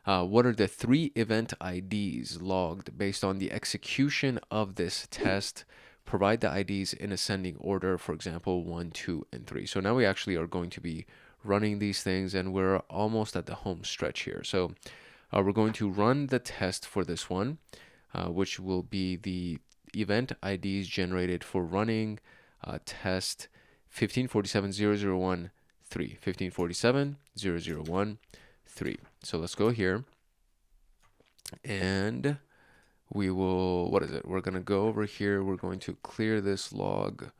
What are the 3 event IDs logged based on the execution of this test? Provide the IDs in ascending order, for example, 1, 2, and 3. So now we actually are going to be running these things, and we're almost at the home stretch here. So we're going to run the test for this one, which will be the event IDs generated for running test 1547.001.3, 1547.001.3. So let's go here, and we will, what is it? We're going to go over here. We're going to clear this log. I'm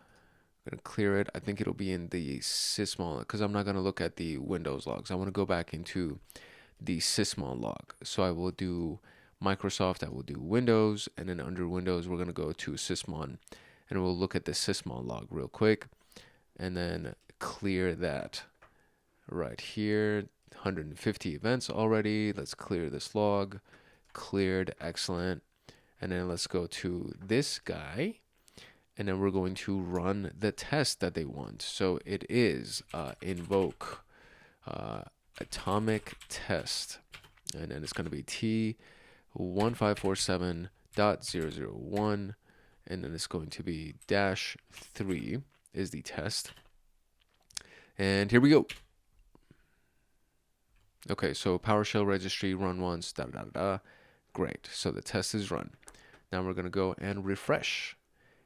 going to clear it. I think it'll be in the sysmon, because I'm not going to look at the Windows logs. I want to go back into the sysmon log. So I will do Microsoft, I will do Windows, and then under Windows, we're going to go to sysmon, and we'll look at the sysmon log real quick. and then clear that right here. 150 events already. Let's clear this log. Cleared, excellent. And then let's go to this guy, and then we're going to run the test that they want. So it is invoke atomic test, and then it's going to be T1547.001, and then it's going to be -3 is the test. And here we go. Okay, so PowerShell registry run once, da da da da. Great. So the test is run. Now we're going to go and refresh.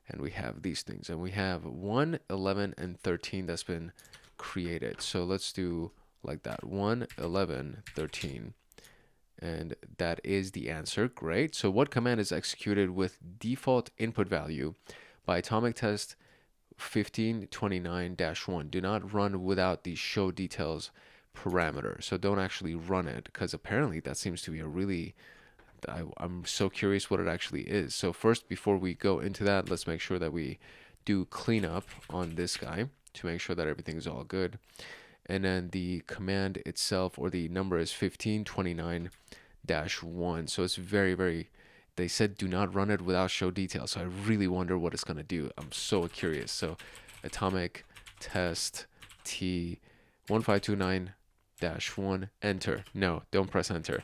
And we have these things. And we have 1, 11, and 13 that's been created. So let's do like that. 1, 11, 13. And that is the answer. Great. So what command is executed with default input value by atomic test 1529-1? Do not run without the show details parameter. So don't actually run it, because apparently that seems to be a really, I'm so curious what it actually is. So first, before we go into that, let's make sure that we do cleanup on this guy to make sure that everything's all good. And then the command itself, or the number, is 1529-1. So it's very, very, they said do not run it without show details. So I really wonder what it's going to do. I'm so curious. So atomic test T1529-1, enter. No, don't press enter.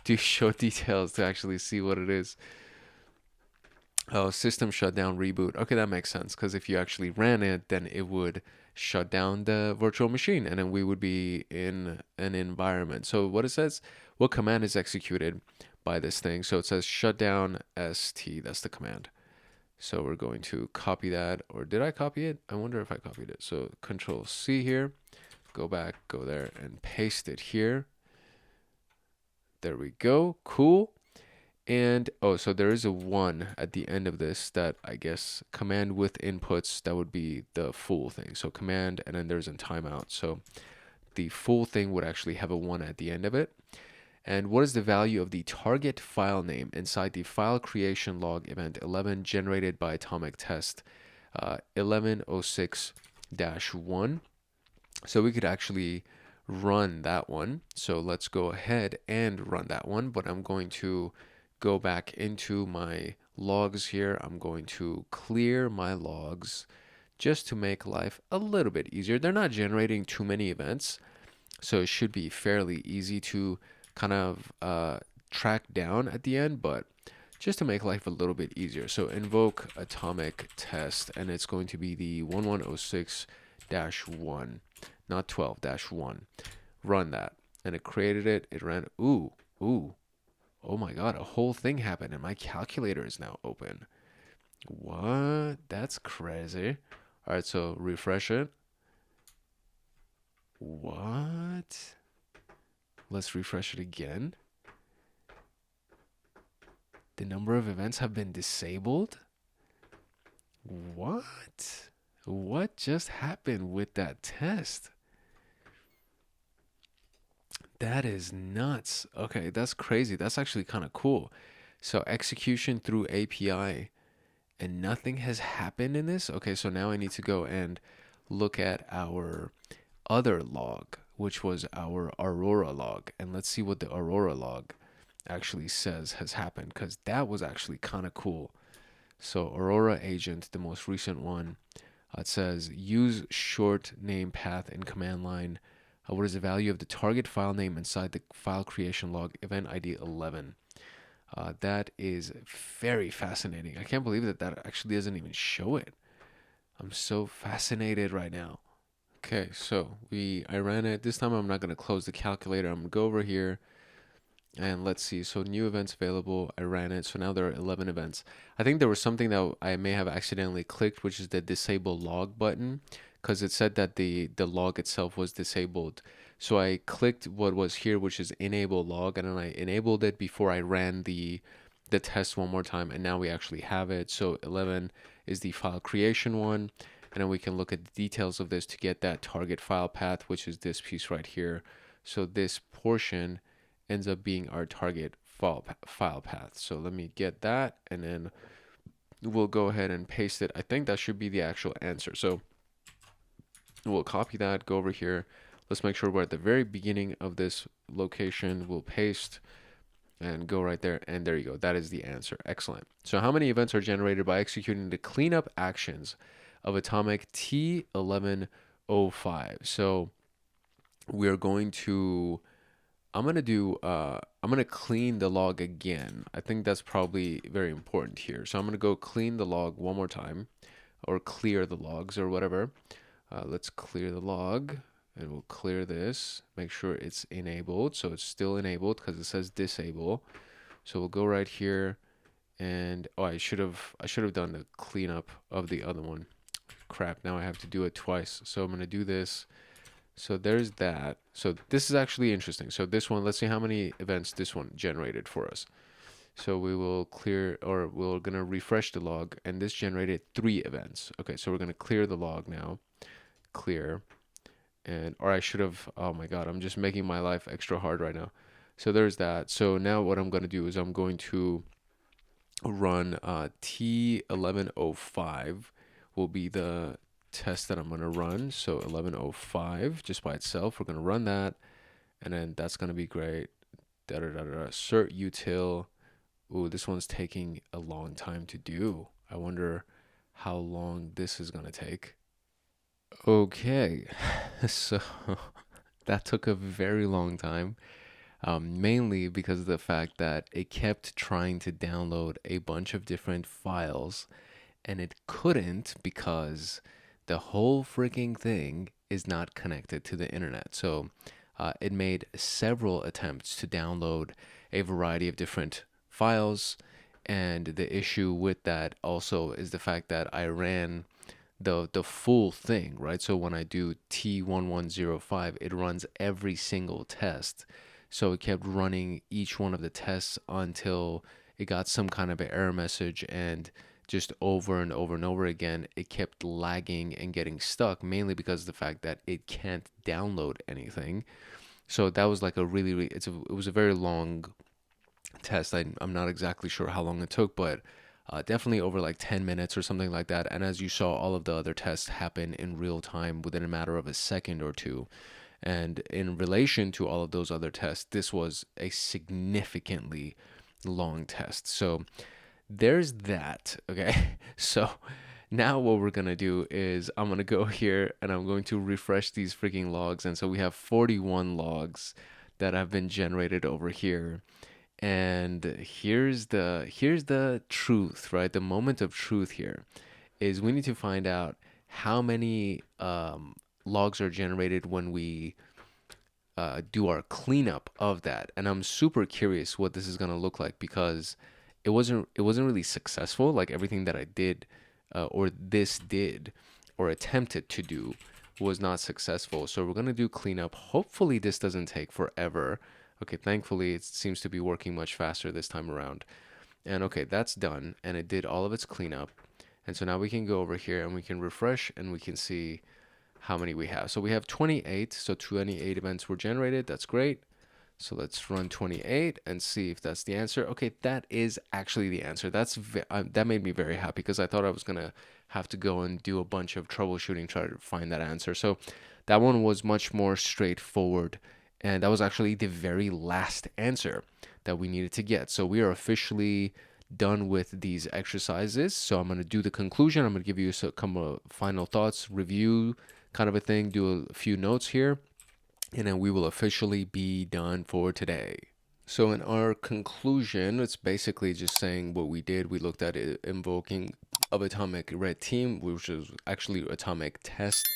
Do show details to actually see what it is. Oh, system shutdown reboot. Okay, that makes sense, because if you actually ran it, then it would shut down the virtual machine, and then we would be in an environment. So what it says, what command is executed by this thing? So it says shutdown st. That's the command. So we're going to copy that, or did I copy it? I wonder if I copied it. So Control C here, go back, go there, and paste it here. There we go. Cool. And oh, so there is a 1 at the end of this that I guess command with inputs, that would be the full thing. So command, and then there's a timeout. So the full thing would actually have a 1 at the end of it. And what is the value of the target file name inside the file creation log event 11 generated by atomic test 1106-1? So we could actually run that one. So let's go ahead and run that one, but I'm going to go back into my logs here. I'm going to clear my logs just to make life a little bit easier. They're not generating too many events, so it should be fairly easy to kind of track down at the end, but just to make life a little bit easier. So invoke atomic test, and it's going to be the 1106-1, not 12-1. Run that. And it created it. It ran. Ooh. Oh my God, a whole thing happened, and my calculator is now open. What? That's crazy. All right, so refresh it. What? Let's refresh it again. The number of events have been disabled? What? What just happened with that test? That is nuts. Okay, that's crazy. That's actually kind of cool. So execution through API, and nothing has happened in this? Okay, so now I need to go and look at our other log, which was our Aurora log. And let's see what the Aurora log actually says has happened, because that was actually kind of cool. So Aurora agent, the most recent one, it says use short name path in command line. What is the value of the target file name inside the file creation log event ID 11? That is very fascinating. I can't believe that that actually doesn't even show it. I'm so fascinated right now. Okay, so I ran it. This time I'm not going to close the calculator. I'm going to go over here and let's see. So new events available. I ran it. So now there are 11 events. I think there was something that I may have accidentally clicked, which is the disable log button, because it said that the log itself was disabled. So I clicked what was here, which is enable log, and then I enabled it before I ran the test one more time, and now we actually have it. So 11 is the file creation one, and then we can look at the details of this to get that target file path, which is this piece right here. So this portion ends up being our target file path. So let me get that, and then we'll go ahead and paste it. I think that should be the actual answer. So We'll copy that, go over here. Let's make sure we're at the very beginning of this location. We'll paste and go right there, and there you go. That is the answer. Excellent. So how many events are generated by executing the cleanup actions of atomic T1105? So we're going to, I'm gonna clean the log again. I think that's probably very important here. So I'm gonna go clean the log one more time, or clear the logs or whatever. Let's clear the log, and we'll clear this. Make sure it's enabled. So it's still enabled because it says disable. So we'll go right here, and oh, I should have done the cleanup of the other one. Crap, now I have to do it twice. So I'm gonna do this. So there's that. So this is actually interesting. So this one, let's see how many events this one generated for us. So we will clear, or we're gonna refresh the log, and this generated 3 events. Okay, so we're gonna clear the log now. Clear. And, or I should have, oh my god, I'm just making my life extra hard right now. So there's that. So now what I'm going to do is I'm going to run T1105 will be the test that I'm going to run. So 1105 just by itself, we're going to run that, and then that's going to be great. Cert util. Ooh, this one's taking a long time to do. I wonder how long this is going to take. Okay, so that took a very long time, mainly because of the fact that it kept trying to download a bunch of different files, and it couldn't because the whole freaking thing is not connected to the internet. So it made several attempts to download a variety of different files, and the issue with that also is the fact that I ran the full thing, right? So when I do T1105, it runs every single test. So it kept running each one of the tests until it got some kind of an error message, and just over and over and over again, it kept lagging and getting stuck, mainly because of the fact that it can't download anything. So that was like a really it was a very long test. I'm not exactly sure how long it took, but definitely over like 10 minutes or something like that. And as you saw, all of the other tests happen in real time within a matter of a second or two. And in relation to all of those other tests, this was a significantly long test. So there's that. Okay. So now what we're going to do is I'm going to go here and I'm going to refresh these freaking logs. And so we have 41 logs that have been generated over here. And here's the truth, right? The moment of truth here is we need to find out how many logs are generated when we do our cleanup of that. And I'm super curious what this is gonna look like, because it wasn't really successful. Like everything that I did, or this did, or attempted to do, was not successful. So we're gonna do cleanup. Hopefully this doesn't take forever. Okay, thankfully it seems to be working much faster this time around. And okay, that's done, and it did all of its cleanup. And so now we can go over here and we can refresh, and we can see how many we have. So we have 28, so 28 events were generated. That's great. So let's run 28 and see if that's the answer. Okay, that is actually the answer. That made me very happy, because I thought I was gonna have to go and do a bunch of troubleshooting, try to find that answer. So that one was much more straightforward, and that was actually the very last answer that we needed to get. So we are officially done with these exercises. So I'm going to do the conclusion. I'm going to give you some final thoughts, review kind of a thing, do a few notes here, and then we will officially be done for today. So in our conclusion, it's basically just saying what we did. We looked at it, invoking of ATomicRedTeam, which is actually atomic test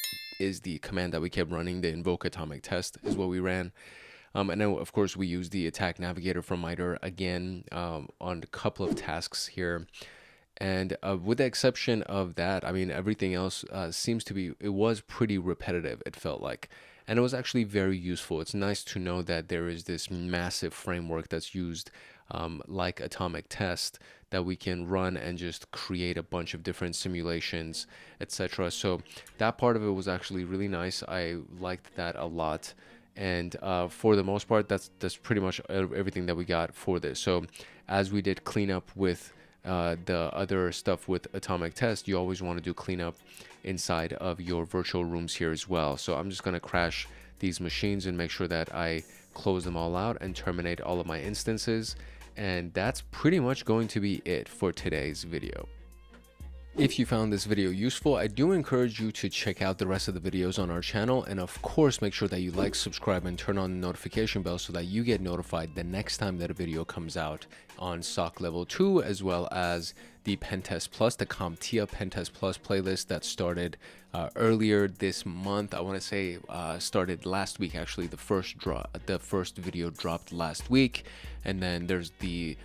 is the command that we kept running. The invoke atomic test is what we ran. And then, of course, we used the attack navigator from MITRE again on a couple of tasks here. And with the exception of that, I mean, everything else seems to be, it was pretty repetitive, it felt like. And it was actually very useful. It's nice to know that there is this massive framework that's used, like Atomic Test, that we can run and just create a bunch of different simulations, etc. So that part of it was actually really nice. I liked that a lot. And for the most part, that's pretty much everything that we got for this. So as we did cleanup with the other stuff with atomic test, you always want to do cleanup inside of your virtual rooms here as well. So I'm just going to crash these machines and make sure that I close them all out and terminate all of my instances. And that's pretty much going to be it for today's video. If you found this video useful, I do encourage you to check out the rest of the videos on our channel, and of course make sure that you like, subscribe, and turn on the notification bell so that you get notified the next time that a video comes out on SOC Level 2, as well as the Pentest Plus, the CompTIA Pentest Plus playlist that started earlier this month. I want to say started last week actually. The first video dropped last week, and then there's the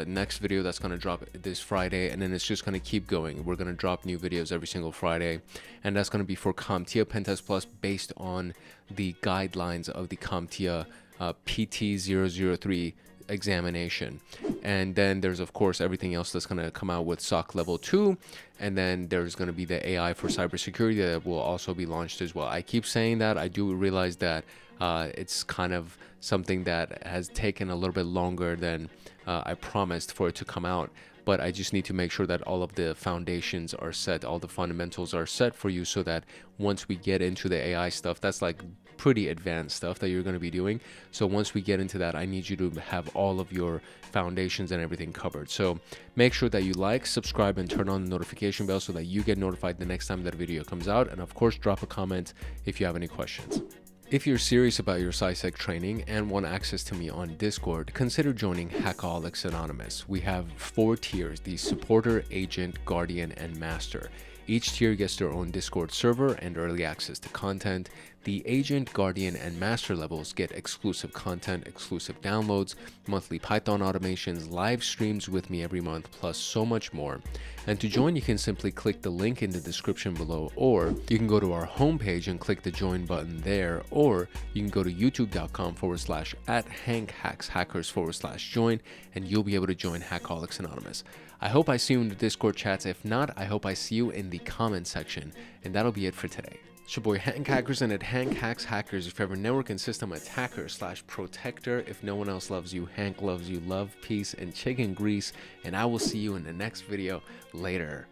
next video that's going to drop this Friday, and then it's just going to keep going. We're going to drop new videos every single Friday, and that's going to be for CompTIA Pentest Plus based on the guidelines of the CompTIA PT003 examination. And then there's of course everything else that's going to come out with SOC Level 2, and then there's going to be the AI for cybersecurity that will also be launched as well. I keep saying that. I do realize that it's kind of something that has taken a little bit longer than I promised for it to come out, but I just need to make sure that all of the foundations are set, all the fundamentals are set for you, so that once we get into the AI stuff, that's like pretty advanced stuff that you're going to be doing. So once we get into that, I need you to have all of your foundations and everything covered. So make sure that you like, subscribe, and turn on the notification bell so that you get notified the next time that video comes out. And of course, drop a comment if you have any questions. If you're serious about your CySec training and want access to me on Discord, consider joining Hackaholics Anonymous. We have 4 tiers: the Supporter, Agent, Guardian, and Master. Each tier gets their own Discord server and early access to content. The Agent, Guardian, and Master levels get exclusive content, exclusive downloads, monthly Python automations, live streams with me every month, plus so much more. And to join, you can simply click the link in the description below, or you can go to our homepage and click the join button there, or you can go to youtube.com/@HankHacksHackers/join, and you'll be able to join Hackaholics Anonymous. I hope I see you in the Discord chats. If not, I hope I see you in the comment section. And that'll be it for today. It's your boy Hank Hackers, and at Hank Hacks Hackers, if you're ever network and system attacker/protector, if no one else loves you, Hank loves you. Love, peace, and chicken grease. And I will see you in the next video. Later.